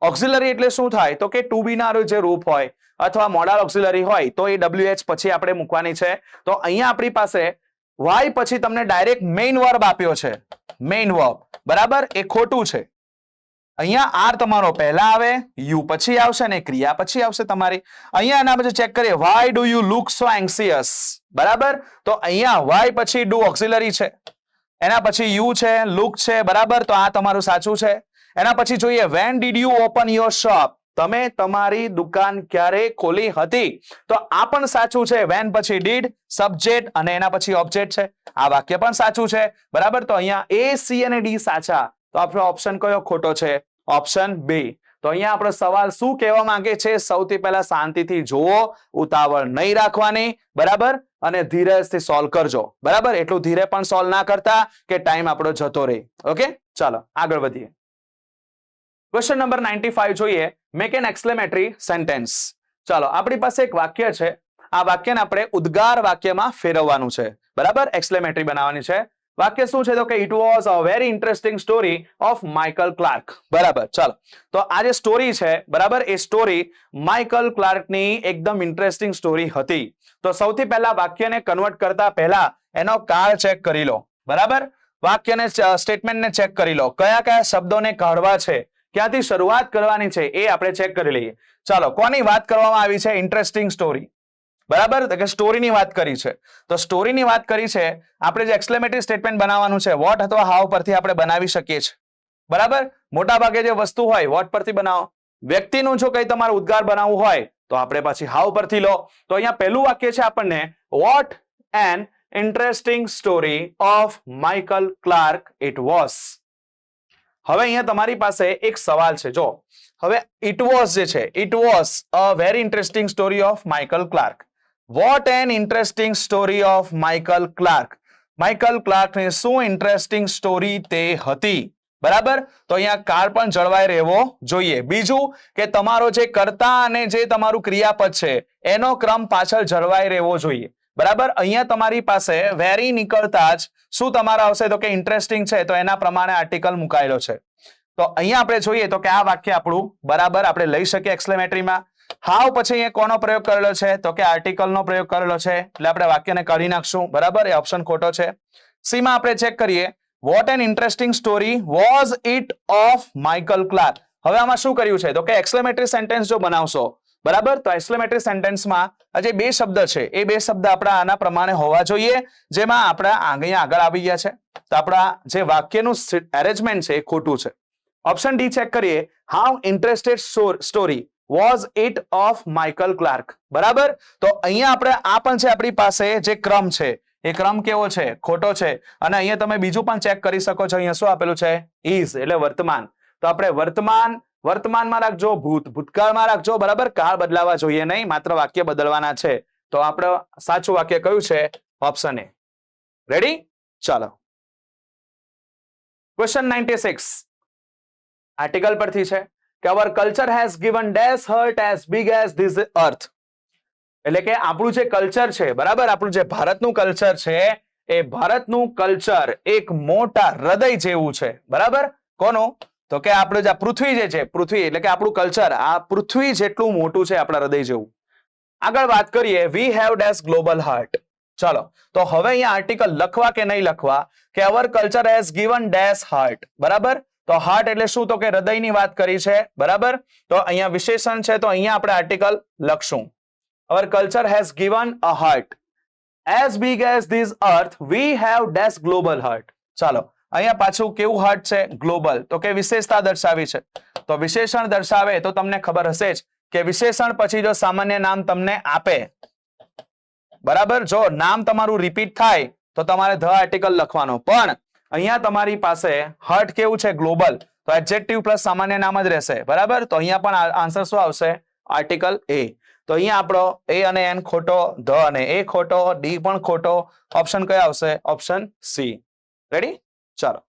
[SPEAKER 2] ઓક્સિલરી એટલે શું થાય તો કે ટુ બી ના જે રૂપ હોય અથવા મોડલ ઓક્સિલરી હોય તો એ WH પછી આપણે મૂકવાની છે. તો અહીંયા આપણી પાસે વાય પછી તમને ડાયરેક્ટ મેઇન વર્બ આપ્યો છે. મેઇન વર્બ, બરાબર, એ ખોટું છે. અહીંયા આર તમારો પહેલા આવે, યુ પછી આવશે ને ક્રિયા પછી આવશે તમારી. અહીંયા એના પછી ચેક કરીએ why do you look so anxious. બરાબર, તો અહીંયા વાય પછી ડુ ઓક્સિલરી છે, એના પછી યુ છે, લુક છે. બરાબર, તો આ તમારું સાચું છે. એના પછી જોઈએ when did you open your shop. તમે તમારી દુકાન ક્યારે ખોલી હતી? તો આ પણ સાચું છે. વેન પછી ડીડ, સબ્જેક્ટ અને એના પછી ઓબ્જેક્ટ છે. આ વાક્ય પણ સાચું છે. બરાબર, તો અહીંયા A, C અને D સાચા. તો આપણો ઓપ્શન કયો ખોટો છે? Option B. તો અહીંયા આપણો સવાલ શું કહેવા માંગે છે? સૌથી પહેલા શાંતિથી જુઓ, ઉતાવળ નહીં રાખવાની. બરાબર, અને ધીરજથી સોલ્વ કરજો. બરાબર, એટલું ધીરે પણ સોલ્વ ના કરતા કે ટાઈમ આપણો જતો રહે. ઓકે, ચાલો આગળ વધીએ. ક્વેશ્ચન નંબર 95 જોઈએ. Make an exclamatory sentence. ચાલો, આપણી પાસે એક વાક્ય છે. આ વાક્યને આપણે ઉદ્ગાર વાક્યમાં ફેરવવાનું છે. બરાબર, એક્સક્લેમેટરી બનાવવાની છે. વાક્ય શું છે તો કે it was a very interesting story of Michael clerk. બરાબર, ચાલો, તો આ જે સ્ટોરી છે, બરાબર, એ સ્ટોરી માઇકલ ક્લાર્કની એકદમ ઇન્ટરેસ્ટિંગ સ્ટોરી હતી. તો સૌથી પહેલા વાક્યને કન્વર્ટ કરતા પહેલા એનો કાળ ચેક કરી લો. બરાબર, વાક્યને સ્ટેટમેન્ટને ચેક કરી લો. કયા કયા શબ્દોને કાઢવા છે, ક્યાંથી શરૂઆત કરવાની છે એ આપણે ચેક કરી લઈએ. ચાલો, કોની વાત કરવામાં આવી છે? Interesting story. બરાબર, તો કે સ્ટોરીની વાત કરી છે. તો સ્ટોરીની વાત કરી છે. આપણે જે એક્સક્લેમેટરી સ્ટેટમેન્ટ બનાવવાનું છે વોટ અથવા હાઉ પરથી આપણે બનાવી શકીએ છીએ. બરાબર, મોટા ભાગે જે વસ્તુ હોય વોટ પરથી બનાવો. વ્યક્તિનું જો કઈ તમારે ઉદ્ગાર બનાવવું હોય તો આપણે પછી હાઉ પરથી લો. તો અહીંયા પહેલું વાક્ય છે આપણને vote an interesting story of Michael clerk it was. હવે અહીંયા તમારી પાસે એક સવાલ છે. જો હવે ઇટ વોઝ જે છે, it was a very interesting story of Michael Clark. What an interesting story of Michael Clark. Michael ક્લાર્કની શું ઇન્ટરેસ્ટિંગ સ્ટોરી તે હતી? બરાબર, તો અહીંયા કાળ પણ જળવાઈ રહેવો જોઈએ. બીજું કે તમારો જે કર્તા અને જે તમારું ક્રિયાપદ છે એનો ક્રમ પાછળ જળવાઈ રહેવો જોઈએ. બરાબર, અહીંયા તમારી પાસે વેરી નીકળતા જ શું તમારા આવશે તો કે ઇન્ટરેસ્ટિંગ છે, તો એના પ્રમાણે આર્ટિકલ મુકાયેલો છે. તો અહીંયા આપણે જોઈએ તો કે આ વાક્ય આપણું બરાબર આપણે લઈ શકીએ એક્સક્લેમેટરીમાં. હાવ પછી અહીંયા કોનો પ્રયોગ કરેલો છે તો કે આર્ટિકલનો પ્રયોગ કરેલો છે, એટલે આપણે વાક્યને કાઢી નાખશું. બરાબર, એ ઓપ્શન ખોટો છે. સી માં આપણે ચેક કરીએ vote an interesting story was it of Michael clerk. હવે આમાં શું કર્યું છે તો કે એક્સક્લેમેટરી સેન્ટેન્સ જો બનાવશો, બરાબર, તો એક્સક્લેમેટરી સેન્ટેન્સમાં જે બે શબ્દ છે એ બે શબ્દ આપણા આના પ્રમાણે હોવા જોઈએ, જેમાં આપણા અહીંયા આગળ આવી ગયા છે. તો આપણા જે વાક્યનું એરેન્જમેન્ટ છે એ ખોટું છે. ઓપ્શન ડી ચેક કરીએ how interested story was it of Michael clerk. બરાબર, તો અહીંયા આપણે આ પણ છે આપણી પાસે જે ક્રમ છે એ ક્રમ કેવો છે? ખોટો છે. અને અહીંયા તમે બીજું પણ ચેક કરી શકો છો. અહીંયા શું આપેલું છે? ઇઝ એટલે વર્તમાન. તો આપણે વર્તમાનમાં રાખજો, ભૂતકાળમાં રાખજો. બરાબર, કાળ બદલાવા જોઈએ નહીં, માત્ર વાક્ય બદલવાના છે. તો આપણે સાચું વાક્ય કયું છે? Option A. રેડી? ચાલો, ક્વેશ્ચન 96 આર્ટિકલ પરથી છે કે our culture has given dash hurt as big as this અર્થ. એટલે કે આપણું જે કલ્ચર છે, બરાબર, આપણું જે ભારતનું કલ્ચર છે એ ભારતનું કલ્ચર એક મોટા હૃદય જેવું છે. બરાબર, કોનું? તો કે આપણું જે પૃથ્વી જે છે, પૃથ્વી એટલે કે આપણું કલ્ચર આ પૃથ્વી જેટલું મોટું છે આપણા હૃદય જેવું. આગળ વાત કરીએ, we have this global heart. ચાલો, તો હવે અહીંયા આર્ટિકલ લખવા કે નહીં લખવા કે our culture has given this heart. બરાબર, તો હાર્ટ એટલે શું? તો કે હૃદયની વાત કરી છે. બરાબર, તો અહીંયા વિશેષણ છે, તો અહીંયા આપણે આર્ટિકલ લખશું. અવર culture has given a heart as big as this earth, we have dash global heart. ચાલો, અહીંયા પાછું કેવું હાર્ટ છે? ગ્લોબલ. તો કે વિશેષતા દર્શાવી છે. તો વિશેષણ દર્શાવે તો તમને ખબર હશે જ કે વિશેષણ પછી જો સામાન્ય નામ તમને આપે, બરાબર, જો નામ તમારું રિપીટ થાય તો તમારે ધ આર્ટિકલ લખવાનો. પણ અહીંયા તમારી પાસે હાર્ટ કેવું છે? ગ્લોબલ. તો એડજેક્ટિવ પ્લસ સામાન્ય નામ જ રહેશે. બરાબર, તો અહીંયા પણ આન્સર શું આવશે? આર્ટિકલ એ. તો અહીંયા આપણો એ અને એન ખોટો, ધ અને એ ખોટો, ડી પણ ખોટો. ઓપ્શન કયો આવશે? Option C. રેડી? ચાલો,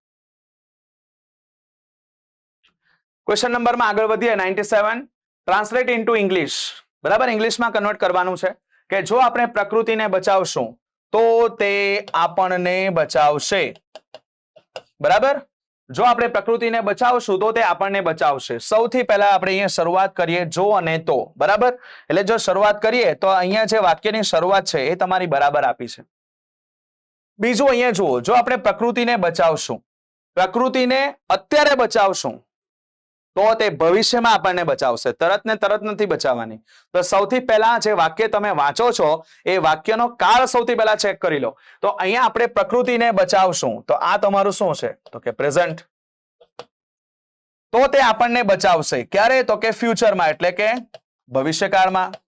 [SPEAKER 2] ક્વેશ્ચન નંબરમાં આગળ વધીએ. 97, ટ્રાન્સલેટ ઇન્ટુ ઇંગ્લિશ. બરાબર, ઇંગ્લિશમાં કન્વર્ટ કરવાનું છે કે જો આપણે પ્રકૃતિને બચાવશું તો તે આપણને બચાવશે. બરાબર, જો આપણે પ્રકૃતિને બચાવશું તો તે આપણને બચાવશે. સૌથી પહેલા આપણે અહીંયા શરૂઆત કરીએ જો અને તો. બરાબર, એટલે જો શરૂઆત કરીએ તો અહીંયા જે વાક્યની શરૂઆત છે એ તમારી બરાબર આપી છે. બીજું અહીંયા જુઓ, જો આપણે પ્રકૃતિને બચાવશું, પ્રકૃતિને અત્યારે બચાવશું તો તે ભવિષ્યમાં આપણને બચાવશે. તરત ને તરત નથી બચાવવાની. તો સૌથી પહેલા જે વાક્ય તમે વાંચો છો એ વાક્યનો કાળ સૌથી પહેલા ચેક કરી લો. તો અહીંયા આપણે પ્રકૃતિને બચાવશું, તો આ તમારું શું છે? તો કે પ્રેઝન્ટ. તો તે આપણને બચાવશે ક્યારે? તો કે ફ્યુચરમાં, એટલે કે ભવિષ્યકાળમાં.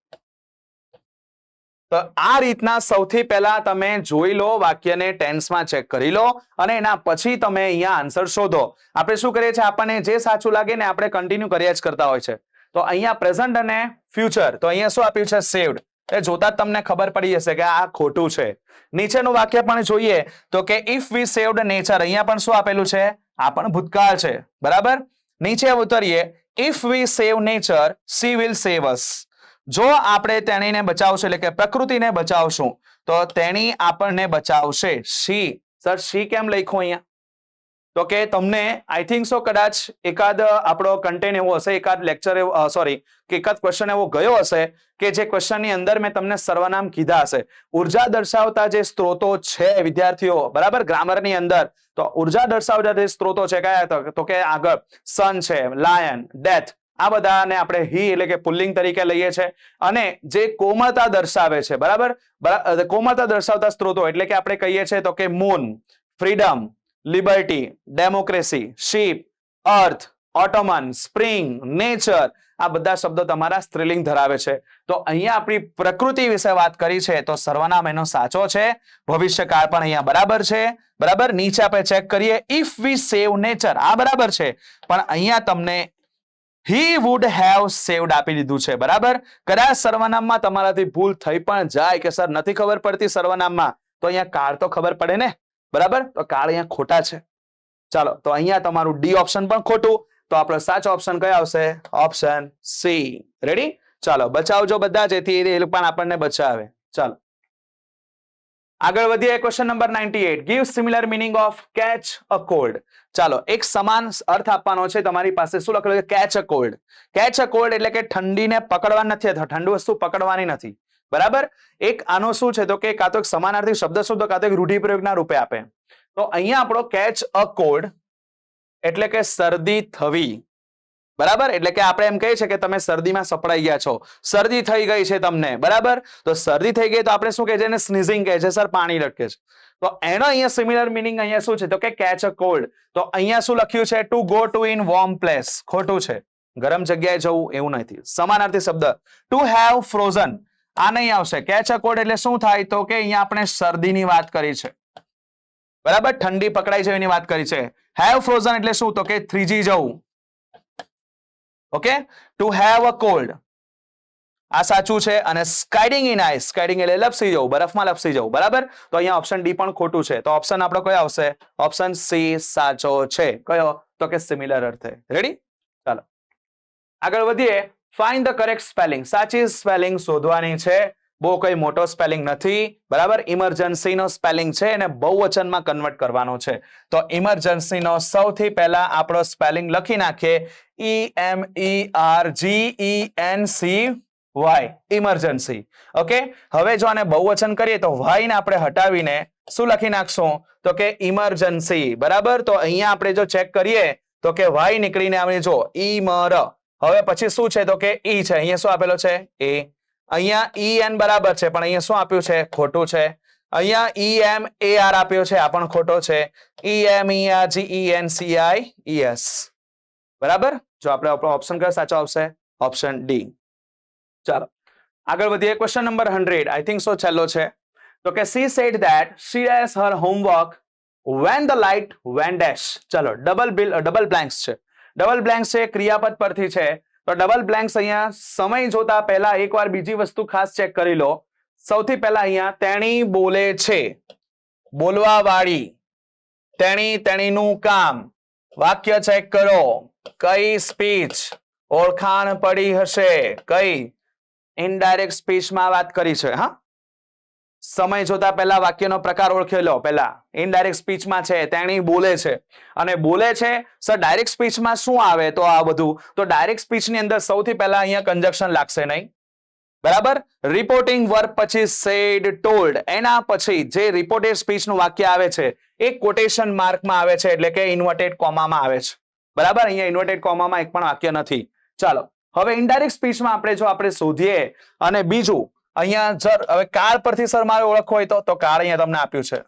[SPEAKER 2] તો આ રીતના સૌથી પહેલા તમે જોઈ લો, વાક્યને ટેન્સમાં ચેક કરી લો અને એના પછી તમે અહીંયા આન્સર શોધો. આપણે શું કરીએ છીએ? આપણને જે સાચું લાગે ને આપણે કન્ટિન્યુ કર્યા જ કરતા હોય છે. તો અહીંયા પ્રેઝન્ટ અને ફ્યુચર, તો અહીંયા શું આપ્યું છે? સેવ્ડ. એ જોતા જ તમને ખબર પડી જશે કે આ ખોટું છે. નીચેનું વાક્ય પણ જોઈએ તો કે ઇફ વી સેવ્ડ નેચર, અહીંયા પણ શું આપેલું છે? આ પણ ભૂતકાળ છે. બરાબર, નીચે ઉતરીએ. If we save nature, she will save us. જો આપણે તેણીને બચાવશું એટલે કે પ્રકૃતિને બચાવશું તો તેણી આપણને બચાવશે. શી. સર શી કેમ લખ્યું અહીંયા? તો કે તમને આઈ થિંક સો કદાચ એકાદ આપણો કન્ટેન્ટ એવો હશે, એકાદ લેક્ચર સોરી કે એકાદ ક્વેશ્ચન એવો ગયો હશે કે જે ક્વેશ્ચનની અંદર મેં તમને સર્વનામ કીધા હશે. ઉર્જા દર્શાવતા જે સ્ત્રોતો છે વિદ્યાર્થીઓ, બરાબર, ગ્રામરની અંદર, તો ઉર્જા દર્શાવતા જે સ્ત્રોતો છે કયા? તો કે આગળ સન છે, લાયન, ડેથ, આ બધાને આપણે હી એટલે કે પુલ્લિંગ તરીકે લઈએ છીએ. અને જે કોમળતા દર્શાવે છે, બરાબર, કોમળતા દર્શાવતા સ્ત્રોતો એટલે કે આપણે કહીએ છીએ તો કે moon, freedom, liberty, democracy, ship, earth, autumn, spring, nature, આ બધા શબ્દો તમારા સ્ત્રીલિંગ ધરાવે છે. તો અહીંયા આપણી પ્રકૃતિ વિશે વાત કરી છે તો સર્વનામ એનો સાચો છે. ભવિષ્યકાળ પણ અહીંયા બરાબર છે. બરાબર, નીચે આપણે ચેક કરીએ. ઇફ વી સેવ નેચર, આ બરાબર છે, પણ અહીંયા તમને he would have saved આપી દીધું છે. બરાબર, કદાચ સર્વનામમાં તમારાથી ભૂલ થઈ પણ જાય કે સર નથી ખબર પડતી સર્વનામમાં, તો અહીંયા કાળ તો ખબર પડે ને. બરાબર, તો કાળ અહીંયા ખોટા છે. ચાલો, તો અહીંયા તમારું ડી ઓપ્શન પણ ખોટું. તો આપણો સાચો ઓપ્શન કયો આવશે? Option C. રેડી? ચાલો, બચાવજો બધા, જેથી એ પણ આપણને બચાવે. ચાલો, આગળ વધીએ. Question number 98, give similar meaning of catch a cold. ચાલો, એક સમાન અર્થ આપવાનો છે. તમારી પાસે શું લખેલું છે? Catch a cold. Catch a cold એટલે કે ઠંડીને પકડવા નથી, અથવા ઠંડુ વસ્તુ પકડવાની નથી. બરાબર, એક આનો શું છે? તો કે કાં તો એક સમાનાર્થી શબ્દ શોધો, કાં તો એક રૂઢિપ્રયોગના રૂપે આપે. તો અહીંયા આપણો કેચ અ કોલ્ડ એટલે કે શરદી થવી. બરાબર, એટલે કે આપણે એમ કહીએ છીએ કે તમે શરદીમાં સપડાઈ ગયા છો, શરદી થઈ ગઈ છે તમને. બરાબર, તો શરદી થઈ ગઈ તો આપણે શું કહે છે? એને સ્નીઝિંગ કહે છે. સર પાણી લટકે છે. તો એનો અહીંયા સિમિલર મિનિંગ અહીંયા શું છે? તો કે કેચ અ કોલ્ડ. તો અહીંયા શું લખ્યું છે? To go to in warm place. ખોટું છે. ગરમ જગ્યાએ જવું એવું નથી. સમાનાર્થી શબ્દ ટુ હેવ ફ્રોઝન, આ નહીં આવશે. કેચ અ કોલ્ડ એટલે શું થાય? તો કે અહીંયા આપણે શરદીની વાત કરી છે. બરાબર, ઠંડી પકડાઈ છે એની વાત કરી છે. હેવ ફ્રોઝન એટલે શું? તો કે થ્રીજી જવું. Okay, to have a cold આ સાચું છે. અને સ્કાઇડિંગ ઇન આઈસ, સ્કાઇડિંગ એટલે લપસી જવું, બરફમાં લપસી જવું. બરાબર, તો અહીંયા ઓપ્શન ડી પણ ખોટું છે. તો ઓપ્શન આપણો કયો આવશે? ઓપ્શન સી સાચો છે. કયો? તો કે સિમિલર અર્થે. રેડી? ચાલો, આગળ વધીએ. Find the correct spelling. સાચી સ્પેલિંગ શોધવાની છે. બહુ કઈ મોટો સ્પેલિંગ નથી, બરાબર. ઇમરજન્સી નો સ્પેલિંગ છે અને બહુવચનમાં કન્વર્ટ કરવાનો છે. તો ઇમરજન્સી નો સૌથી પહેલા આપણો સ્પેલિંગ લખી નાખીએ, EMERGENCY, ઇમરજન્સી. ઓકે, હવે જો આને બહુવચન કરીએ તો વાય ને આપણે હટાવીને શું લખી નાખશું? તો કે ઇમરજન્સી, બરાબર. તો અહીંયા આપણે જો ચેક કરીએ તો કે વાય નીકળીને આવે, જો ઈમર. હવે પછી શું છે? તો કે ઈ છે. અહીંયા શું આપેલો છે? એ. અહીંયા EN બરાબર છે, પણ અહીંયા શું આપ્યું છે? ખોટું છે. અહીંયા EMAR આપ્યો છે, આ પણ ખોટો છે. EMERGENCIES, બરાબર. જો આપણે ઓપ્શન કયો સાચો આવશે? Option D. ચાલો આગળ વધીએ. Question number 100, I think so છેલ્લો છે. તો કે she said that she does her homework when the light went dash. ચલો ડબલ બ્લેન્ક્સ છે. ડબલ બ્લેન્ક્સ છે ક્રિયાપદ પરથી છે. તો ડબલ બ્લેન્ક્સ અહીંયા સમય જોતા પહેલા એકવાર બીજી વસ્તુ ખાસ ચેક કરી લો. સૌથી પહેલા અહીંયા તેણી બોલે છે, બોલવા વાળી, તેણી તેણીનું કામ. વાક્ય ચેક કરો. કઈ સ્પીચ? ઓળખાણ પડી હશે. કઈ? ઇનડાયરેક્ટ સ્પીચમાં વાત કરી છે. હા, સમય જોતા પહેલા વાક્યનો પ્રકાર ઓળખી લો. પહેલા ઇનડાયરેક્ટ સ્પીચમાં છે, તેણી બોલે છે અને બોલે છે. સર ડાયરેક્ટ સ્પીચમાં શું આવે? તો આ બધું તો ડાયરેક્ટ સ્પીચની અંદર સૌથી પહેલા અહીંયા કન્જક્શન લાગશે નહીં, બરાબર. રિપોર્ટિંગ વર્બ પછી સેડ, ટોલ્ડ, એના પછી જે રિપોર્ટેડ સ્પીચનું વાક્ય આવે છે એ કોટેશન માર્કમાં આવે છે, એટલે કે ઇન્વર્ટેડ કોમામાં આવે છે, બરાબર. અહીંયા ઇન્વર્ટેડ કોમામાં એક પણ વાક્ય નથી. ચાલો હવે ઇનડાયરેક્ટ સ્પીચમાં આપણે શોધીએ. અને બીજું અહીંયા હવે કાર પરથી સર મારે ઓળખવો હોય તો કાર અહીંયા તમને આપ્યું છે,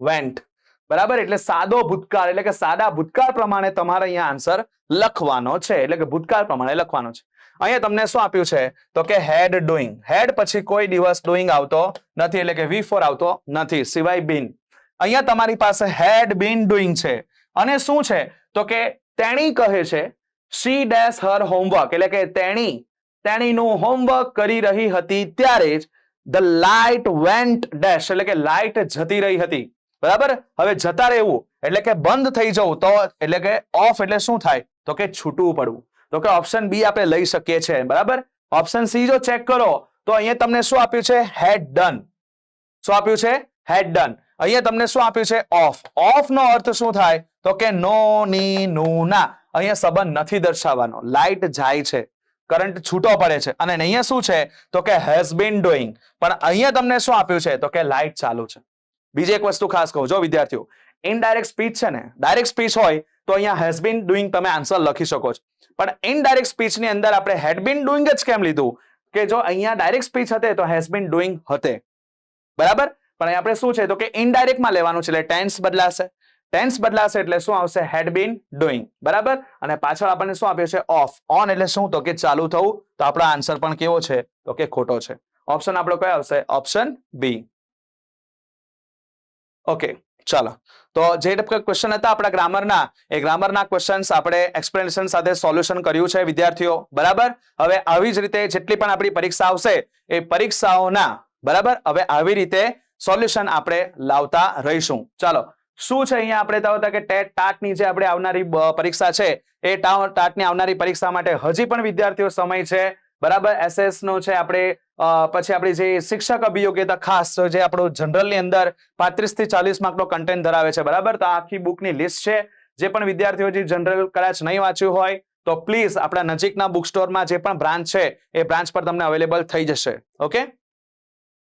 [SPEAKER 2] વેન્ટ, બરાબર. એટલે સાદો ભૂતકાળ, એટલે કે સાદા ભૂતકાળ પ્રમાણે તમારે અહીંયા આન્સર લખવાનો છે, એટલે કે ભૂતકાળ પ્રમાણે લખવાનો છે. અહીંયા તમને શું આપ્યું છે? તો કે હેડ ડુઈંગ. હેડ પછી કોઈ દિવસ ડુઈંગ આવતો નથી, એટલે કે V4 આવતો નથી, સિવાય બીન. અહીંયા તમારી પાસે હેડ બીન ડુઈંગ છે. અને શું છે? તો કે તેણી કહે છે she does her homework, એટલે કે તેણીનું હોમવર્ક કરી રહી હતી ત્યારે જ the light went dash, એટલે કે લાઇટ જતી રહી હતી, બરાબર. હવે જતા રહેવું એટલે કે બંધ થઈ જવું, તો એટલે કે ઓફ એટલે શું થાય? તો કે છૂટવું પડવું. તો કે ઓપ્શન બી આપણે લઈ શકીએ છીએ, બરાબર. ઓપ્શન સી જો ચેક કરો તો અહીંયા તમને શું આપ્યું છે? હેડ ડન. શું આપ્યું છે? હેડ ડન. અહીંયા તમને શું આપ્યું છે? ઓફ. ઓફ નો અર્થ શું થાય? તો કે નો, ની, નું, ના. અહીંયા સંબંધ નથી દર્શાવવાનો. લાઇટ જાય છે, કરંટ છૂટો પડે છે. અને અહીંયા શું છે? તો કે હેઝ બીન ડુઈંગ. પણ અહીંયા તમને શું આપ્યું છે? તો કે લાઇટ ચાલુ છે. બીજી એક વસ્તુ ખાસ કહું, જો વિદ્યાર્થીઓ, ઇનડાયરેક્ટ સ્પીચ છે ને, ડાયરેક્ટ સ્પીચ હોય તો અહીંયા હેઝ બીન ડુઈંગ તમે આન્સર લખી શકો છો. પણ ઇનડાયરેક્ટ સ્પીચની અંદર આપણે હેડ બીન ડુઈંગ જ કેમ લીધું? કે જો અહીંયા ડાયરેક્ટ સ્પીચ હતે તો હેઝ બીન ડુઈંગ હતે, બરાબર. પણ અહીં આપણે શું છે? તો કે ઇનડાયરેક્ટમાં લેવાનું છે, એટલે ટેન્સ બદલાશે. ટેન્સ બદલાશે એટલે શું આવશે? હેડ બીન ડુઈંગ, બરાબર. અને પાછળ આપણને શું આપ્યું છે? ઓફ. ઓન એટલે શું? તો કે ચાલુ થવું. તો આપણો આન્સર પણ કેવો છે? તો કે ખોટો છે. ઓપ્શન આપણો કયો આવશે? Option B. ઓકે, ચાલો. તો જે ક્વેશ્ચન હતા આપણા ગ્રામરના, એ ગ્રામરના ક્વેશ્ચન્સ આપણે એક્સપ્લેનેશન સાથે સોલ્યુશન કર્યું છે વિદ્યાર્થીઓ, બરાબર. હવે આવી જ રીતે જેટલી પણ આપણી પરીક્ષા આવશે એ પરીક્ષાઓના, બરાબર, હવે આવી રીતે સોલ્યુશન આપણે લાવતા રહીશું. ચાલો, શું છે અહીંયા આપણે હતા કે ટેટ ટાટની જે આપણે આવનારી પરીક્ષા છે એ ટાટની આવનારી પરીક્ષા માટે હજી પણ વિદ્યાર્થીઓ સમય છે, બરાબર. SS નો છે આપણે, પછી આપણી જે શિક્ષક અભિયોગ્યતા ખાસ જે આપણું જનરલ ની અંદર 35 થી 40 માર્કનો કન્ટેન્ટ ધરાવે છે, બરાબર. તો આખી બુકની લિસ્ટ છે. જે પણ વિદ્યાર્થીઓ જે જનરલ કદાચ નહીં વાંચ્યું હોય તો પ્લીઝ આપણા નજીકના બુક સ્ટોરમાં જે પણ બ્રાન્ચ છે એ બ્રાન્ચ પર તમને અવેલેબલ થઈ જશે. ઓકે,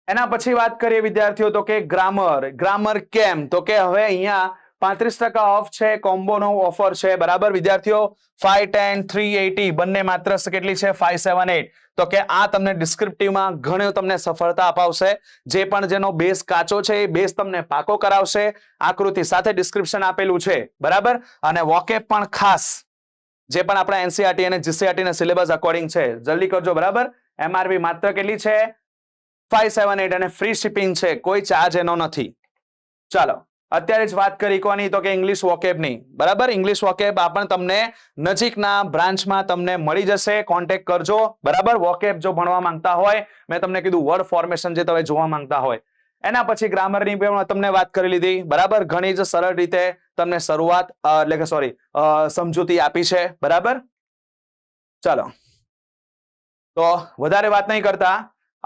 [SPEAKER 2] એના પછી વાત કરીએ વિદ્યાર્થીઓ તો કે ગ્રામર કેમ? તો કે હવે અહીંયા 35% ઓફ છે, કોમ્બોનો ઓફર છે, બરાબર વિદ્યાર્થીઓ. 510 380 બંને માત્ર કેટલી છે? 578. તો કે આ તમને ડિસ્ક્રિપ્ટિવમાં ઘણો તમને સફળતા અપાવશે. જે પણ જેનો બેઝ કાચો છે એ બેઝ તમને પાકો કરાવશે. આકૃતિ સાથે ડિસ્ક્રિપ્શન આપેલું છે, બરાબર. અને વોકેબ પણ ખાસ જે પણ આપણા NCERT અને GCERT ના સિલેબસ અકોર્ડિંગ છે, જલ્દી કરજો, બરાબર. MRP માત્ર કેટલી છે? 578 અને ફ્રી શિપિંગ છે, કોઈ ચાર્જ એનો નથી. ચાલો, અત્યારે જ વાત કરી કોની? તો કે ઇંગ્લિશ વોકેબની, બરાબર. ઇંગ્લિશ વોકેબ આ પણ તમને નજીકના બ્રાન્ચમાં તમને મળી જશે. કોન્ટેક્ટ કરજો, બરાબર. વોકેબ જો ભણવા માંગતા હોય, મેં તમને કીધું વર્ડ ફોર્મેશન જે તમે જોવા માંગતા હોય. એના પછી ગ્રામરની પણ તમને વાત કરી લીધી, બરાબર. ઘણી જ સરળ રીતે તમને શરૂઆત એટલે કે સમજૂતી આપી છે, બરાબર. ચાલો, તો વધારે વાત નહીં કરતા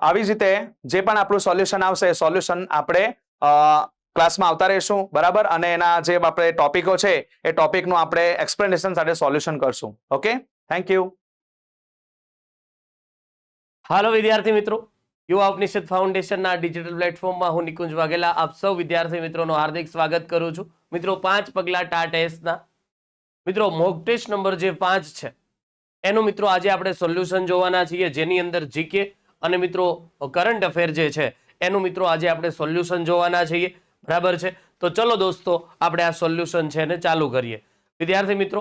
[SPEAKER 2] આવી જ રીતે જે પણ આપણું સોલ્યુશન આવશે સોલ્યુશન આપણે ક્લાસમાં આવતા રહીશું, બરાબર, અને એના જે આપણે ટોપિકો છે એ ટોપિકનું આપણે એક્સપ્લેનેશન સાથે સોલ્યુશન કરશું. Okay, thank you.
[SPEAKER 3] હાલો વિદ્યાર્થી મિત્રો, યુવા ઉપનિષદ ફાઉન્ડેશનના ડિજિટલ પ્લેટફોર્મમાં હું નિકુંજ વાઘેલા આપ સૌ વિદ્યાર્થી મિત્રોનું હાર્દિક સ્વાગત કરું છું. મિત્રો 5 પગલા ટા ટેસ્ટના મિત્રો મોક ટેસ્ટ નંબર જે 5 છે એનું મિત્રો આજે આપણે સોલ્યુશન જોવાના છીએ, જેની અંદર જીકે અને મિત્રો કરંટ અફેર જે છે એનું મિત્રો આજે આપણે સોલ્યુશન જોવાના છીએ, બરાબર છે. તો ચલો દોસ્તો આપણે આ સોલ્યુશન છે એને ચાલુ કરીએ. વિદ્યાર્થી મિત્રો,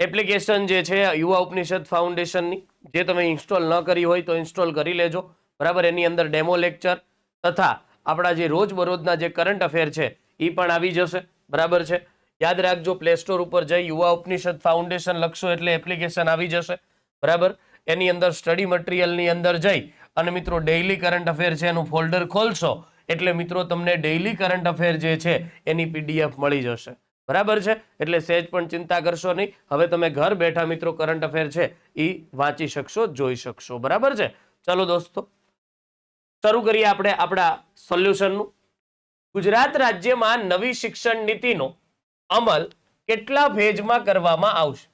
[SPEAKER 3] એપ્લિકેશન જે છે યુવા ઉપનિષદ ફાઉન્ડેશનની જે તમે ઇન્સ્ટોલ ન કરી હોય તો ઇન્સ્ટોલ કરી લેજો, બરાબર. એની અંદર ડેમો લેક્ચર તથા આપણા જે રોજબરોજના જે કરંટ અફેર છે એ પણ આવી જશે, બરાબર છે. યાદ રાખજો, પ્લે સ્ટોર ઉપર જઈ યુવા ઉપનિષદ ફાઉન્ડેશન લખશો એટલે એપ્લિકેશન આવી જશે, બરાબર. એની અંદર સ્ટડી મટીરિયલની અંદર જઈ અને મિત્રો ડેઇલી કરંટ અફેર છે એનું ફોલ્ડર ખોલશો એટલે મિત્રો તમને ડેઇલી કરંટ અફેર જે છે એની પીડીએફ મળી જશે, બરાબર છે. એટલે સહેજ પણ ચિંતા કરશો નહીં, હવે તમે ઘર બેઠા મિત્રો કરંટ અફેર છે એ વાંચી શકશો, જોઈ શકશો, બરાબર છે. ચલો દોસ્તો શરૂ કરીએ આપણે આપણા સોલ્યુશનનું. ગુજરાત રાજ્યમાં નવી શિક્ષણ નીતિનો અમલ કેટલા ફેઝમાં કરવામાં આવશે?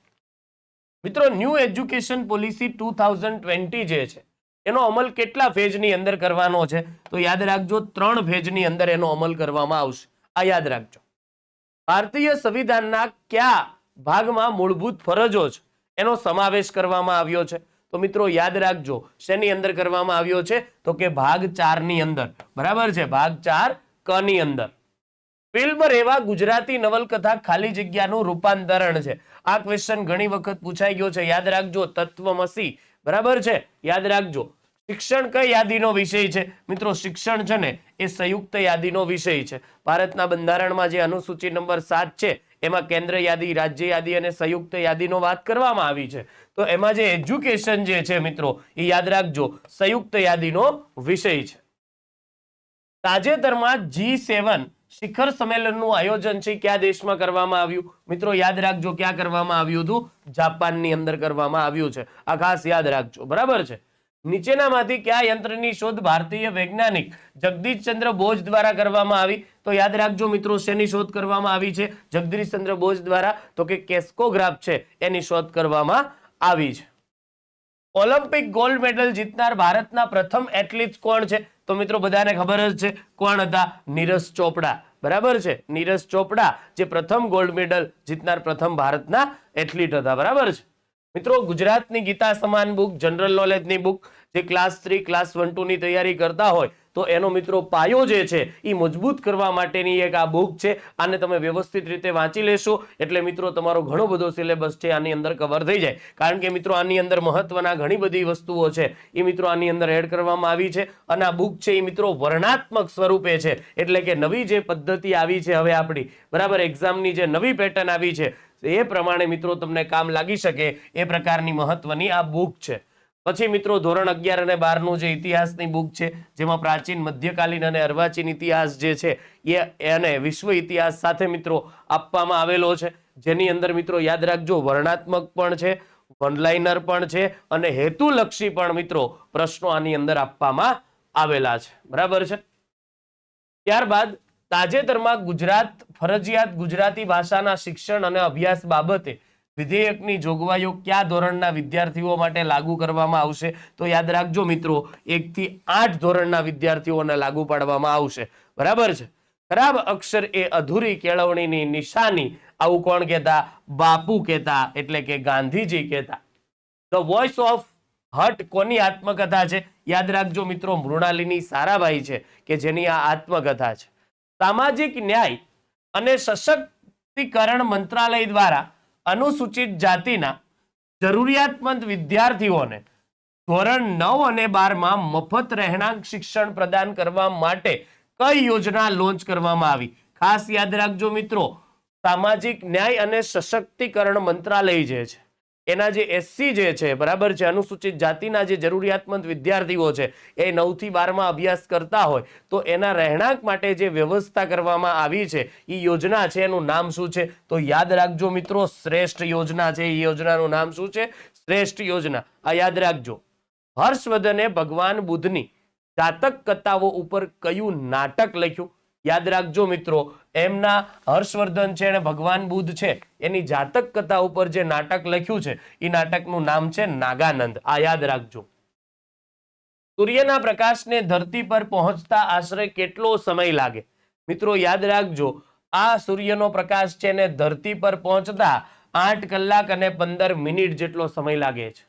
[SPEAKER 3] મિત્રો ન્યૂ એજ્યુકેશન પોલિસી 2020 જે છે એનો અમલ કેટલા ફેઝની અંદર કરવાનો છે? તો યાદ રાખજો 3 ફેઝની અંદર એનો અમલ કરવામાં આવશે. આ યાદ રાખજો. ભારતીય સંવિધાનના કયા ભાગમાં મૂળભૂત ફરજો છે એનો સમાવેશ કરવામાં આવ્યો છે? તો મિત્રો યાદ રાખજો શેની અંદર કરવામાં આવ્યો છે? તો કે ભાગ 4 ની અંદર, બરાબર છે. ભાગ 4 ક ની અંદર. ફિલ્મ રેવા ગુજરાતી નવલકથા ખાલી જગ્યાનું રૂપાંતરણ છે. આ ક્વેશ્ચન ઘણી વખત પૂછાઈ ગયો છે, યાદ રાખજો. તત્વમસી, બરાબર છે, યાદ રાખજો. શિક્ષણ કઈ યાદીનો વિષય છે? મિત્રો શિક્ષણ છે ને એ સંયુક્ત યાદીનો વિષય છે. ભારતના બંધારણમાં જે અનુસૂચિ નંબર 7 છે એમાં કેન્દ્ર યાદી, રાજ્ય યાદી અને સંયુક્ત યાદીનો વાત કરવામાં આવી છે. તો એમાં જે એજ્યુકેશન જે છે મિત્રો એ યાદ રાખજો સંયુક્ત યાદીનો વિષય છે. તાજેતરમાં G7 શિખર સંમેલનનું આયોજન છે કયા દેશમાં કરવામાં આવ્યું? મિત્રો યાદ રાખજો ક્યાં કરવામાં આવ્યું હતું? જાપાનની અંદર કરવામાં આવ્યું છે. આ ખાસ યાદ રાખજો, બરાબર છે. નીચેનામાંથી કયા યંત્રની શોધ ભારતીય વૈજ્ઞાનિક જગદીશચંદ્ર બોઝ દ્વારા કરવામાં આવી? તો યાદ રાખજો મિત્રો શેની શોધ કરવામાં આવી છે જગદીશચંદ્ર બોઝ દ્વારા? તો કે કેસ્કોગ્રાફ છે એની શોધ કરવામાં આવી છે. ઓલિમ્પિક ગોલ્ડ મેડલ જીતનાર ભારતના પ્રથમ એથ્લીટ કોણ છે? તો મિત્રો બધાને ખબર જ છે કોણ હતા? નીરજ ચોપડા, બરાબર છે. નીરજ ચોપડા જે પ્રથમ ગોલ્ડ મેડલ જીતનાર પ્રથમ ભારતના એથ્લીટ હતા, બરાબર છે. મિત્રો ગુજરાતની ગીતા સમાન બુક, જનરલ નોલેજની બુક જે ક્લાસ 3 ક્લાસ 1 2 ની તૈયારી કરતા હોય તો એનો મિત્રો પાયો જે છે એ મજબૂત કરવા માટેની એક આ બુક છે. આને તમે વ્યવસ્થિત રીતે વાંચી લેશો એટલે મિત્રો તમારો ઘણો બધો સિલેબસ છે આની અંદર કવર થઈ જાય. કારણ કે મિત્રો આની અંદર મહત્વના ઘણી બધી વસ્તુઓ છે એ મિત્રો આની અંદર એડ કરવામાં આવી છે અને આ બુક છે એ મિત્રો વર્ણનાત્મક સ્વરૂપે છે. એટલે કે નવી જે પદ્ધતિ આવી છે હવે આપણી, બરાબર, એક્ઝામની જે નવી પેટર્ન આવી છે એ પ્રમાણે મિત્રો તમને કામ લાગી શકે એ પ્રકારની મહત્વની આ બુક છે. પછી મિત્રો ધોરણ 11 અને 12 નું જે ઇતિહાસની બુક છે જેમાં પ્રાચીન, મધ્યકાલીન અને અર્વાચીન ઇતિહાસ જે છે એને વિશ્વ ઇતિહાસ સાથે મિત્રો આપવામાં આવેલો છે. જેની અંદર મિત્રો યાદ રાખજો વર્ણનાત્મક પણ છે, વનલાઇનર પણ છે અને હેતુલક્ષી પણ મિત્રો પ્રશ્નો આની અંદર આપવામાં આવેલા છે, બરાબર છે. ત્યારબાદ તાજેતરમાં ગુજરાત ફરજિયાત ગુજરાતી ભાષાના શિક્ષણ અને અભ્યાસ બાબતે વિધેયકની જોગવાઈઓ કયા ધોરણના વિદ્યાર્થીઓ માટે લાગુ કરવામાં આવશે? તો યાદ રાખજો મિત્રો 1 થી 8 ધોરણના વિદ્યાર્થીઓને લાગુ પાડવામાં આવશે, બરાબર છે. ખરાબ અક્ષર એ અધૂરી કેળવણીની નિશાની, આવું કોણ કહેતા? બાપુ કહેતા, એટલે કે ગાંધીજી કહેતા. ધ વોઇસ ઓફ હટ કોની આત્મકથા છે? યાદ રાખજો મિત્રો મૃણાલિની સારાભાઈ છે કે જેની આ આત્મકથા છે. સામાજિક ન્યાય અને સશક્તિકરણ મંત્રાલય દ્વારા અનુસૂચિત જાતિના જરૂરિયાતમંદ વિદ્યાર્થીઓને ધોરણ 9 અને 12 માં મફત રહેણાંક શિક્ષણ પ્રદાન કરવા માટે કઈ યોજના લોન્ચ કરવામાં આવી? ખાસ યાદ રાખજો મિત્રો સામાજિક ન્યાય અને સશક્તિકરણ મંત્રાલય જે છે એના જે એસસી જે છે, બરાબર છે, અનુસૂચિત જાતિના જે જરૂરિયાતમંદ વિદ્યાર્થીઓ છે એ 9 થી 12 માં અભ્યાસ કરતા હોય તો એના રહેણાંક માટે જે વ્યવસ્થા કરવામાં આવી છે એ યોજના છે એનું નામ શું છે? તો યાદ રાખજો મિત્રો શ્રેષ્ઠ યોજના છે. એ યોજનાનું નામ શું છે? શ્રેષ્ઠ યોજના. આ યાદ રાખજો. હર્ષવર્ધને ભગવાન બુદ્ધની જાતક કથાઓ ઉપર કયું નાટક લખ્યું? યાદ રાખજો મિત્રો, એમના હર્ષવર્ધન છે અને ભગવાન બુદ્ધ છે એની જાતક કથા ઉપર જે નાટક લખ્યું છે એ નાટકનું નામ છે નાગાનંદ. આ યાદ રાખજો. સૂર્યના પ્રકાશને ધરતી પર પહોંચતા આશરે કેટલો સમય લાગે? મિત્રો યાદ રાખજો, આ સૂર્યનો પ્રકાશ છે ને ધરતી પર પહોંચતા 8 કલાક અને 15 મિનિટ જેટલો સમય લાગે છે.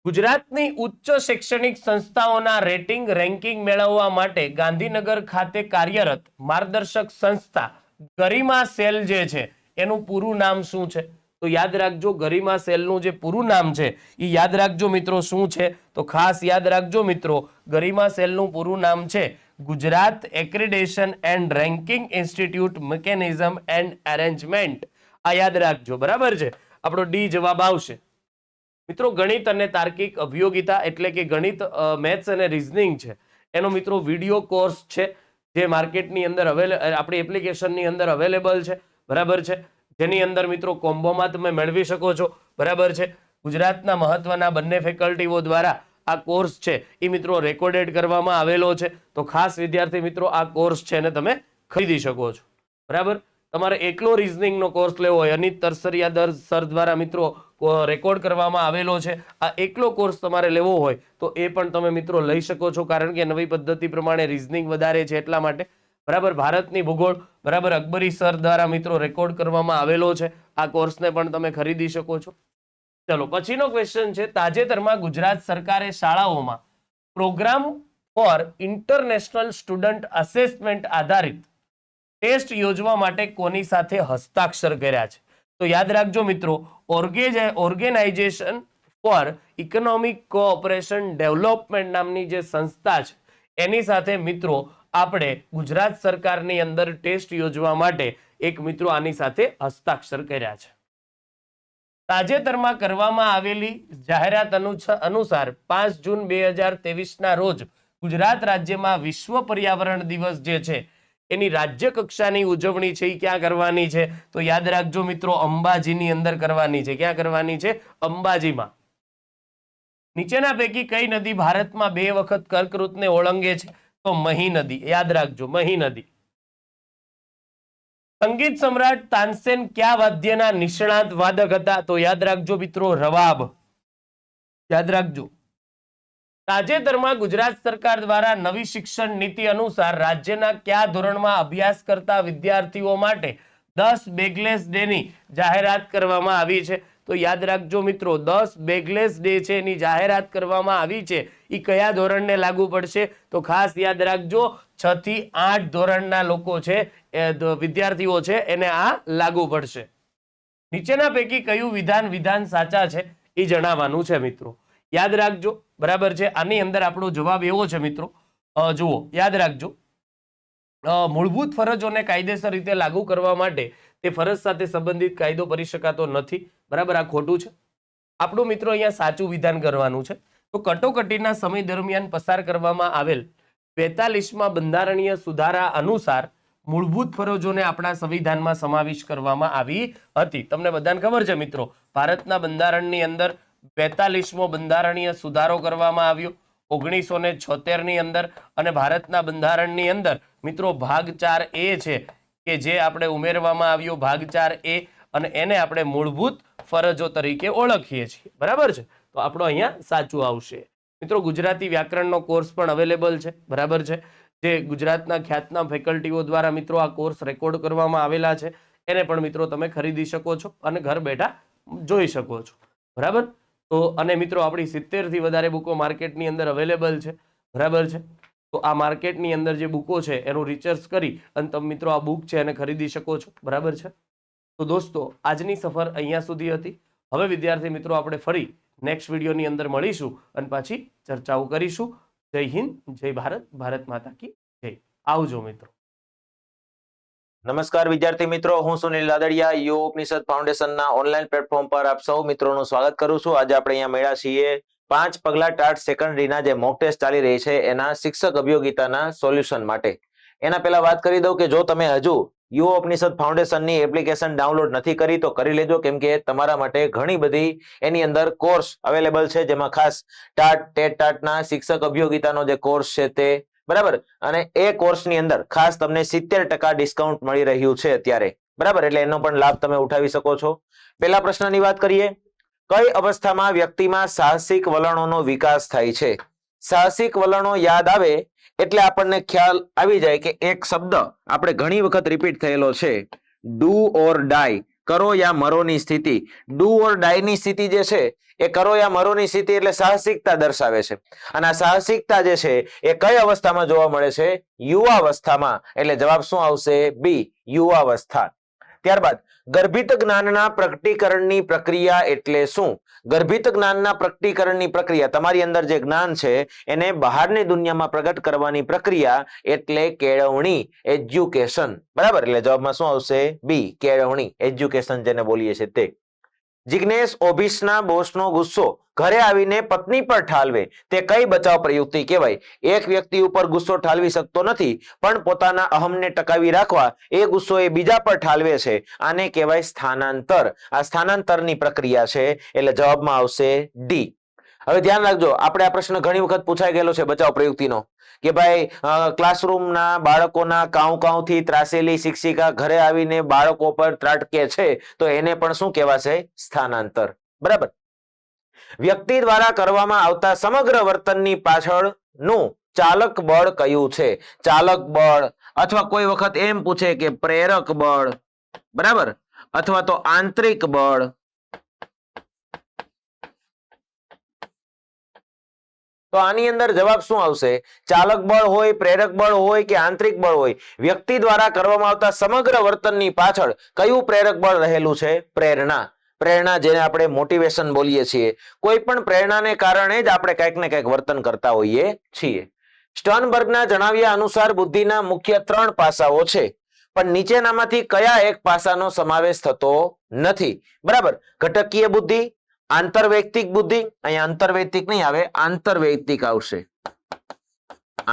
[SPEAKER 3] ગુજરાતની ઉચ્ચ શૈક્ષણિક સંસ્થાઓના રેટિંગ રેન્કિંગ મેળવવા માટે ગાંધીનગર ખાતે કાર્યરત માર્ગદર્શક સંસ્થા ગરિમા સેલ જે છે એનું પૂરું નામ શું છે? તો યાદ રાખજો, ગરિમા સેલનું જે પૂરું નામ છે એ યાદ રાખજો મિત્રો. શું છે? તો ખાસ યાદ રાખજો મિત્રો, ગરિમા સેલનું પૂરું નામ છે Gujarat accreditation and ranking institute mechanism and arrangement. આ યાદ રાખજો. બરાબર છે, આપણો ડી જવાબ આવશે. મિત્રો ગણિત અને તાર્કિક અભિયોગિતા એટલે કે ગણિત, મેથ્સ અને રીઝનિંગ છે એનો મિત્રો વિડીયો કોર્સ છે જે માર્કેટની અંદર આપણી એપ્લિકેશનની અંદર અવેલેબલ છે. બરાબર છે, જેની અંદર મિત્રો કોમ્બોમાં તમે મેળવી શકો છો. બરાબર છે, ગુજરાતના મહત્વના બંને ફેકલ્ટીઓ દ્વારા આ કોર્સ છે એ મિત્રો રેકોર્ડેડ કરવામાં આવેલો છે. તો ખાસ વિદ્યાર્થી મિત્રો આ કોર્સ છે ને તમે ખરીદી શકો છો. બરાબર, તમારે એકલો રીઝનિંગનો કોર્સ લેવો હોય, અનિત તરસરિયા સર દ્વારા મિત્રો રેકોર્ડ કરવામાં આવેલો છે. આ એકલો કોર્સ તમારે લેવો હોય તો એ પણ તમે મિત્રો લઈ શકો છો, કારણ કે નવી પદ્ધતિ પ્રમાણે રીઝનિંગ વધારે છે એટલા માટે. બરાબર, ભારતની ભૂગોળ બરાબર અકબરી સર દ્વારા મિત્રો રેકોર્ડ કરવામાં આવેલો છે. આ કોર્સને પણ તમે ખરીદી શકો છો. ચલો પછીનો ક્વેશ્ચન છે, તાજેતરમાં ગુજરાત સરકારે શાળાઓમાં program for international student assessment આધારિત ટેસ્ટ યોજવા માટે કોની સાથે હસ્તાક્ષર કર્યા છે? તો યાદ રાખજો મિત્રો, organisation for economic cooperation development નામની જે સંસ્થા છે એની સાથે મિત્રો આપણે ગુજરાત સરકારની અંદર ટેસ્ટ યોજવા માટે એક મિત્રો આની સાથે હસ્તાક્ષર કર્યા છે. તાજેતરમાં કરવામાં આવેલી જાહેરાત અનુસાર 5 જૂન 2023ના રોજ ગુજરાત રાજ્યમાં વિશ્વ પર્યાવરણ દિવસ જે છે એની રાજ્ય કક્ષાની ઉજવણી છે એ ક્યાં કરવાની છે? તો યાદ રાખજો મિત્રો, અંબાજીની અંદર કરવાની છે. ક્યાં કરવાની છે? અંબાજીમાં. નીચેના પૈકી કઈ નદી ભારતમાં 2 વખત કર્કવૃતને ઓળંગે છે? તો મહી નદી. યાદ રાખજો, મહી નદી. સંગીત સમ્રાટ તાનસેન કયા વાદ્યના નિષ્ણાત વાદક હતા? તો યાદ રાખજો મિત્રો, રવાબ. યાદ રાખજો. તાજેતરમાં ગુજરાત સરકાર દ્વારા નવી શિક્ષણ નીતિ અનુસાર રાજ્યના કયા ધોરણમાં અભ્યાસ કરતા વિદ્યાર્થીઓ માટે 10 બેગલેસ ડેની જાહેરાત કરવામાં આવી છે? તો યાદ રાખજો મિત્રો, 10 બેગલેસ ડે છે એની જાહેરાત કરવામાં આવી છે. એ કયા ધોરણને લાગુ પડશે? તો ખાસ યાદ રાખજો, 6 થી 8 ધોરણના લોકો છે, વિદ્યાર્થીઓ છે, એને આ લાગુ પડશે. નીચેના પૈકી કયું વિધાન સાચા છે એ જણાવવાનું છે મિત્રો. યાદ રાખજો. બરાબર છે, આની અંદર આપણો જવાબ એવો છે મિત્રો, જુઓ યાદ રાખજો, મૂળભૂત ફરજોને કાયદેસર રીતે લાગુ કરવા માટે તે ફરજ સાથે સંબંધિત કાયદો કરી શકાતો નથી. બરાબર, આ ખોટું છે. આપણું મિત્રો અહીંયા સાચું વિધાન કરવાનું છે. તો કટોકટીના સમય દરમિયાન પસાર કરવામાં આવેલ 42માં બંધારણીય સુધારા અનુસાર મૂળભૂત ફરજોને આપણા સંવિધાનમાં સમાવેશ કરવામાં આવી હતી. તમને બધાને ખબર છે મિત્રો, ભારતના બંધારણની અંદર 42મો બંધારણીય સુધારો કરવામાં આવ્યો 1976ની અંદર, અને ભારતના બંધારણની અંદર મિત્રો ભાગ 4A છે કે જે આપણે ઉમેરવામાં આવ્યો, ભાગ 4A, અને એને આપણે મૂળભૂત ફરજો તરીકે ઓળખીએ છીએ. બરાબર છે, તો આપણો અહીંયા સાચું આવશે. મિત્રો ગુજરાતી વ્યાકરણનો કોર્સ પણ અવેલેબલ છે. બરાબર છે, જે ગુજરાતના ખ્યાતનામ ફેકલ્ટીઓ દ્વારા મિત્રો આ કોર્સ રેકોર્ડ કરવામાં આવેલા છે, એને પણ મિત્રો તમે ખરીદી શકો છો અને ઘર બેઠા જોઈ શકો છો. બરાબર, તો અને મિત્રો આપણી 70 થી વધારે બુકો માર્કેટની અંદર અવેલેબલ છે. બરાબર છે, તો આ માર્કેટની અંદર જે બુકો છે એનું રિસર્ચ કરી અને તમે મિત્રો આ બુક છે એને ખરીદી શકો છો. બરાબર છે, તો દોસ્તો આજની સફર અહીંયા સુધી હતી. હવે વિદ્યાર્થી મિત્રો આપણે ફરી નેક્સ્ટ વિડીયોની અંદર મળીશું અને પાછી ચર્ચાઓ કરીશું. જય હિન્દ, જય ભારત, ભારત માતા કી જય. આવજો મિત્રો.
[SPEAKER 4] નમસ્કાર વિદ્યાર્થી મિત્રો, હું સુનિલ લાદડિયા યુ ઉપનિષદ ફાઉન્ડેશનના ઓનલાઈન પ્લેટફોર્મ પર આપ સૌ મિત્રોનું સ્વાગત કરું છું. આજે આપણે અહીંયા મળ્યા છીએ 5 પગલા ટાટ સેકન્ડરીના જે મોક ટેસ્ટ ચાલી રહી છે એના શિક્ષક અભિયોગિતાના સોલ્યુશન માટે. એના પહેલા વાત કરી દઉં કે જો તમે હજુ યુવા ઉપનિષદ ફાઉન્ડેશનની એપ્લિકેશન ડાઉનલોડ નથી કરી તો કરી લેજો, કેમ કે તમારા માટે ઘણી બધી એની અંદર કોર્સ અવેલેબલ છે, જેમાં ખાસ ટાટ ટેટ ટાટના શિક્ષક અભિયોગિતાનો જે કોર્સ છે તે, બરાબર, અને એ કોર્સની અંદર ખાસ તમને 70% ડિસ્કાઉન્ટ મળી રહ્યું છે અત્યારે, બરાબર, એટલે એનો પણ લાભ તમે ઉઠાવી શકો છો. પહેલા પ્રશ્નની વાત કરીએ, કઈ અવસ્થામાં વ્યક્તિમાં સાહસિક વલણોનો વિકાસ થાય છે? સાહસિક વલણો યાદ આવે એટલે આપણને ખ્યાલ આવી જાય કે એક શબ્દ આપણે ઘણી વખત રિપીટ થયેલો છે, ડુ ઓર ડાય, કરો યા મરોની સ્થિતિ. ડુ ઓર ડાયની સ્થિતિ જે છે એ કરો યા મરોની સ્થિતિ એટલે સાહસિકતા દર્શાવે છે, અને આ સાહસિકતા જે છે એ કઈ અવસ્થામાં જોવા મળે છે? યુવાવસ્થામાં. એટલે જવાબ શું આવશે? બી, યુવાવસ્થા. ત્યારબાદ ગર્ભિત જ્ઞાનના પ્રકટીકરણની પ્રક્રિયા એટલે શું? ગર્ભિત જ્ઞાનના પ્રકટીકરણની પ્રક્રિયા, તમારી અંદર જે જ્ઞાન છે એને બહારની દુનિયામાં પ્રગટ કરવાની પ્રક્રિયા એટલે કેળવણી, એજ્યુકેશન, બરાબર, એટલે જવાબમાં શું આવશે? બી, કેળવણી, એજ્યુકેશન જેને બોલીએ છીએ તે. જિગ્નેશ ઓભિસના બોસનો ગુસ્સો ઘરે આવીને પત્ની પર ઠાલવે તે કઈ બચાવ પ્રયુક્તિ કહેવાય? એક વ્યક્તિ ઉપર ગુસ્સો ઠાલવી શકતો નથી, પણ પોતાના અહમને ટકાવી રાખવા એ ગુસ્સો એ બીજા પર ઠાલવે છે, આને કહેવાય સ્થાનાંતર. આ સ્થાનાંતરની પ્રક્રિયા છે, એટલે જવાબમાં આવશે ડી. હવે ધ્યાન રાખજો, આપણે આ પ્રશ્ન ઘણી વખત પૂછાઈ ગયેલો છે બચાવ પ્રયુક્તિનો, કે ભાઈ ક્લાસરૂમના બાળકોના કાઉ કાઉથી ત્રાસેલી શિક્ષિકા ઘરે આવીને બાળકો પર ત્રાટકે છે તો એને પણ શું કહેવાશે? સ્થાનાંતર, બરાબર. વ્યક્તિ દ્વારા કરવામાં આવતા સમગ્ર વર્તનની પાછળનું ચાલક બળ કયું છે? ચાલક બળ, અથવા કોઈ વખત એમ પૂછે કે પ્રેરક બળ, બરાબર, અથવા તો આંતરિક બળ. તો આની અંદર જવાબ શું આવશે? ચાલક બળ હોય, પ્રેરક બળ હોય કે આંતરિક બળ હોય, વ્યક્તિ દ્વારા કરવામાં આવતા સમગ્ર વર્તનની પાછળ કયું પ્રેરક બળ રહેલું છે? પ્રેરણા. પ્રેરણા જેને આપણે મોટિવેશન બોલીએ છીએ. કોઈ પણ પ્રેરણાને કારણે જ આપણે કંઈક ને કંઈક વર્તન કરતા હોઈએ છીએ. સ્ટર્નબર્ગના જણાવ્યા અનુસાર બુદ્ધિના મુખ્ય 3 પાસાઓ છે, પણ નીચેનામાંથી કયા એક પાસાનો સમાવેશ થતો નથી? બરાબર, ઘટકીય બુદ્ધિ, આંતરવૈયક્તિક બુદ્ધિ, અહીંયા આંતરવૈયક્તિક નહીં આવે, આંતરવૈયક્તિક આવશે,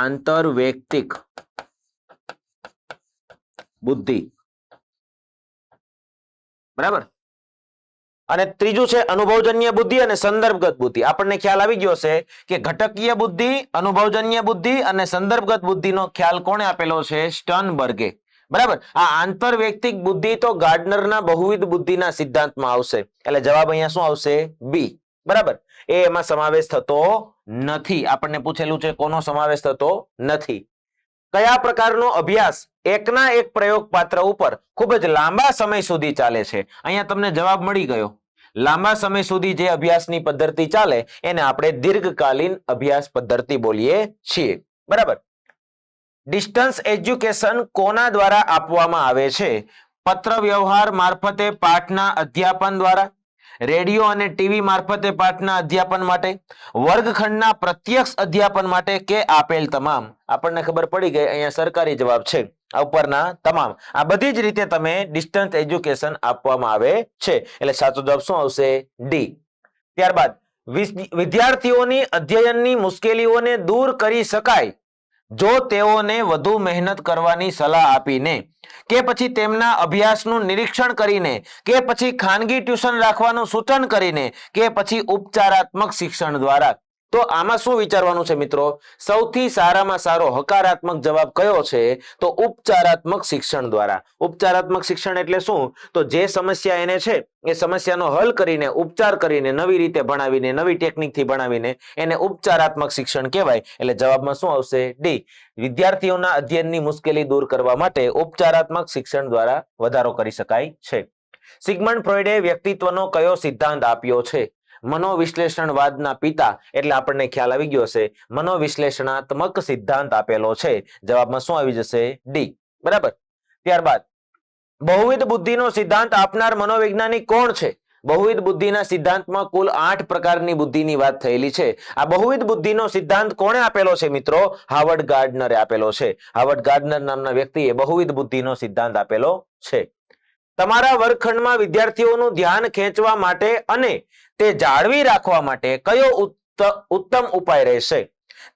[SPEAKER 4] આંતરવૈયક્તિક બુદ્ધિ, બરાબર. અને ત્રીજું છે અનુભવજન્ય બુદ્ધિ અને સંદર્ભગત બુદ્ધિ. આપણને ખ્યાલ આવી ગયો છે કે ઘટકીય બુદ્ધિ, અનુભવજન્ય બુદ્ધિ અને સંદર્ભગત બુદ્ધિનો ખ્યાલ કોણે આપેલો છે? સ્ટર્નબર્ગે, બરાબર. આ આંતરવૈયક્તિક બુદ્ધિ તો ગાર્ડનરના બહુવિધ બુદ્ધિના સિદ્ધાંતમાં આવશે, એટલે જવાબ અહીંયા શું આવશે? બી, બરાબર. એ એમાં સમાવેશ થતો નથી. આપણને પૂછેલું છે કોનો સમાવેશ થતો નથી. કયા પ્રકારનો અભ્યાસ એકના એક પ્રયોગ પાત્ર ઉપર ખૂબ જ લાંબા સમય સુધી ચાલે છે? અહીંયા તમને જવાબ મળી ગયો. લાંબા સમય સુધી જે અભ્યાસની પદ્ધતિ ચાલે એને આપણે દીર્ઘકાલીન અભ્યાસ પદ્ધતિ બોલીએ છીએ, બરાબર. ડિસ્ટન્સ એજ્યુકેશન કોના દ્વારા આપવામાં આવે છે? પત્ર વ્યવહાર મારફતે પાઠના અધ્યાપન દ્વારા, રેડિયો અને ટીવી મારફતે પાઠના અધ્યાપન માટે, વર્ગખંડના પ્રત્યક્ષ અધ્યાપન માટે કે આપેલ તમામ? આપણને ખબર પડી ગઈ, અહીંયા સરકારી જવાબ છે, આ ઉપરના તમામ. આ બધી જ રીતે તમે ડિસ્ટન્સ એજ્યુકેશન આપવામાં આવે છે, એટલે સાચો જવાબ શું આવશે? ડી. ત્યારબાદ વિદ્યાર્થીઓની અધ્યયનની મુશ્કેલીઓને દૂર કરી શકાય જો તેઓને વધુ મહેનત કરવાની સલાહ આપીને, કે પછી તેમના અભ્યાસનું નિરીક્ષણ કરીને, કે પછી ખાનગી ટ્યુશન રાખવાનું સૂચન કરીને, કે પછી ઉપચારાત્મક શિક્ષણ દ્વારા. તો આમાં શું વિચારવાનું છે મિત્રો? સૌથી સારામાં સારો હકારાત્મક જવાબ કયો છે? તો ઉપચારાત્મક શિક્ષણ દ્વારા. ઉપચારાત્મક શિક્ષણ એટલે શું? તો જે સમસ્યા એને છે એ સમસ્યાનો હલ કરીને, ઉપચાર કરીને, નવી રીતે ભણાવીને, નવી ટેકનિકથી ભણાવીને એને ઉપચારાત્મક શિક્ષણ કહેવાય, એટલે જવાબમાં શું આવશે? ડી. વિદ્યાર્થીઓના અધ્યયનની મુશ્કેલી દૂર કરવા માટે ઉપચારાત્મક શિક્ષણ દ્વારા વધારો કરી શકાય છે. સિગમન્ડ ફ્રોઈડે વ્યક્તિત્વનો કયો સિદ્ધાંત આપ્યો છે? મનોવિશ્લેષણવાદના પિતા, એટલે આપણને ખ્યાલ આવી ગયો છે, મનોવિશ્લેષણાત્મક સિદ્ધાંત આપેલો છે. જવાબમાં શું આવી જશે? ડી, બરાબર. ત્યારબાદ બહુવિધ બુદ્ધિનો સિદ્ધાંત આપનાર મનોવૈજ્ઞાનિક કોણ છે? બહુવિધ બુદ્ધિના સિદ્ધાંતમાં કુલ 8 પ્રકારની બુદ્ધિની વાત થયેલી છે. આ બહુવિધ બુદ્ધિનો સિદ્ધાંત કોણે આપેલો છે મિત્રો? હાવર્ડ ગાર્ડનરે આપેલો છે. હાવર્ડ ગાર્ડનર નામના વ્યક્તિએ બહુવિધ બુદ્ધિનો સિદ્ધાંત આપેલો છે. તમારા વર્ગખંડમાં વિદ્યાર્થીઓનું ધ્યાન ખેંચવા માટે અને તે જાળવી રાખવા માટે કયો ઉત્તમ ઉપાય રહેશે?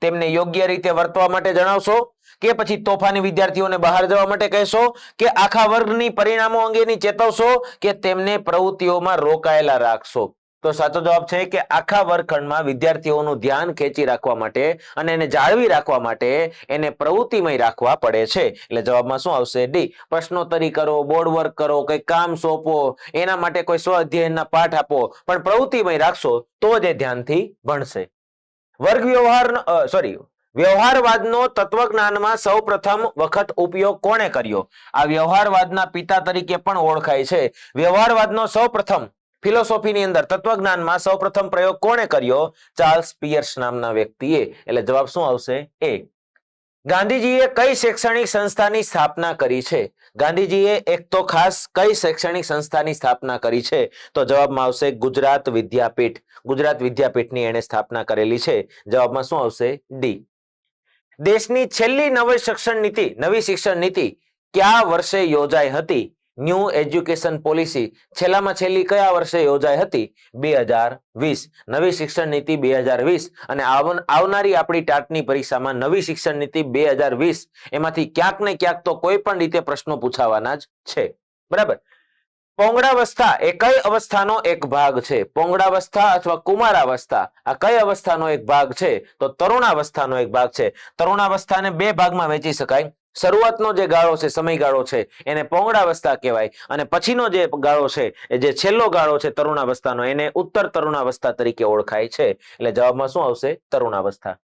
[SPEAKER 4] તેમને યોગ્ય રીતે વર્તવા માટે જણાવશો, કે પછી તોફાની વિદ્યાર્થીઓને બહાર જવા માટે કહેશો, કે આખા વર્ગની પરિણામો અંગેની ચેતવશો, કે તેમને પ્રવૃત્તિઓમાં રોકાયેલા રાખશો? તો સાચો જવાબ છે કે આખા વર્ગખંડમાં વિદ્યાર્થીઓનું ધ્યાન ખેંચી રાખવા માટે અને એને જાળવી રાખવા માટે એને પ્રવૃત્તિમય રાખવા પડે છે. એટલે જવાબમાં શું આવશે? ડી. પ્રશ્નોત્તરી કરો, બોર્ડ વર્ક કરો, કંઈ કામ સોંપો, એના માટે કોઈ સ્વ અધ્યયનના પાઠ આપો, પણ પ્રવૃત્તિમય રાખશો તો જ એ ધ્યાનથી ભણશે. વર્ગ વ્યવહારવાદનો તત્વજ્ઞાનમાં સૌ પ્રથમ વખત ઉપયોગ કોણે કર્યો? આ વ્યવહારવાદના પિતા તરીકે પણ ઓળખાય છે. વ્યવહારવાદનો સૌ પ્રથમ ફિલોસોફીની અંદર તત્વજ્ઞાનમાં સૌ પ્રથમ પ્રયોગ કોણે કર્યો? ચાર્લ્સ પિયર્સ નામના વ્યક્તિએ. એટલે જવાબ શું આવશે? એ. ગાંધીજીએ કઈ શૈક્ષણિક સંસ્થાની સ્થાપના કરી છે? ગાંધીજીએ એક તો ખાસ કઈ શૈક્ષણિક સંસ્થાની સ્થાપના કરી છે? તો જવાબમાં આવશે ગુજરાત વિદ્યાપીઠ. ગુજરાત વિદ્યાપીઠની એણે સ્થાપના કરેલી છે. જવાબમાં શું આવશે? ડી. દેશની છેલ્લી નવી શિક્ષણ નીતિ કયા વર્ષે યોજાઈ હતી? ન્યૂ એજ્યુકેશન પોલિસી છેલ્લામાં છેલ્લી કયા વર્ષે યોજાઈ હતી? 2020. નવી શિક્ષણ નીતિ 2020. અને આવનારી આપણી ટાટની પરીક્ષામાં નવી શિક્ષણ નીતિ 2020 એમાંથી ક્યાંક ને ક્યાંક તો કોઈ પણ રીતે પ્રશ્નો પૂછાવાના જ છે. બરાબર. પૌંગડાવસ્થા એ કઈ અવસ્થાનો એક ભાગ છે? પૌંગડાવસ્થા અથવા કુમારાવસ્થા આ કઈ અવસ્થાનો એક ભાગ છે? તો તરુણાવસ્થાનો એક ભાગ છે. તરુણાવસ્થાને બે ભાગમાં વહેંચી શકાય. શરૂઆતનો જે ગાળો છે, સમયગાળો છે, એને પૌંગડાવસ્થા કહેવાય, અને પછીનો જે ગાળો છે, એ જે છેલ્લો ગાળો છે તરુણાવસ્થાનો, એને ઉત્તર તરુણાવસ્થા તરીકે ઓળખાય છે. એટલે જવાબમાં શું આવશે? તરુણાવસ્થા.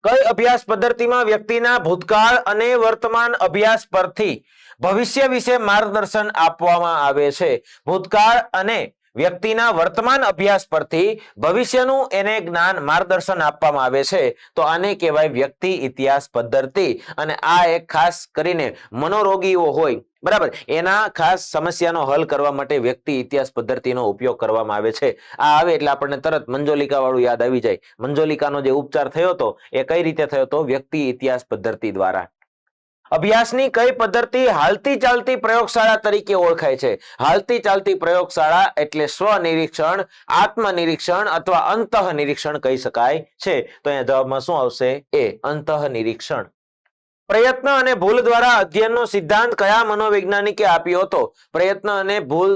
[SPEAKER 4] કઈ અભ્યાસ પદ્ધતિમાં વ્યક્તિના ભૂતકાળ અને વર્તમાન અભ્યાસ પરથી ભવિષ્ય વિશે માર્ગદર્શન આપવામાં આવે છે? ભૂતકાળ અને વ્યક્તિના વર્તમાન અભ્યાસ પરથી ભવિષ્યનું એને જ્ઞાન માર્ગદર્શન આપવામાં આવે છે. તો આને કહેવાય વ્યક્તિ ઇતિહાસ પદ્ધતિ. અને આ એક ખાસ કરીને મનોરોગીઓ હોય, બરાબર, એના ખાસ સમસ્યાનો હલ કરવા માટે વ્યક્તિ ઇતિહાસ પદ્ધતિનો ઉપયોગ કરવામાં આવે છે. આ આવે એટલે આપણને તરત મંજોલિકા વાળું યાદ આવી જાય. મંજોલિકાનો જે ઉપચાર થયો હતો એ કઈ રીતે થયો હતો? વ્યક્તિ ઇતિહાસ પદ્ધતિ દ્વારા. અભ્યાસની કઈ પદ્ધતિ હાલતી ચાલતી પ્રયોગશાળા તરીકે ઓળખાય છે? હાલતી ચાલતી પ્રયોગશાળા એટલે સ્વનિરીક્ષણ, આત્મનિરીક્ષણ અથવા અંતઃનિરીક્ષણ કહી શકાય છે. તો અહીંયા જવાબમાં શું આવશે? એ. અંતઃનિરીક્ષણ. પ્રયત્ન અને ભૂલ દ્વારા અધ્યયનનો સિદ્ધાંત કયા મનોવૈજ્ઞાનિકે આપ્યો હતો? પ્રયત્ન અને ભૂલ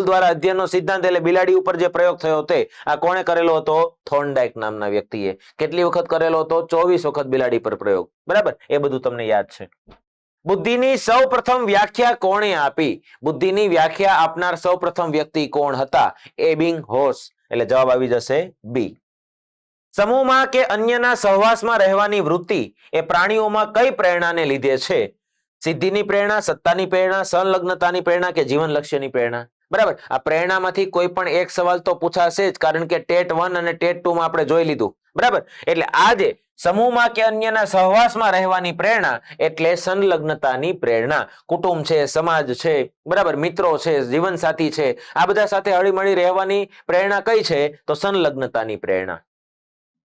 [SPEAKER 4] દ્વારા અધ્યયનનો સિદ્ધાંત એટલે બિલાડી ઉપર જે પ્રયોગ થયો તે આ કોણે કરેલો હતો? થોર્નડાઇક નામના વ્યક્તિએ. કેટલી વખત કરેલો હતો? 24 વખત બિલાડી પર પ્રયોગ. બરાબર, એ બધું તમને યાદ છે. બુદ્ધિની સૌ પ્રથમ વ્યાખ્યા કોણે આપી? બુદ્ધિની વ્યાખ્યા આપનાર સૌ પ્રથમ વ્યક્તિ કોણ હતા? એબિંગહોસ. એટલે જવાબ આવી જશે બી. સમૂહમાં કે અન્યના સહવાસમાં રહેવાની વૃત્તિ એ પ્રાણીઓમાં કઈ પ્રેરણાને લીધે છે? સિદ્ધિની પ્રેરણા, સત્તાની પ્રેરણા, સંલગ્નતાની પ્રેરણા કે જીવન લક્ષ્યની પ્રેરણા? બરાબર, આ પ્રેરણામાંથી કોઈ પણ એક સવાલ તો પૂછાશે જ, કારણ કે ટેટ 1 અને ટેટ 2 માં આપણે જોઈ લીધું. બરાબર, એટલે આજે સમૂહમાં કે અન્યના સહવાસમાં રહેવાની પ્રેરણા એટલે સંલગ્નતાની પ્રેરણા. કુટુંબ છે, સમાજ છે, બરાબર, મિત્રો છે, જીવનસાથી છે, આ બધા સાથે હળીમળી રહેવાની પ્રેરણા કઈ છે? તો સંલગ્નતાની પ્રેરણા.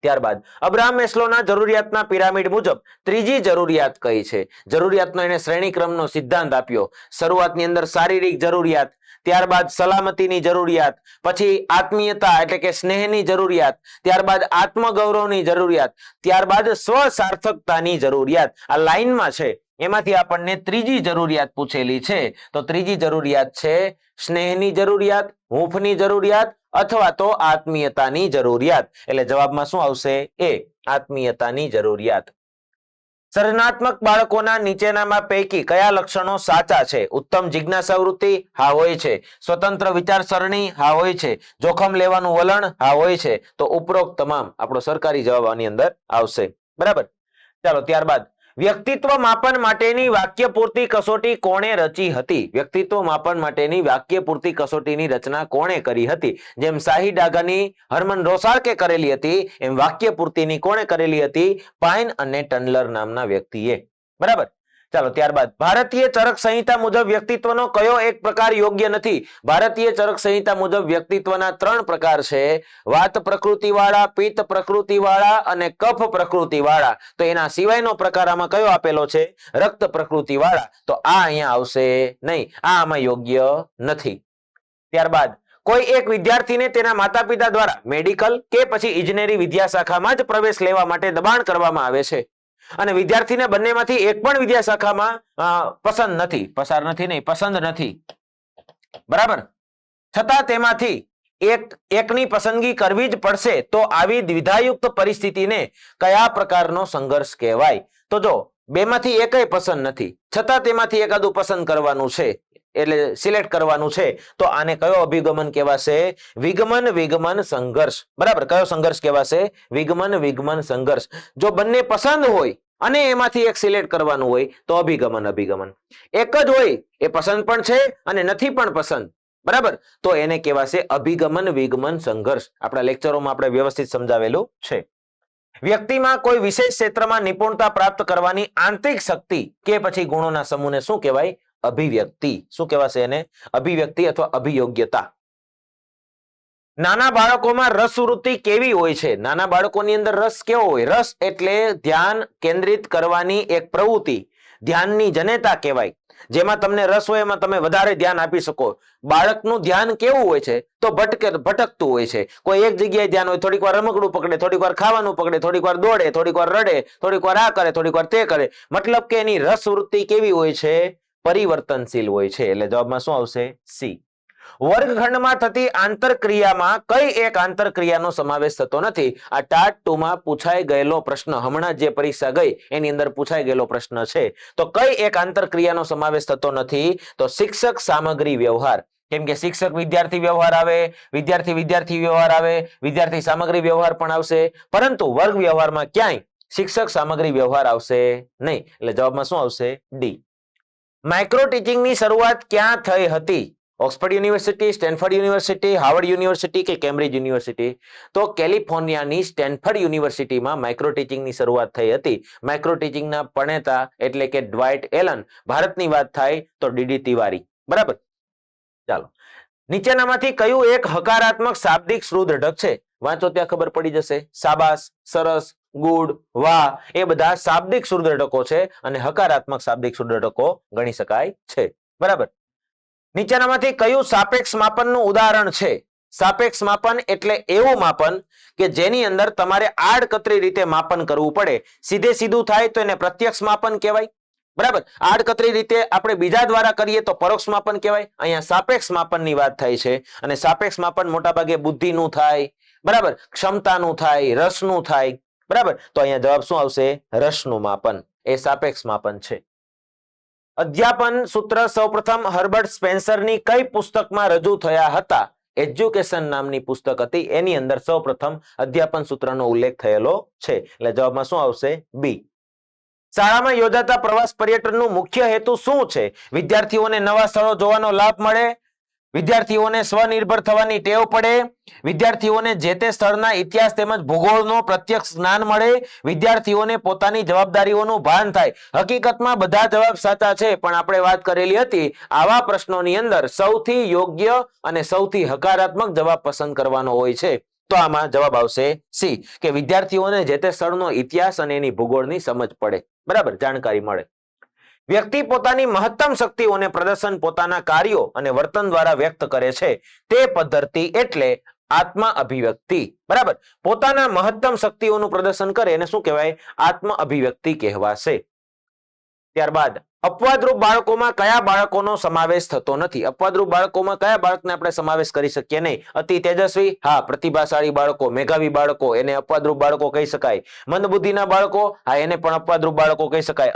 [SPEAKER 4] ત્યારબાદ અબ્રાહમ મેસ્લોના જરૂરિયાતના પિરામિડ મુજબ ત્રીજી જરૂરિયાત કઈ છે? જરૂરિયાતનો એને શ્રેણીક્રમનો સિદ્ધાંત આપ્યો. શરૂઆતની અંદર શારીરિક જરૂરિયાત, ત્યારબાદ સલામતીની જરૂરિયાત, પછી આત્મીયતા એટલે કે સ્નેહની જરૂરિયાત, ત્યારબાદ આત્મગૌરવની જરૂરિયાત, ત્યારબાદ સ્વસાર્થકતાની જરૂરિયાત. આ લાઈનમાં છે એમાંથી આપણને ત્રીજી જરૂરિયાત પૂછેલી છે. તો ત્રીજી જરૂરિયાત છે સ્નેહની જરૂરિયાત, હૂંફની જરૂરિયાત અથવા તો આત્મીયતાની જરૂરિયાત. એટલે જવાબમાં શું આવશે? એ. આત્મીયતાની જરૂરિયાત. સર્જનાત્મક બાળકોના નીચેનામાં પૈકી કયા લક્ષણો સાચા છે? ઉત્તમ જિજ્ઞાસા વૃત્તિ? હા, હોય છે. સ્વતંત્ર વિચારસરણી? હા, હોય છે. જોખમ લેવાનું વલણ? હા, હોય છે. તો ઉપરોક્ત તમામ આપણો સરકારી જવાબ આની અંદર આવશે. બરાબર, ચાલો ત્યારબાદ વ્યક્તિત્વ માપન માટેની વાક્ય પૂર્તિ કસોટી કોણે રચી હતી? વ્યક્તિત્વ માપન માટેની વાક્ય પૂર્તિ કસોટીની રચના કોણે કરી હતી? જેમ શાહી ડાગાની હરમન રોસાળકે કરેલી હતી, એમ વાક્ય પૂર્તિની કોણે કરેલી હતી? પાઇન અને ટનલર નામના વ્યક્તિએ. બરાબર, ચાલો ત્યારબાદ ભારતીય ચરક સંહિતા મુજબ વ્યક્તિત્વનો કયો એક પ્રકાર યોગ્ય નથી? ભારતીય ચરક સંહિતા મુજબ વ્યક્તિત્વના 3 પ્રકાર છે. વાત પ્રકૃતિવાળા, પિત્ત પ્રકૃતિવાળા અને કફ પ્રકૃતિવાળા. તો એના સિવાયનો પ્રકાર આમાં કયો આપેલો છે? રક્ત પ્રકૃતિવાળા. તો આ અહીંયા આવશે નહીં, આ આમાં યોગ્ય નથી. ત્યારબાદ કોઈ એક વિદ્યાર્થીને તેના માતા પિતા દ્વારા મેડિકલ કે પછી ઇજનેરી વિદ્યા શાખામાં જ પ્રવેશ લેવા માટે દબાણ કરવામાં આવે છે. અને વિદ્યાર્થીને બંનેમાંથી એક પણ વિદ્યાશાખામાં પસંદ નથી, પસાર નથી નહીં, પસંદ નથી, બરાબર, છતાં તેમાંથી એકની પસંદગી કરવી જ પડશે, તો આવી દ્વિધાયુક્ત પરિસ્થિતિને કયા પ્રકારનો સંઘર્ષ કહેવાય? તો જો બેમાંથી એકય પસંદ નથી, છતાં તેમાંથી એકાદું પસંદ કરવાનું છે, એટલે સિલેક્ટ કરવાનું છે, તો આને કયો અભિગમન કહેવાશે? વિગમન સંઘર્ષ. બરાબર, કયો સંઘર્ષ કહેવાશે? વિગમન સંઘર્ષ. જો બંને પસંદ હોય અને એમાંથી એક સિલેક્ટ કરવાનું હોય તો અભિગમન. એક જ હોય એ પસંદ પણ છે અને નથી પણ પસંદ, બરાબર, તો એને કહેવાશે વિગમન સંઘર્ષ. આપણા લેક્ચરોમાં આપણે વ્યવસ્થિત સમજાવેલું છે. વ્યક્તિમાં કોઈ વિશેષ ક્ષેત્રમાં નિપુણતા પ્રાપ્ત કરવાની આંતરિક શક્તિ કે પછી ગુણોના સમૂહને શું કહેવાય? અભિવ્યક્તિ. શું કહેવાશે એને? અભિવ્યક્તિ અથવા અભિયોગ્યતા. નાના બાળકોમાં રસવૃત્તિ કેવી હોય છે? નાના બાળકોની અંદર રસ કેવો હોય? રસ એટલે ધ્યાન કેન્દ્રિત કરવાની એક પ્રવૃત્તિ, ધ્યાનની જનેતા કહેવાય. જેમાં તમને રસ હોય એમાં તમે વધારે ધ્યાન આપી શકો. બાળકનું ધ્યાન કેવું હોય છે? તો ભટકતું હોય છે. કોઈ એક જગ્યાએ ધ્યાન હોય, થોડીક વાર રમકડું પકડે, થોડીક વાર ખાવાનું પકડે, થોડીક વાર દોડે, થોડીક વાર રડે, થોડીક વાર આ કરે, થોડીક વાર તે કરે. મતલબ કે એની રસવૃત્તિ કેવી હોય છે? પરિવર્તનશીલ હોય છે. એટલે જવાબમાં શું આવશે? સી. વર્ગખંડમાં થતી આંતરક્રિયામાં કઈ એક આંતરક્રિયાનો સમાવેશ થતો નથી? આ ટાટ 2 માં પૂછાઈ ગયેલો પ્રશ્ન, હમણાં જે પરીક્ષા ગઈ એની અંદર પૂછાઈ ગયેલો પ્રશ્ન છે. તો કઈ એક આંતરક્રિયાનો સમાવેશ થતો નથી? તો શિક્ષક સામગ્રી વ્યવહાર. કેમ કે શિક્ષક વિદ્યાર્થી વ્યવહાર આવે, વિદ્યાર્થી વ્યવહાર આવે, વિદ્યાર્થી સામગ્રી વ્યવહાર પણ આવશે, પરંતુ વર્ગ વ્યવહારમાં ક્યાંય શિક્ષક સામગ્રી વ્યવહાર આવશે નહીં. એટલે જવાબમાં શું આવશે? ડી. માઇક્રો ટીચિંગની શરૂઆત ક્યાં થઈ હતી? Oxford university, Stanford university, Harvard university કે કેમ્બ્રિજ યુનિવર્સિટી? તો કેલિફોર્નિયાની સ્ટેનફર્ડ યુનિવર્સિટીમાં માઇક્રો ટીચિંગની શરૂઆત થઈ હતી. માઇક્રો ટીચિંગના પ્રણેતા એટલે કે ડ્વાઇટ એલન. ભારતની વાત થાય તો ડીડી તિવારી. બરાબર, ચાલો. નીચેનામાંથી કયું એક હકારાત્મક શાબ્દિક શુદ્ધઘટક છે? વાંચો ત્યાં ખબર પડી જશે. સાબાસ, સરસ, ગુડ, વાહ, એ બધા શાબ્દિક શુદ્ધઘટકો છે અને હકારાત્મક શાબ્દિક શુદ્ધઘટકો ગણી શકાય છે. બરાબર. નીચેનામાંથી કયું સાપેક્ષ માપનનું ઉદાહરણ છે? સાપેક્ષ માપન એટલે એવું માપન કે જેની અંદર તમારે આડકતરી રીતે માપન કરવું પડે. સીધું થાય તો એને પ્રત્યક્ષ માપન કહેવાય. બરાબર, આડકતરી રીતે આપણે બીજા દ્વારા કરીએ તો પરોક્ષ માપન કહેવાય. અહીંયા સાપેક્ષ માપનની વાત થાય છે અને સાપેક્ષ માપન મોટાભાગે બુદ્ધિનું થાય, બરાબર, ક્ષમતાનું થાય, રસનું થાય. બરાબર, તો અહીંયા જવાબ શું આવશે? રસનું માપન. એ સાપેક્ષ માપન છે. અધ્યાપન સૂત્ર સૌપ્રથમ હર્બર્ટ સ્પેન્સરની કઈ પુસ્તકમાં રજૂ થયા હતા? એજ્યુકેશન નામની પુસ્તક હતી, એની અંદર સૌપ્રથમ અધ્યાપન સૂત્રનો ઉલ્લેખ થયેલો છે. એટલે જવાબમાં શું આવશે? બી. શાળામાં યોજાતા પ્રવાસ પર્યટનનું મુખ્ય હેતુ શું છે? વિદ્યાર્થીઓને નવા સ્થળો જોવાનો લાભ મળે, વિદ્યાર્થીઓને સ્વનિર્ભર થવાની ટેવ પડે, વિદ્યાર્થીઓને જે તે સ્થળના ઇતિહાસ તેમજ ભૂગોળનો પ્રત્યક્ષ જ્ઞાન મળે, વિદ્યાર્થીઓને પોતાની જવાબદારીઓનું ભાન થાય. હકીકતમાં બધા જવાબ સાચા છે, પણ આપણે વાત કરેલી હતી આવા પ્રશ્નોની અંદર સૌથી યોગ્ય અને સૌથી હકારાત્મક જવાબ પસંદ કરવાનો હોય છે. તો આમાં જવાબ આવશે સી, કે વિદ્યાર્થીઓને જે તે સ્થળનો ઇતિહાસ અને એની ભૂગોળની સમજ પડે, બરાબર, જાણકારી મળે. વ્યક્તિ પોતાની મહત્તમ શક્તિઓને પ્રદર્શન પોતાના કાર્યો અને વર્તન દ્વારા વ્યક્ત કરે છે તે પદ્ધતિ એટલે આત્મ અભિવ્યક્તિ. બરાબર, પોતાના મહત્તમ શક્તિઓનું પ્રદર્શન કરે એને શું કહેવાય? આત્મ અભિવ્યક્તિ કહેવાશે. ત્યારબાદ અપવાદરૂપ બાળકોમાં કયા બાળકોનો સમાવેશ થતો નથી? અપવાદરૂપ બાળકોમાં કયા બાળકને આપણે સમાવેશ કરી શકીએ નહીં? અતિ તેજસ્વી, હા, પ્રતિભાશાળી બાળકો, મેધાવી બાળકો, એને અપવાદરૂપ બાળકો કહી શકાય. મંદબુદ્ધિના બાળકો, હા, એને પણ અપવાદરૂપ બાળકો કહી શકાય.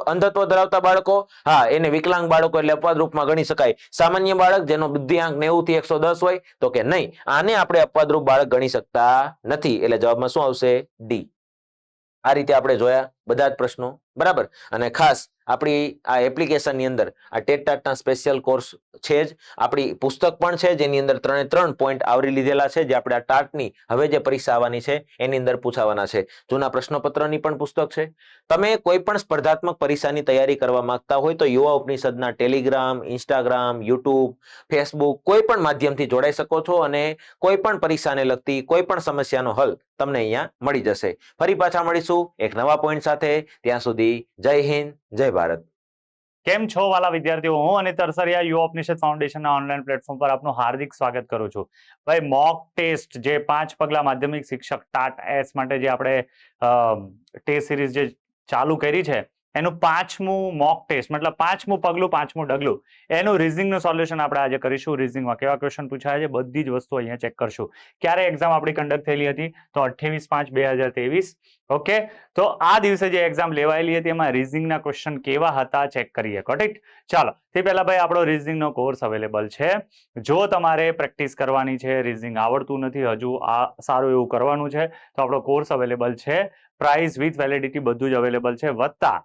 [SPEAKER 4] અંધત્વ ધરાવતા બાળકો, હા, એને વિકલાંગ બાળકો એટલે અપવાદરૂપમાં ગણી શકાય. સામાન્ય બાળક જેનો બુદ્ધિઆંક 90 થી 110 હોય, તો કે નહીં, આને આપણે અપવાદરૂપ બાળક ગણી શકતા નથી. એટલે જવાબમાં શું આવશે? ડી. આ રીતે આપણે જોયા બધા જ પ્રશ્નો, બરાબર. અને ખાસ આપણી આ એપ્લિકેશનની અંદર આ ટેટ ટાટના સ્પેશિયલ કોર્સ છે જ, આપણી પુસ્તક પણ છે જેની અંદર 3 પોઈન્ટ આવરી લીધેલા છે, જે આપણે આ ટાટની હવે જે પરીક્ષા આવવાની છે એની અંદર પૂછાવાના છે. જૂના પ્રશ્નપત્રની પણ પુસ્તક છે. તમે કોઈ પણ સ્પર્ધાત્મક પરીક્ષાની તૈયારી કરવા માંગતા હોય તો યુવા ઉપનિષદના ટેલિગ્રામ, ઇન્સ્ટાગ્રામ, યુટ્યુબ, ફેસબુક કોઈ પણ માધ્યમથી જોડાઈ શકો છો અને કોઈ પણ પરીક્ષાને લગતી કોઈ પણ સમસ્યાનો હલ તમને અહીંયા મળી જશે. ફરી પાછા મળીશું એક નવા પોઈન્ટ સાથે. ત્યાં સુધી જય હિન્દ, જય ભારત.
[SPEAKER 5] કેમ છો વાલા વિદ્યાર્થીઓ? હું અનિત અરસરિયા યુવા ઉપનિષદ ફાઉન્ડેશનના ઓનલાઈન પ્લેટફોર્મ પર આપનું હાર્દિક સ્વાગત કરું છું. ભાઈ, મોક ટેસ્ટ જે 5 પગલા માધ્યમિક શિક્ષક ટાટ એસ માટે જે આપણે ટેસ્ટ સિરીઝ જે ચાલુ કરી છે એનું 5મું મોક ટેસ્ટ, મતલબ 5મું પગલું, 5મું ડગલું, એનું રીઝનિંગનું સોલ્યુશન આપણે આજે કરીશું. રીઝનિંગમાં કેવા ક્વેશ્ચન પૂછાય છે બધી જ વસ્તુ અહીંયા ચેક કરશું. ક્યારે એક્ઝામ આપણી કન્ડક્ટ થયેલી હતી? તો 28/5/2023. ઓકે, તો આ દિવસે જે એક્ઝામ લેવાયેલી હતી એમાં રીઝનિંગના ક્વેશ્ચન કેવા હતા ચેક કરીએ. કરેક્ટ? ચાલો, તે પહેલા ભાઈ આપણો રીઝનિંગનો કોર્સ અવેલેબલ છે. જો તમારે પ્રેક્ટિસ કરવાની છે, રીઝનિંગ આવડતું નથી હજુ, આ સારું એવું કરવાનું છે, તો આપણો કોર્સ અવેલેબલ છે. પ્રાઇસ વિથ વેલિડિટી બધું જ અવેલેબલ છે, વત્તા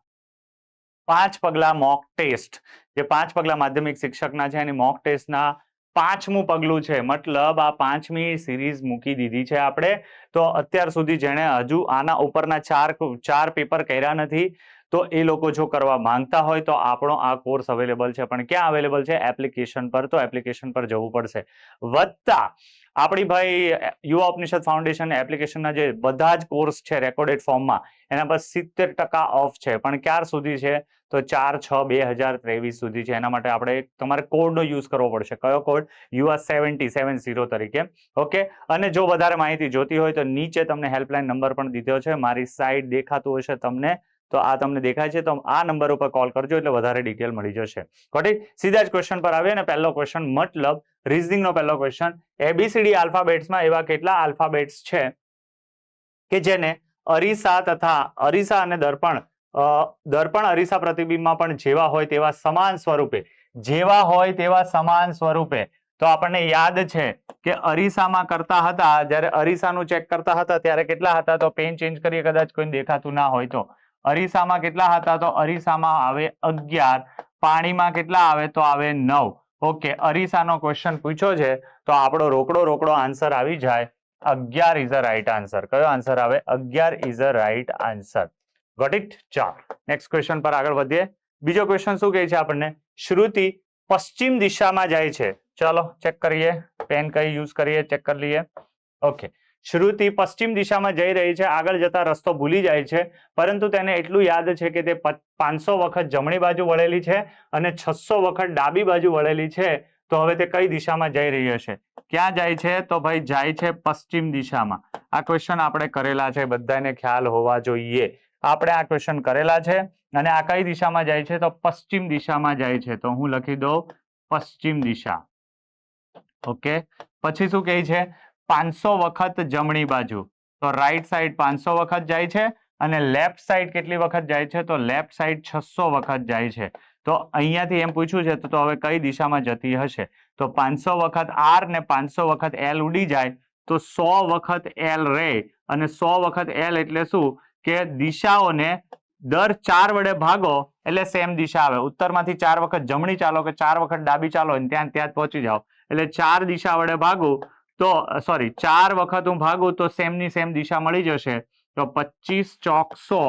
[SPEAKER 5] 5 પગલા મોક ટેસ્ટ, જે 5 પગલા માધ્યમિક શિક્ષકના છે એની મોક ટેસ્ટના 5મું પગલું છે. મતલબ આ 5મી સિરીઝ મૂકી દીધી છે આપણે. તો અત્યાર સુધી જેણે હજુ આના ઉપરના ચાર પેપર કર્યા નથી, તો એ લોકો જો કરવા માંગતા હોય તો આપણો આ કોર્સ અવેલેબલ છે. પણ ક્યાં અવેલેબલ છે? એપ્લિકેશન પર. તો એપ્લિકેશન પર જવું પડશે. વત્તા આપણી ભાઈ યુવા ઉપનિષદ ફાઉન્ડેશન એપ્લિકેશનના જે બધા જ કોર્સ છે રેકોર્ડેડ ફોર્મમાં, એના પર 70% ઓફ છે. પણ ક્યાર સુધી છે? તો 4/6/2023 સુધી છે. એના માટે આપણે તમારે કોડનો યુઝ કરવો પડશે. કયો કોડ? UA70 તરીકે. ઓકે, અને જો વધારે માહિતી જોતી હોય તો નીચે તમને હેલ્પલાઇન નંબર પણ દીધો છે. મારી સાઈડ દેખાતું હશે તમને, તો આ તમને દેખાય છે, તો આ નંબર ઉપર કોલ કરજો એટલે વધારે ડિટેલ મળી જશે. કરેક્ટ? સીધા જ ક્વેશ્ચન પર આવીએ ને. પહેલો ક્વેશ્ચન, મતલબ રીઝનિંગનો પહેલો ક્વેશ્ચન, ABCD આલ્ફાબેટ્સમાં એવા કેટલા આલ્ફાબેટ્સ છે કે જેને અરીસા અને દર્પણ અરીસા પ્રતિબિંબમાં પણ જેવા હોય તેવા સમાન સ્વરૂપે, તો આપણને યાદ છે કે અરીસામાં કરતા હતા, જ્યારે અરીસાનું ચેક કરતા હતા ત્યારે કેટલા હતા? તો પેન ચેન્જ કરીએ, કદાચ કોઈને દેખાતું ના હોય તો. અરીસામાં કેટલા હતા? તો અરીસામાં આવે 11. પાણીમાં કેટલા આવે? તો આવે 9. ઓકે, અરીસાનો ક્વેશ્ચન પૂછ્યો છે તો આપણો રોકડો આન્સર આવી જાય 11 ઇઝ અ રાઈટ આન્સર. કયો આન્સર આવે? 11 is a right answer. Got it? ચાલો, નેક્સ્ટ ક્વેશ્ચન પર આગળ વધીએ. બીજો ક્વેશ્ચન શું કહે છે આપણને? શ્રુતિ પશ્ચિમ દિશામાં જાય છે. ચાલો ચેક કરીએ, પેન કઈ યુઝ કરીએ ચેક કરી લઈએ. ઓકે, શ્રુતિ પશ્ચિમ દિશામાં જઈ રહી છે. આગળ જતા રસ્તો ભૂલી જાય છે, પરંતુ તેને એટલું યાદ છે કે તે 500 વખત જમણી બાજુ વળેલી છે અને 600 વખત ડાબી બાજુ વળેલી છે. તો હવે તે કઈ દિશામાં જઈ રહી હશે? ક્યાં જાય છે? તો ભાઈ જાય છે પશ્ચિમ દિશામાં. આ ક્વેશ્ચન આપણે કરેલા છે, બધાને ખ્યાલ હોવા જોઈએ. આપણે આ ક્વેશ્ચન કરેલા છે અને આ કઈ દિશામાં જાય છે? તો પશ્ચિમ દિશામાં જાય છે. તો હું લખી દઉં પશ્ચિમ દિશા. ઓકે, પછી શું કહે છે? 500 વખત જમણી બાજુ, તો રાઈટ સાઈડ 500 વખત જાય છે અને લેફ્ટ સાઈડ કેટલી વખત જાય છે? તો લેફ્ટ સાઈડ 600 વખત જાય છે. તો અહીંયાથી એમ પૂછ્યું છે તો હવે કઈ દિશામાં જતી હશે? તો 500 વખત R ને 500 વખત L ઉડી જાય તો 100 વખત L રહે. અને 100 વખત L એટલે શું? કે દિશાઓને દર 4 વડે ભાગો એટલે સેમ દિશા આવે. ઉત્તરમાંથી 4 વખત જમણી ચાલો કે 4 વખત ડાબી ચાલો, ત્યાં જ પહોંચી જાઓ. એટલે 4 દિશા વડે ભાગું તો 4 વખત હું ભાગું તો સેમની સેમ દિશા મળી જશે. તો 25 ચોક 100,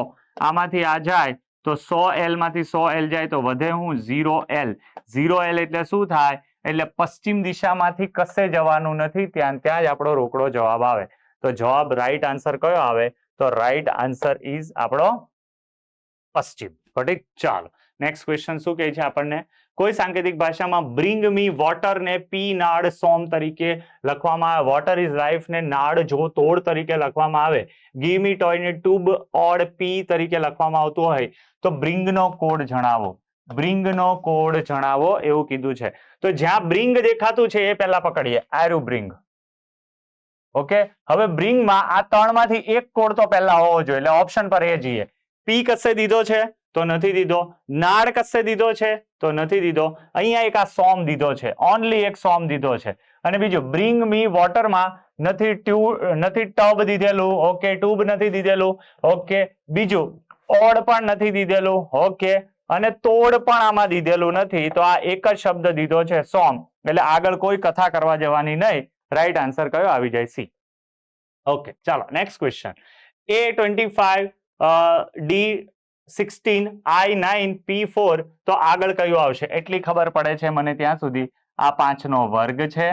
[SPEAKER 5] આમાંથી આ જાય તો 100L માંથી 100L જાય તો વધે હું 0L. 0L એટલે શું થાય? એટલે પશ્ચિમ દિશામાંથી કશે જવાનું નથી, ત્યાં જ આપણો રોકડો જવાબ આવે. તો જવાબ રાઈટ આન્સર કયો આવે? તો રાઈટ આન્સર ઇઝ આપણો પશ્ચિમ. ઠીક, ચાલો નેક્સ્ટ ક્વેશ્ચન શું કહે છે આપણને? કોઈ સાંકેતિક ભાષામાં બ્રિંગ મી વોટર ને પી નાડ સોમ તરીકે લખવામાં આવે. વોટર ઇઝ લાઈફ ને નાડ જો તોડ તરીકે લખવામાં આવે. ગીવ મી ટોય ને ટ્યુબ ઓડ પી તરીકે લખવામાં આવતું હોય તો બ્રિંગ નો કોડ જણાવો. બ્રિંગ નો કોડ જણાવો એવું કીધું છે. તો જ્યાં બ્રિંગ દેખાતું છે એ પહેલા પકડીએ. આયરુ બ્રિંગ. ઓકે, હવે બ્રિંગમાં આ 3 માંથી એક કોડ તો પહેલા હોવો જોઈએ, એટલે ઓપ્શન પર એ જઈએ. પી કશે દીધો છે તો નથી દીધો. નાડ કશે દીધો છે તો નથી દીધો. અહીંયા એક આ સોમ દીધો છે, ઓનલી એક સોમ દીધો છે. અને બીજું બ્રિંગ મી વોટરમાં નથી ટબ દીધેલું. ઓકે, ટ્યુબ નથી દીધેલું. ઓકે, બીજું ઓડ પણ નથી દીધેલું. ઓકે, અને તોડ પણ આમાં દીધેલું નથી. તો આ એક જ શબ્દ દીધો છે સોમ, એટલે આગળ કોઈ કથા કરવા જવાની નહીં. રાઈટ આન્સર કયો આવી જાય? સી. ઓકે, ચાલો next question. A25 D16 I9 P4 તો આગળ કયું આવશે? એટલી ખબર પડે છે મને ત્યાં સુધી. આ 5 નો વર્ગ છે,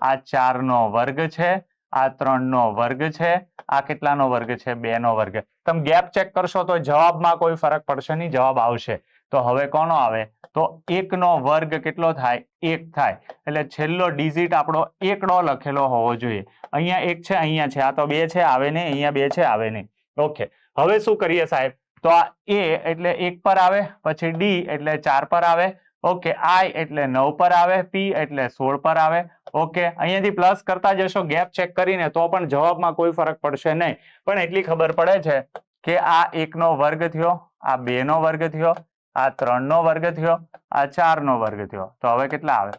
[SPEAKER 5] આ 4 નો વર્ગ છે, આ 3 નો વર્ગ છે, આ કેટલાનો વર્ગ છે? 2 નો વર્ગ. તમે ગેપ ચેક કરશો તો જવાબમાં કોઈ ફરક પડશે નહીં, જવાબ આવશે. તો હવે કોનો આવે? તો 1 નો વર્ગ કેટલો થાય? 1 થાય. એટલે છેલ્લો ડિજિટ આપણો 1 લખેલો હોવો જોઈએ. અહીંયા 1 છે, અહીંયા છે, આ તો 2 છે, આવે નહીં. અહીંયા 2 છે, આવે નહીં. ઓકે, હવે શું કરીએ સાહેબ? તો આ એ એટલે 1 પર આવે, પછી ડી એટલે 4 પર આવે, ઓકે, આઈ એટલે 9 પર આવે, પી એટલે 16 પર આવે, ઓકે. અહીંયાથી પ્લસ કરતા જશો ગેપ ચેક કરીને તો પણ જવાબમાં કોઈ ફરક પડશે નહીં, પણ એટલી ખબર પડે છે કે આ 1 નો વર્ગ થયો, આ 2 નો વર્ગ થયો, આ 3 નો વર્ગ થયો, આ 4 નો વર્ગ થયો, તો હવે કેટલા આવે?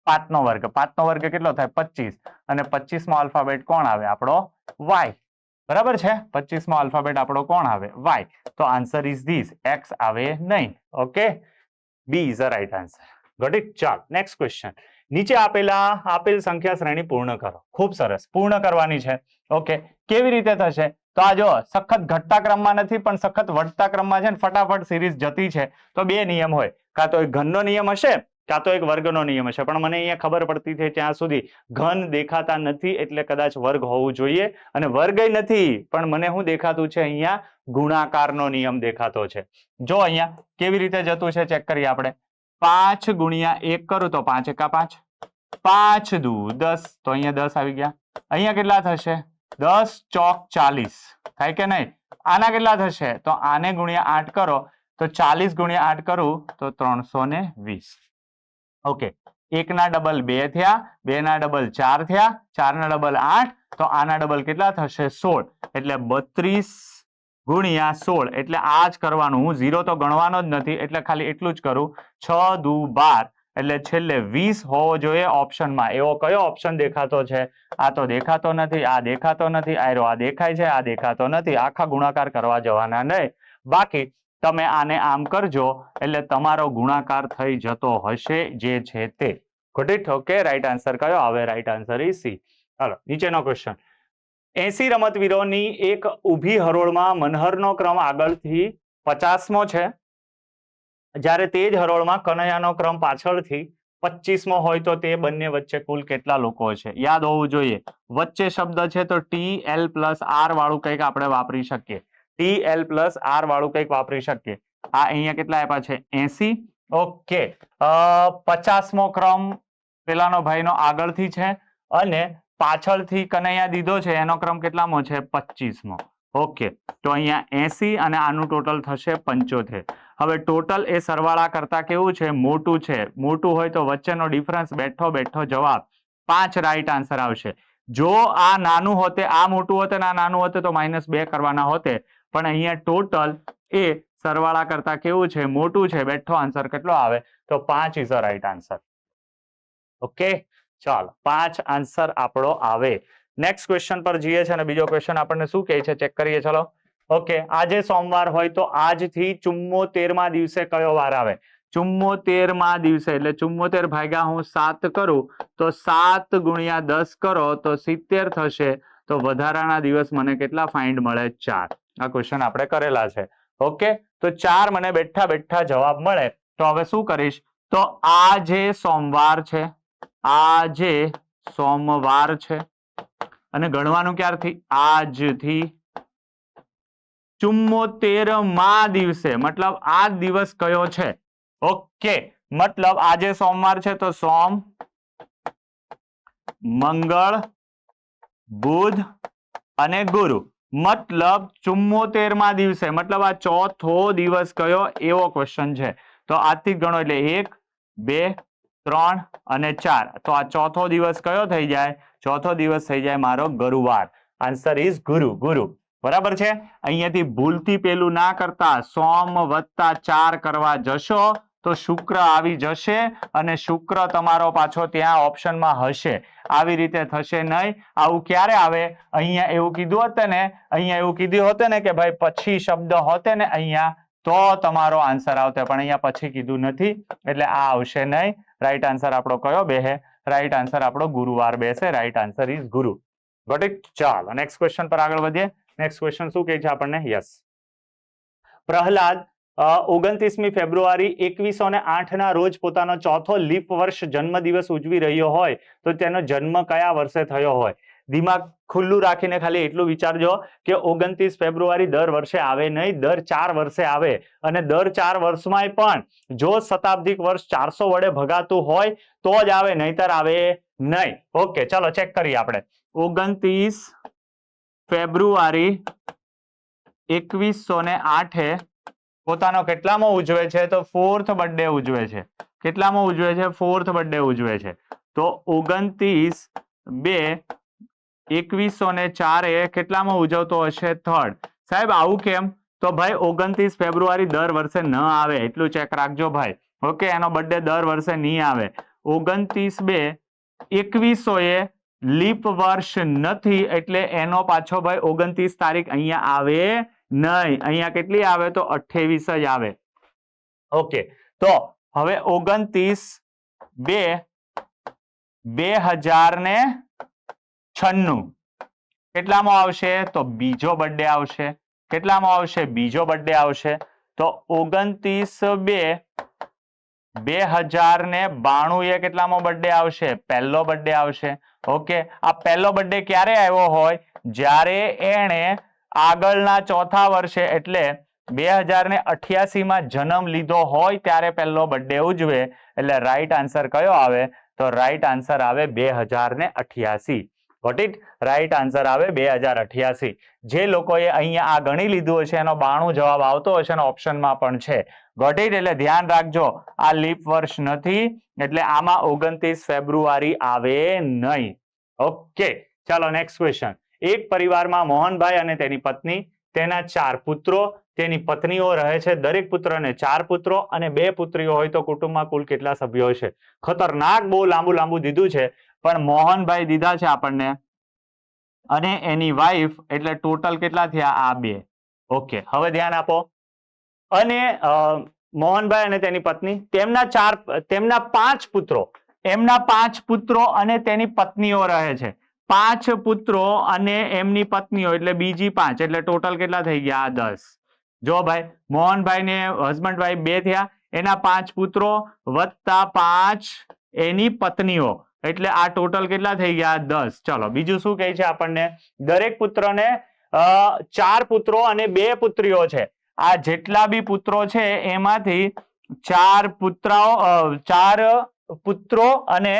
[SPEAKER 5] 5 નો વર્ગ. 5 નો વર્ગ કેટલો થાય? 25. અને 25 મો આલ્ફાબેટ કોણ આવે? આપણો વાય. બરાબર છે? 25 મો આલ્ફાબેટ આપણો કોણ આવે? વાય. તો આન્સર ઇઝ ધીસ. એક્સ આવે નહીં. Okay, B is the right answer. Got it? ચાલ, નેક્સ્ટ ક્વેશ્ચન. નીચે આપેલ સંખ્યા શ્રેણી પૂર્ણ કરો. ખૂબ સરસ, પૂર્ણ કરવાની છે. ઓકે, કેવી રીતે થશે? તો આ જો સખત ઘટતા ક્રમમાં નથી પણ સખત વધતા ક્રમમાં છે ને ફટાફટ સિરીઝ જતી છે. તો બે નિયમ હોય, કાં તો એક ઘનનો નિયમ હશે કાં તો એક વર્ગનો નિયમ હશે. પણ મને અહીંયા ખબર પડતી છે ત્યાં સુધી ઘન દેખાતા નથી એટલે કદાચ વર્ગ હોવું જોઈએ, અને વર્ગ નથી પણ મને શું દેખાતું છે? અહીંયા ગુણાકારનો નિયમ દેખાતો છે. જો અહીંયા કેવી રીતે જતું છે ચેક કરીએ આપણે. 5 ગુણ્યા 1 કરું તો 5 એકા 5, 5 દુ 10, તો અહીંયા 10 આવી ગયા. અહીંયા કેટલા થશે? 10 ચોક 40 થાય કે નહીં? આના કેટલા થશે? તો આને ગુણ્યા 8 કરો તો 40 ગુણ્યા 8 કરું તો 320. ઓકે, 1 ના ડબલ 2 થયા, 2 ના ડબલ 4 થયા, 4 ના ડબલ 8, તો આના ડબલ કેટલા થશે? 16. એટલે 32 ગુણ્યા 16, એટલે આ જ કરવાનું. હું 0 તો ગણવાનો જ નથી એટલે ખાલી એટલું જ કરું. 6 દુ 12, એટલે છેલ્લે 20 હોવો જોઈએ ઓપ્શનમાં. એવો કયો ઓપ્શન દેખાતો છે? આ તો દેખાતો નથી, આ દેખાતો નથી, આ દેખાય છે, આ દેખાતો નથી. આખા ગુણાકાર કરવા જવાના નહીં. બાકી તમે આને આમ કરજો એટલે તમારો ગુણાકાર થઈ જતો હશે જે છે તે. Got it? Okay, right answer કયો આવે? Right answer is C. ચાલો, નીચેનો ક્વેશ્ચન. 80 રમતવીરોની એક ઊભી હરોળમાં મનહરનો ક્રમ આગળથી 50મો છે, જ્યારે તે જ હરોળમાં કનૈયાનો ક્રમ પાછળથી 25મો હોય તો તે બંને વચ્ચે કુલ કેટલા લોકો છે? યાદ હોવું જોઈએ. વચ્ચે શબ્દ છે તો TL+R વાળું કંઈક આપણે વાપરી શકીએ. TL+R વાળું કંઈક વાપરી શકીએ. આ અહીંયા કેટલા આપ્યા છે? 80. ઓકે, 50મો ક્રમ પેલાનો ભાઈનો આગળથી છે અને પાછળથી કનૈયા દીધો છે એનો ક્રમ કેટલામો છે? 25મો. ઓકે, તો અહીંયા 80 અને આનું ટોટલ થશે 75. હવે ટોટલ એ સરવાળા કરતા કેવું છે? મોટું છે. મોટું હોય તો વચ્ચેનો ડિફરન્સ બેઠો જવાબ 5 રાઈટ આન્સર આવશે. જો આ નાનું હોતે, આ મોટું હોતે ને આ નાનું હોતે તો -2 કરવાના હોતે, પણ અહીંયા ટોટલ એ સરવાળા કરતા કેવું છે? મોટું છે. બેઠો આન્સર કેટલો આવે? તો 5 is a right answer. Okay, ચાલો, 5 આન્સર આપણો આવે. નેક્સ્ટ ક્વેશ્ચન પર જઈએ છે અને બીજો ક્વેશ્ચન આપણને શું કહે છે ચેક કરીએ. ચલો, ઓકે, આજે સોમવાર હોય તો આજથી 74મા દિવસે કયો વાર આવે? 74મા દિવસે એટલે 74 ભાગ્યા હું 7 કરું તો 7 ગુણ્યા 10 કરો તો 70 થશે. તો વધારાના દિવસ મને કેટલા ફાઇન્ડ મળે? 4. આ ક્વેશ્ચન આપણે કરેલા છે. ઓકે, તો 4 મને બેઠા જવાબ મળે. તો હવે શું કરીશ? તો આ જે સોમવાર છે, આ જે સોમવાર છે, અને ગણવાનું ક્યારથી? આજથી 74મા દિવસે, મતલબ આ દિવસ કયો છે? ઓકે, મતલબ આજે સોમવાર છે તો સોમ, મંગળ, બુધ અને ગુરુ. મતલબ 74મા દિવસે, મતલબ આ ચોથો દિવસ કયો? એવો ક્વેશ્ચન છે. તો આજથી ગણો એટલે 1, 2, 3 અને 4. તો આ ચોથો દિવસ કયો થઈ જાય? ચોથો દિવસ થઈ જાય મારો ગુરુવાર. આન્સર ઇઝ ગુરુ. બરાબર છે? અહીંયાથી ભૂલથી પેલું ના કરતા સોમ વત્તા 4 કરવા જશો તો શુક્ર આવી જશે અને શુક્ર તમારો પાછો ત્યાં ઓપ્શનમાં હશે. આવી રીતે થશે નહીં. આવું ક્યારે આવે? અહીંયા એવું કીધું હોત ને, અહીંયા એવું કીધું હોત ને કે ભાઈ પછી શબ્દ હોતે ને અહીંયા, તો તમારો આન્સર આવતે, પણ અહીંયા પછી કીધું નથી એટલે આ આવશે નહીં. રાઈટ આન્સર આપણો કયો બેહે? રાઈટ આન્સર આપણો ગુરુવાર બેસે. રાઈટ આન્સર ઇઝ ગુરુ. Got it? ચાલો, નેક્સ્ટ ક્વેશ્ચન પર આગળ વધીએ. નેક્સ્ટ ક્વેશ્ચન શું કહે છે આપણને? યસ, પ્રહલાદ 29મી ફેબ્રુઆરી 2108 ના રોજ પોતાનો ચોથો લીપ વર્ષ જન્મદિવસ ઉજવી રહ્યો હોય તો તેનો જન્મ કયા વર્ષે થયો હોય? દિમાગ ખુલ્લું રાખીને ખાલી એટલું વિચારજો કે 29 ફેબ્રુઆરી દર વર્ષે આવે નહીં, દર 4 વર્ષે આવે. અને દર 4 વર્ષમાં પણ જો શતાબ્દિક વર્ષ 400 વડે ભગાતું હોય તો જ આવે, નહીતર આવે નહીં. ઓકે, ચાલો ચેક કરીએ આપણે. 29 ફેબ્રુઆરી 2108 પોતાનો કેટલામો ઉજવે છે? તો 4th બર્થડે ઉજવે છે. કેટલામો ઉજવે છે? 4th બર્થડે ઉજવે છે. તો 29/2/2104 એ કેટલામો ઉજવતો હશે? 3rd. સાહેબ આવું કેમ? તો ભાઈ 29 ફેબ્રુઆરી દર વર્ષે ન આવે, એટલું ચેક રાખજો ભાઈ. ઓકે, એનો બર્થડે દર વર્ષે નહીં આવે. 29/2/2100 એ લીપ વર્ષ નથી, એટલે એનો પાછો ભાઈ 29 તારીખ અહીંયા આવે નહીં. અહીંયા કેટલી આવે? તો 28 જ આવે. ઓકે, તો હવે 29/2/2096 કેટલામાં આવશે? તો બીજો બર્થડે આવશે. કેટલામાં આવશે? બીજો બર્થડે આવશે. તો 29/2/2092 એ કેટલામો બર્થડે આવશે? પહેલો બર્થડે આવશે. ઓકે, આ પહેલો બર્થડે ક્યારે આવ્યો હોય? જ્યારે એણે આગળના ચોથા વર્ષે એટલે 2088 માં જન્મ લીધો હોય ત્યારે પહેલો બર્થડે ઉજવે. એટલે રાઈટ આન્સર કયો આવે? તો રાઈટ આન્સર આવે 2088. What it? રાઈટ આન્સર આવે 2088. જે લોકોએ અહીંયા આ ગણી લીધું હશે એનો 92 જવાબ આવતો હશે અને ઓપ્શનમાં પણ છે. Got it? એટલે ધ્યાન રાખજો, આ લીપ વર્ષ નથી, એટલે આમાં 29 ફેબ્રુઆરી આવે નહીં. ઓકે, ચાલો નેક્સ્ટ ક્વેશ્ચન. એક પરિવારમાં મોહનભાઈ અને તેની પત્ની, તેના 4 પુત્રો, તેની પત્નીઓ રહે છે. દરેક પુત્રને 4 પુત્રો અને 2 પુત્રીઓ હોય તો કુટુંબમાં કુલ કેટલા સભ્યો હશે? ખતરનાક બહુ લાંબુ દીધું છે, પણ મોહનભાઈ દીધા છે આપણને અને એની વાઈફ, એટલે ટોટલ કેટલા થયા? આ 2. ઓકે, હવે ધ્યાન આપો. અને મોહનભાઈ અને તેની પત્ની, તેમના 5 પુત્રો, એમના 5 પુત્રો અને તેની પત્નીઓ રહે છે. 5 પુત્રો અને એમની પત્નીઓ એટલે બીજી 5, એટલે ટોટલ કેટલા થઈ ગયા? 10. જો ભાઈ, મોહનભાઈ ને હસબન્ડ વાઈફ 2 થયા, એના 5 પુત્રો વત્તા 5 એની પત્નીઓ, એટલે આ ટોટલ કેટલા થઈ ગયા? 10. ચલો બીજું શું કહે છે આપણને? દરેક પુત્રને 4 પુત્રો અને 2 પુત્રીઓ છે. આ જેટલા બી પુત્રો છે એમાંથી 4 પુત્રો અને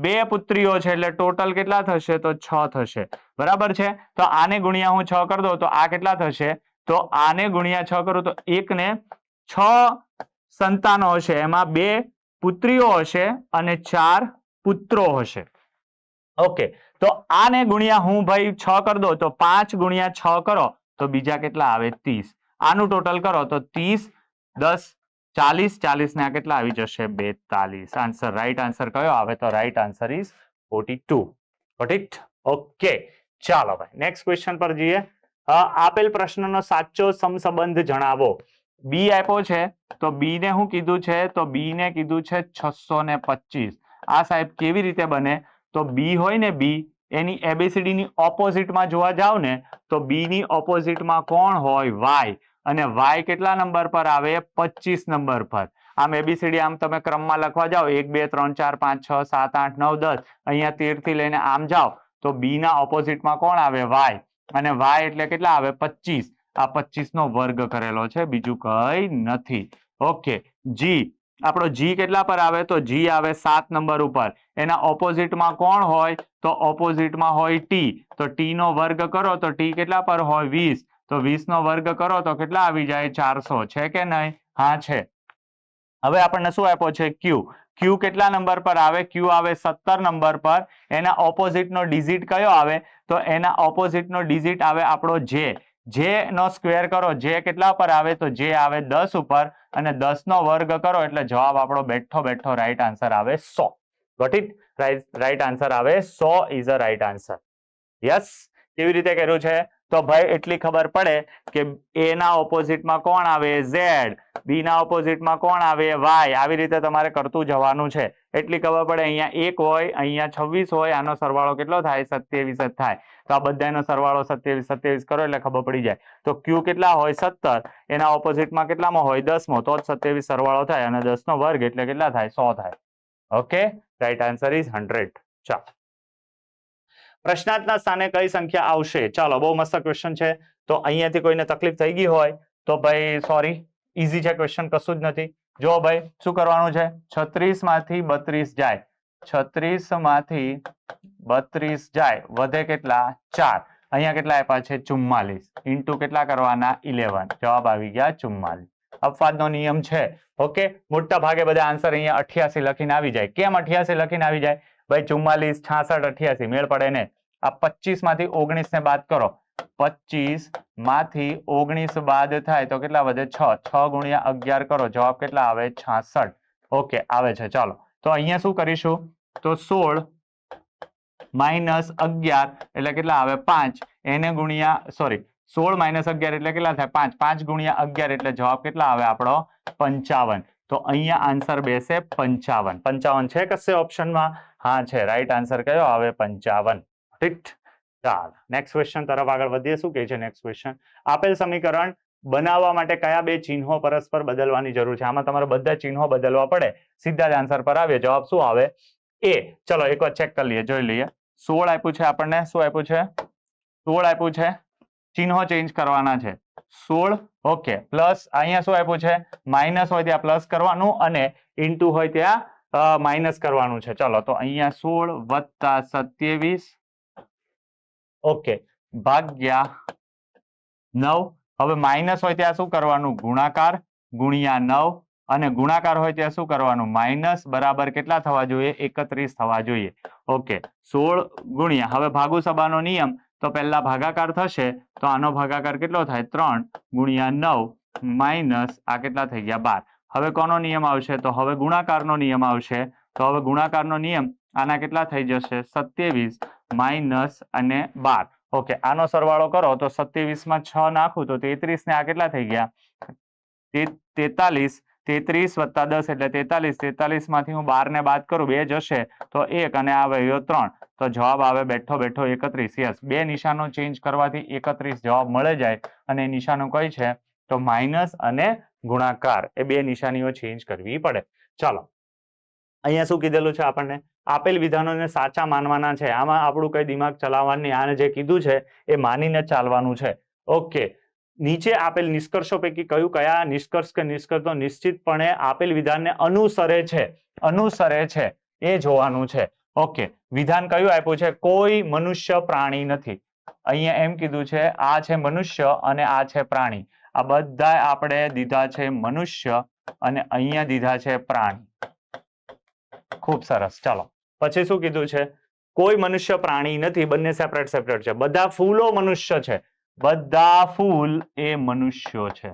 [SPEAKER 5] 2 પુત્રીઓ છે, એટલે ટોટલ કેટલા થશે? તો 6 થશે. બરાબર છે? તો આને ગુણ્યા હું 6 કરી દઉં તો આ કેટલા થશે? તો આને ગુણ્યા 6 કરું તો 1 ને 6 સંતાનો હશે, એમાં 2 પુત્રીઓ હશે અને 4 પુત્રો હશે. ઓકે, તો આને ગુણ્યા હું ભાઈ 6 કરી દો તો 5 ગુણ્યા 6 કરો તો બીજા કેટલા આવે? 30. આનું ટોટલ કરો તો 30, 10, 40, 40 ને આ કેટલા આવી જશે? 42. આન્સર, રાઈટ આન્સર કયો આવે? તો right answer is 42. Got it? Okay, ચાલો ભાઈ નેક્સ્ટ ક્વેશ્ચન પર જઈએ. આપેલ પ્રશ્નનો સાચો સમસંબંધ જણાવો. બી આપ્યો છે તો બી ને શું કીધું છે? તો બી ને કીધું છે 625. આ સાહેબ કેવી રીતે બને? તો બી હોય ને, બી એની એબીસીડી ની ઓપોઝિટમાં જોવા જાવ ને તો બી ની ઓપોઝિટમાં કોણ હોય? વાય. અને વાય કેટલા નંબર પર આવે? 25 નંબર પર. આમ એબીસીડી આમ તમે ક્રમમાં લખવા જાઓ 1 2 3 4 5 6 7 8 9 10, અહીંયા 13 થી લઈને આમ જાઓ તો બી ના ઓપોઝિટમાં કોણ આવે? વાય. અને વાય એટલે કેટલા આવે? 25. આ 25 નો વર્ગ કરેલો છે, બીજું કઈ નથી. ઓકે, જી આપણો જી કેટલા પર આવે? તો જી આવે 7 નંબર ઉપર. એના ઓપોઝિટમાં કોણ હોય? તો ઓપોઝિટમાં હોય ટી. તો ટી નો વર્ગ કરો તો ટી કેટલા પર હોય? 20. તો 20 નો વર્ગ કરો તો કેટલા આવી જાય? 400. છે કે નહીં? હા છે. હવે આપણને શું આપ્યો છે? ક્યુ. ક્યુ કેટલા નંબર પર આવે? ક્યુ આવે 17 નંબર પર. એના ઓપોઝિટ નો ડિજિટ કયો આવે? તો એના ઓપોઝિટ નો ડિજિટ આવે આપણો જે. જે નો સ્ક્વેર કરો, જે કેટલા પર આવે? તો જે આવે 10 ઉપર, અને 10 નો વર્ગ કરો એટલે જવાબ આપણો બેઠો રાઈટ આન્સર આવે 100. Got it? રાઈટ આન્સર આવે 100 is a right answer. Yes. કેવી રીતે કર્યું છે? તો ભાઈ એટલી ખબર પડે કે એ ના ઓપોઝિટમાં કોણ આવે? ઝેડ. બી ના ઓપોઝિટમાં કોણ આવે? વાય. આવી રીતે તમારે કરતું જવાનું છે. એટલી ખબર પડે. અહીંયા 1 હોય, અહીંયા 26 હોય, આનો સરવાળો કેટલો થાય? 27 જ થાય. તો આ બધાનો સરવાળો 27 કરો એટલે ખબર પડી જાય. તો ક્યુ કેટલા હોય? 17. એના ઓપોઝિટમાં કેટલામાં હોય? 10માં. તો જ 27 સરવાળો થાય, અને 10 નો વર્ગ એટલે કેટલા થાય? 100 થાય. Okay, right answer is 100. ચાલો, પ્રશ્નાર્થના સ્થાને કઈ સંખ્યા આવશે? ચાલો, બહુ મસ્ત ક્વેશ્ચન છે. તો અહીંયાથી કોઈને તકલીફ થઈ ગઈ હોય તો ભાઈ સોરી, ઈઝી છે ક્વેશ્ચન, કશું જ નથી. જો ભાઈ શું કરવાનું છે? 36 માંથી 32 જાય, 36 માંથી 32 જાય, વધે કેટલા? 4. અહીંયા કેટલા આપ્યા છે 44 ઇન્ટુ કેટલા કરવાના 11, જવાબ આવી ગયા 44. અપવાદનો નિયમ છે. ઓકે, મોટા ભાગે બધા આન્સર અહીંયા 88 લખીને આવી જાય. કેમ 88 લખીને આવી જાય? ભાઈ 44, 66, 88 મેળ પડે ને. આ 25 માંથી 19 ને બાદ કરો, 25 માંથી 19 બાદ થાય તો કેટલા વધે? 6. 6 ગુણ્યા 11 કરો, જવાબ કેટલા આવે? 66. ઓકે, આવે છે. ચાલો, તો અહીંયા શું કરીશું? તો 16 માઇનસ 11 એટલે કેટલા આવે? 5. એને ગુણ્યા 16 માઇનસ 11 એટલે કેટલા થાય? 5. 5 ગુણ્યા 11 એટલે જવાબ કેટલા આવે આપણો? 55. તો અહીંયા આન્સર બેસે 55. 55 છે કશે ઓપ્શનમાં? હા છે. રાઈટ આન્સર કયો આવે? 55. ઠીક. ચાલ, નેક્સ્ટ ક્વેશ્ચન તરફ આગળ વધીએ. શું કહે છે નેક્સ્ટ ક્વેશ્ચન? આપેલ સમીકરણ બનાવવા માટે કયા બે ચિહ્નો પરસ્પર બદલવાની જરૂર છે? આમાં તમારે બધા ચિહ્નો બદલવા પડે. સીધા જ આન્સર પર આવે. જવાબ શું આવે? એ. ચલો એકવાર ચેક કરી લઈએ, જોઈ લઈએ. 16 આપ્યું છે આપણને. શું આપ્યું છે? 16 આપ્યું છે. ચિહ્નો ચેન્જ કરવાના છે. 16. ઓકે, પ્લસ અહીંયા શું આપ્યું છે? માઇનસ હોય ત્યાં પ્લસ કરવાનું અને ઇન્ટુ હોય ત્યાં માઇનસ કરવાનું છે. ચલો, તો અહીંયા 16 વત્તા 27 ઓકે ભાગ્યા 9. હવે માઇનસ હોય ત્યાં શું કરવાનું? ગુણાકાર ગુણ્યા 9 અને ગુણાકાર હોય ત્યાં શું કરવાનું? માઇનસ બરાબર કેટલા થવા જોઈએ? 31 થવા જોઈએ. ઓકે, 16 ગુણ્યા, હવે ભાગુ સબાનો નિયમ, તો પહેલા ભાગાકાર થશે તો આનો ભાગાકાર કેટલો થાય? 3 ગુણ્યા 9 માઇનસ આ કેટલા થઈ ગયા? 12. હવે કોનો નિયમ આવશે? તો હવે ગુણાકારનો નિયમ આવશે. તો હવે ગુણાકારનો નિયમ આના કેટલા થઈ જશે? 27 માઇનસ અને 12. ઓકે, આનો સરવાળો કરો તો 27 માં 6 નાખું તો 33 ને આ કેટલા થઈ ગયા? 43. 33 વત્તા 10 એટલે 43. 43 માંથી હું 12 ને બાદ કરું, 2 જશે તો 1 અને આ વયો 3. તો જવાબ આવે બેઠો બેઠો 31. યસ, બે નિશાનો ચેન્જ કરવાથી 31 જવાબ મળે જાય. અને નિશાનો કઈ છે? તો માઇનસ અને ગુણાકાર, એ બે નિશાનીઓ ચેન્જ કરવી પડે. ચાલો, અહીંયા શું કીધેલું છે આપણને? આપેલ વિધાનોને સાચા માનવાના છે. આમાં આપણું કઈ દિમાગ ચલાવવાનું નહીં. આને જે કીધું છે એ માનીને ચાલવાનું છે. ઓકે, નીચે આપેલ નિષ્કર્ષો પૈકી કયા નિષ્કર્ષ કે નિષ્કર્ષ તો નિશ્ચિતપણે આપેલ વિધાનને અનુસરે છે એ જોવાનું છે. ઓકે, વિધાન કયું આપ્યું છે? કોઈ મનુષ્ય પ્રાણી નથી. અહીંયા એમ કીધું છે આ છે મનુષ્ય અને આ છે પ્રાણી. આ બધા આપણે દીધા છે મનુષ્ય અને અહીંયા દીધા છે પ્રાણી. ખૂબ સરસ. ચાલો, પછી શું કીધું છે? કોઈ મનુષ્ય પ્રાણી નથી, બંને સેપરેટ સેપરેટ છે. બધા ફૂલો મનુષ્ય છે. બધા ફૂલ એ મનુષ્યો છે.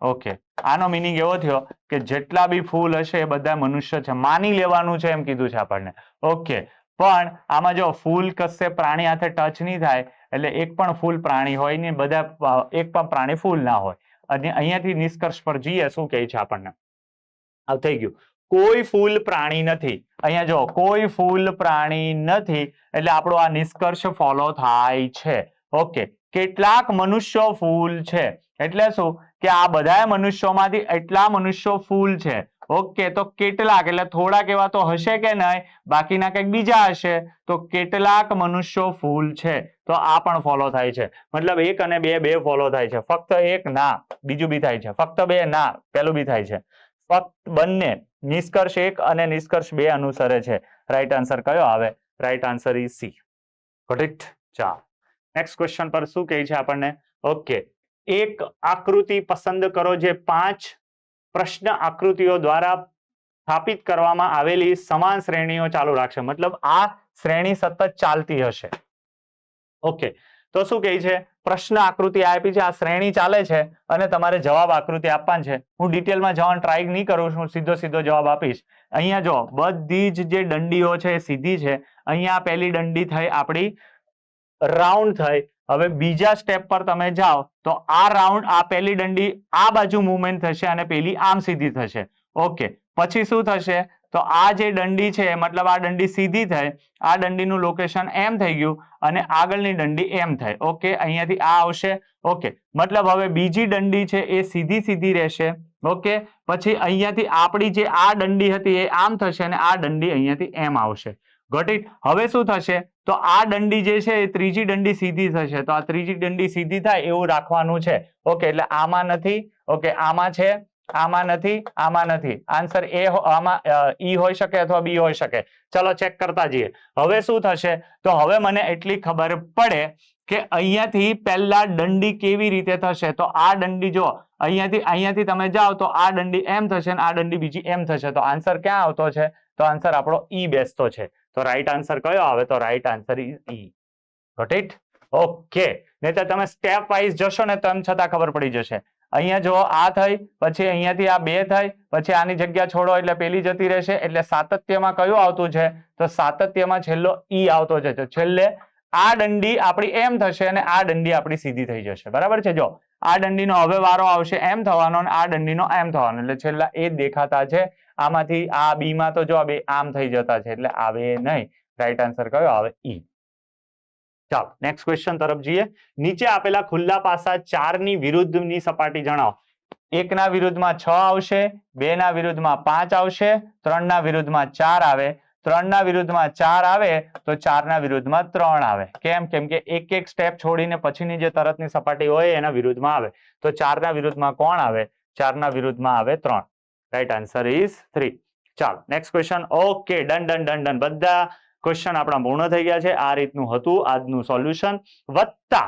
[SPEAKER 5] ઓકે, આનો મિનિંગ એવો થયો કે જેટલા બી ફૂલ હશે એ બધા મનુષ્ય છે, માની લેવાનું છે એમ કીધું છે આપણને. ઓકે, પણ આમાં જો ફૂલ કશે પ્રાણી હાથે ટચ નહીં થાય એટલે એક પણ ફૂલ પ્રાણી હોય ને બધા એક પણ પ્રાણી ફૂલ ના હોય. અને અહીંયાથી નિષ્કર્ષ પર જઈએ, શું કહે છે આપણને? આ થઈ ગયું. કોઈ ફૂલ પ્રાણી નથી. અહીંયા જો કોઈ ફૂલ પ્રાણી નથી એટલે આપણો આ નિષ્કર્ષ ફોલો થાય છે. ઓકે, કેટલાક મનુષ્યો ફૂલ છે એટલે શું કે આ બધા મનુષ્યોમાંથી એટલા મનુષ્યો ફૂલ છે. ઓકે, તો કેટલાક એટલે થોડાક એવા તો હશે કે નહીં, બાકીના કંઈક બીજા હશે. તો કેટલાક મનુષ્યો ફૂલ છે, તો આ પણ ફોલો થાય છે. મતલબ 1 અને 2 બે ફોલો થાય છે. ફક્ત 1 ના, બીજું બી થાય છે. ફક્ત 2 ના, પેલું બી થાય છે. ફક્ત બંને નિષ્કર્ષ 1 અને નિષ્કર્ષ 2 અનુસરે છે. રાઈટ આન્સર કયો આવે? Right answer is C. Got it? ચાલો, નેક્સ્ટ ક્વેશ્ચન પર શું કહે છે આપણને? ઓકે, એક આકૃતિ પસંદ કરો જે 5 પ્રશ્ન આકૃતિઓ દ્વારા સ્થાપિત કરવામાં આવેલી સમાન શ્રેણીઓ ચાલુ રાખશે. મતલબ આ શ્રેણી સતત ચાલતી હશે. ઓકે, તો શું કહે છે? પ્રશ્ન આકૃતિ આપી છે, આ શ્રેણી ચાલે છે અને તમારે જવાબ આકૃતિ આપવાની છે. હું ડિટેલમાં જવાનું ટ્રાય નહીં કરું છું, સીધો જવાબ આપીશ. અહીંયા જો બધી જ જે દંડીઓ છે એ સીધી છે. અહીંયા પહેલી દંડી થઈ આપણી રાઉન્ડ થઈ. હવે બીજા સ્ટેપ પર તમે જાઓ તો આ રાઉન્ડ, આ પહેલી દંડી આ બાજુ મૂવમેન્ટ થશે અને પેલી આમ સીધી થશે. ઓકે, પછી શું થશે? તો આ જે દંડી છે મતલબ આ દંડી સીધી થઈ, આ દંડીનું લોકેશન એમ થઈ ગયું અને આગળની દંડી એમ થઈ. ઓકે, અહીંયાથી આ આવશે. ઓકે, મતલબ હવે બીજી દંડી છે એ સીધી રહેશે. ઓકે, પછી અહીંયાથી આપણી જે આ દંડી હતી એ આમ થશે અને આ દંડી અહીંયાથી એમ આવશે. Got it? હવે શું થશે? તો આ દંડી જે છે એ ત્રીજી દંડી સીધી થશે. તો આ ત્રીજી દંડી સીધી થાય એવું રાખવાનું છે. ઓકે, એટલે આમાં નથી. ઓકે, આમાં છે આમાં નથી આન્સર એ આમાં ઈ હોઈ શકે અથવા બી હોઈ શકે. ચલો ચેક કરતા જઈએ. હવે શું થશે તો હવે મને એટલી ખબર પડે કે અહીંયાથી પહેલા દંડી કેવી રીતે થશે. તો આ દંડી જો અહીંયાથી તમે જાઓ તો આ દંડી એમ થશે અને આ દંડી બીજી એમ થશે. તો આન્સર ક્યાં આવતો છે? તો આન્સર આપણો ઈ બેસતો છે. તો રાઈટ આન્સર કયો આવે? તો right answer is E. Got it? Okay. નહીં તો તમે સ્ટેપ વાઇઝ જશો ને તો એમ છતાં ખબર પડી જશે. અહીંયા જો આ થઈ, પછી અહીંયાથી આ 2 થઈ, પછી આની જગ્યા છોડો એટલે પેલી જતી રહેશે. એટલે સાતત્યમાં કયું આવતું છે? તો સાતત્યમાં છેલ્લો ઈ આવતો છે. તો છેલ્લે આ દંડી આપણી એમ થશે અને આ દંડી આપણી સીધી થઈ જશે. બરાબર છે? જો આ દંડીનો હવે વારો આવશે એમ થવાનો અને આ દંડીનો એમ થવાનો. એટલે છેલ્લા એ જ દેખાતા છે. આમાંથી આ બી માં તો જો બે આમ થઈ જતા છે એટલે આવે નહીં. રાઈટ આન્સર કયો આવે? ઈ. ચાલો નેક્સ્ટ ક્વેશ્ચન તરફ જઈએ. નીચે આપેલા ખુલ્લા પાસા 4 ની વિરુદ્ધની સપાટી જણાવો. 1 ના વિરુદ્ધમાં 6 આવશે, 2 ના વિરુદ્ધમાં 5 આવશે, 3 ના વિરુદ્ધમાં 4 આવે, 3 ના વિરુદ્ધમાં 4 આવે તો 4 ના વિરુદ્ધમાં 3 આવે. કેમ? કેમ કે એક સ્ટેપ છોડીને પછીની જે તરતની સપાટી હોય એના વિરુદ્ધમાં આવે. તો 4 ના વિરુદ્ધમાં કોણ આવે? 4 ના વિરુદ્ધમાં આવે 3. Right answer is 3. ચાલો નેક્સ્ટ ક્વેશ્ચન. Okay, done. બધા ક્વેશ્ચન આપણા પૂર્ણ થઈ ગયા છે. આ રીતનું હતું આજનું સોલ્યુશન. વત્તા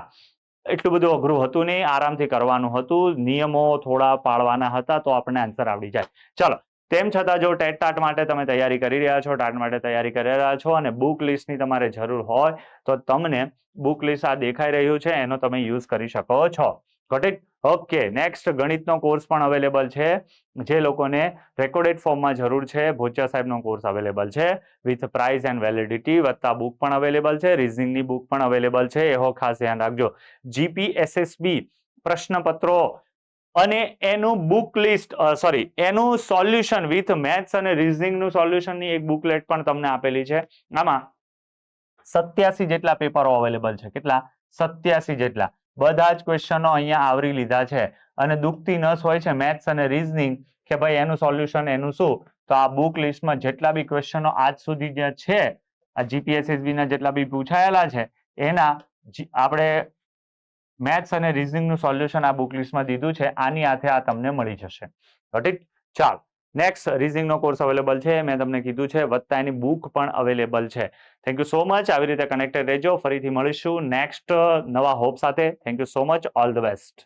[SPEAKER 5] એટલું બધું અઘરું હતું નહીં, આરામથી કરવાનું હતું. નિયમો થોડા પાળવાના હતા તો આપણને આન્સર આવડી જાય. ચલો તેમ છતાં જો ટેટ ટાટ માટે તમે તૈયારી કરી રહ્યા છો, ટાટ માટે તૈયારી કરી રહ્યા છો અને બુક લિસ્ટની તમારે જરૂર હોય તો તમને બુક લિસ્ટ આ દેખાઈ રહ્યું છે એનો તમે યુઝ કરી શકો છો. Got it? ઓકે. નેક્સ્ટ ગણિતનો કોર્સ પણ અવેલેબલ છે. જે લોકોને રેકોર્ડેડ ફોર્મમાં જરૂર છે, ભોચિયા સાહેબનો કોર્સ અવેલેબલ છે વિથ પ્રાઇસ એન્ડ વેલિડિટી, વત્તા બુક પણ અવેલેબલ છે, રીઝનિંગની બુક પણ અવેલેબલ છે. એવો ખાસ ધ્યાન રાખજો. GPSSB પ્રશ્નપત્રો અને એનું બુક લિસ્ટ એનું સોલ્યુશન વિથ મેથ્સ અને રીઝનિંગનું સોલ્યુશનની એક બુકલેટ પણ તમને આપેલી છે. આમાં 87 જેટલા પેપરો અવેલેબલ છે. કેટલા? 87 જેટલા. બધા જ ક્વેશ્ચનો અહીંયા આવરી લીધા છે અને દુખતી નસ હોય છે મેથ્સ અને રીઝનિંગ કે ભાઈ એનું સોલ્યુશન એનું શું, તો આ બુક લિસ્ટમાં જેટલા બી ક્વેશ્ચનો આજ સુધી જે છે આ GPSSB ના જેટલા બી પૂછાયેલા છે એના આપણે મેથ્સ અને રીઝનિંગ નું સોલ્યુશન આ બુક લિસ્ટમાં દીધું છે. આની હાથે આ તમને મળી જશે. Got it? ચાલો નેક્સ્ટ રીઝનિંગ નો કોર્સ અવેલેબલ છે, મેં તમને કીધું છે, વત્તા એની બુક પણ અવેલેબલ છે. Thank you so much. આવી રીતે કનેક્ટેડ રહેજો. ફરીથી મળીશું નેક્સ્ટ નવા હોપ સાથે. Thank you so much. All the best.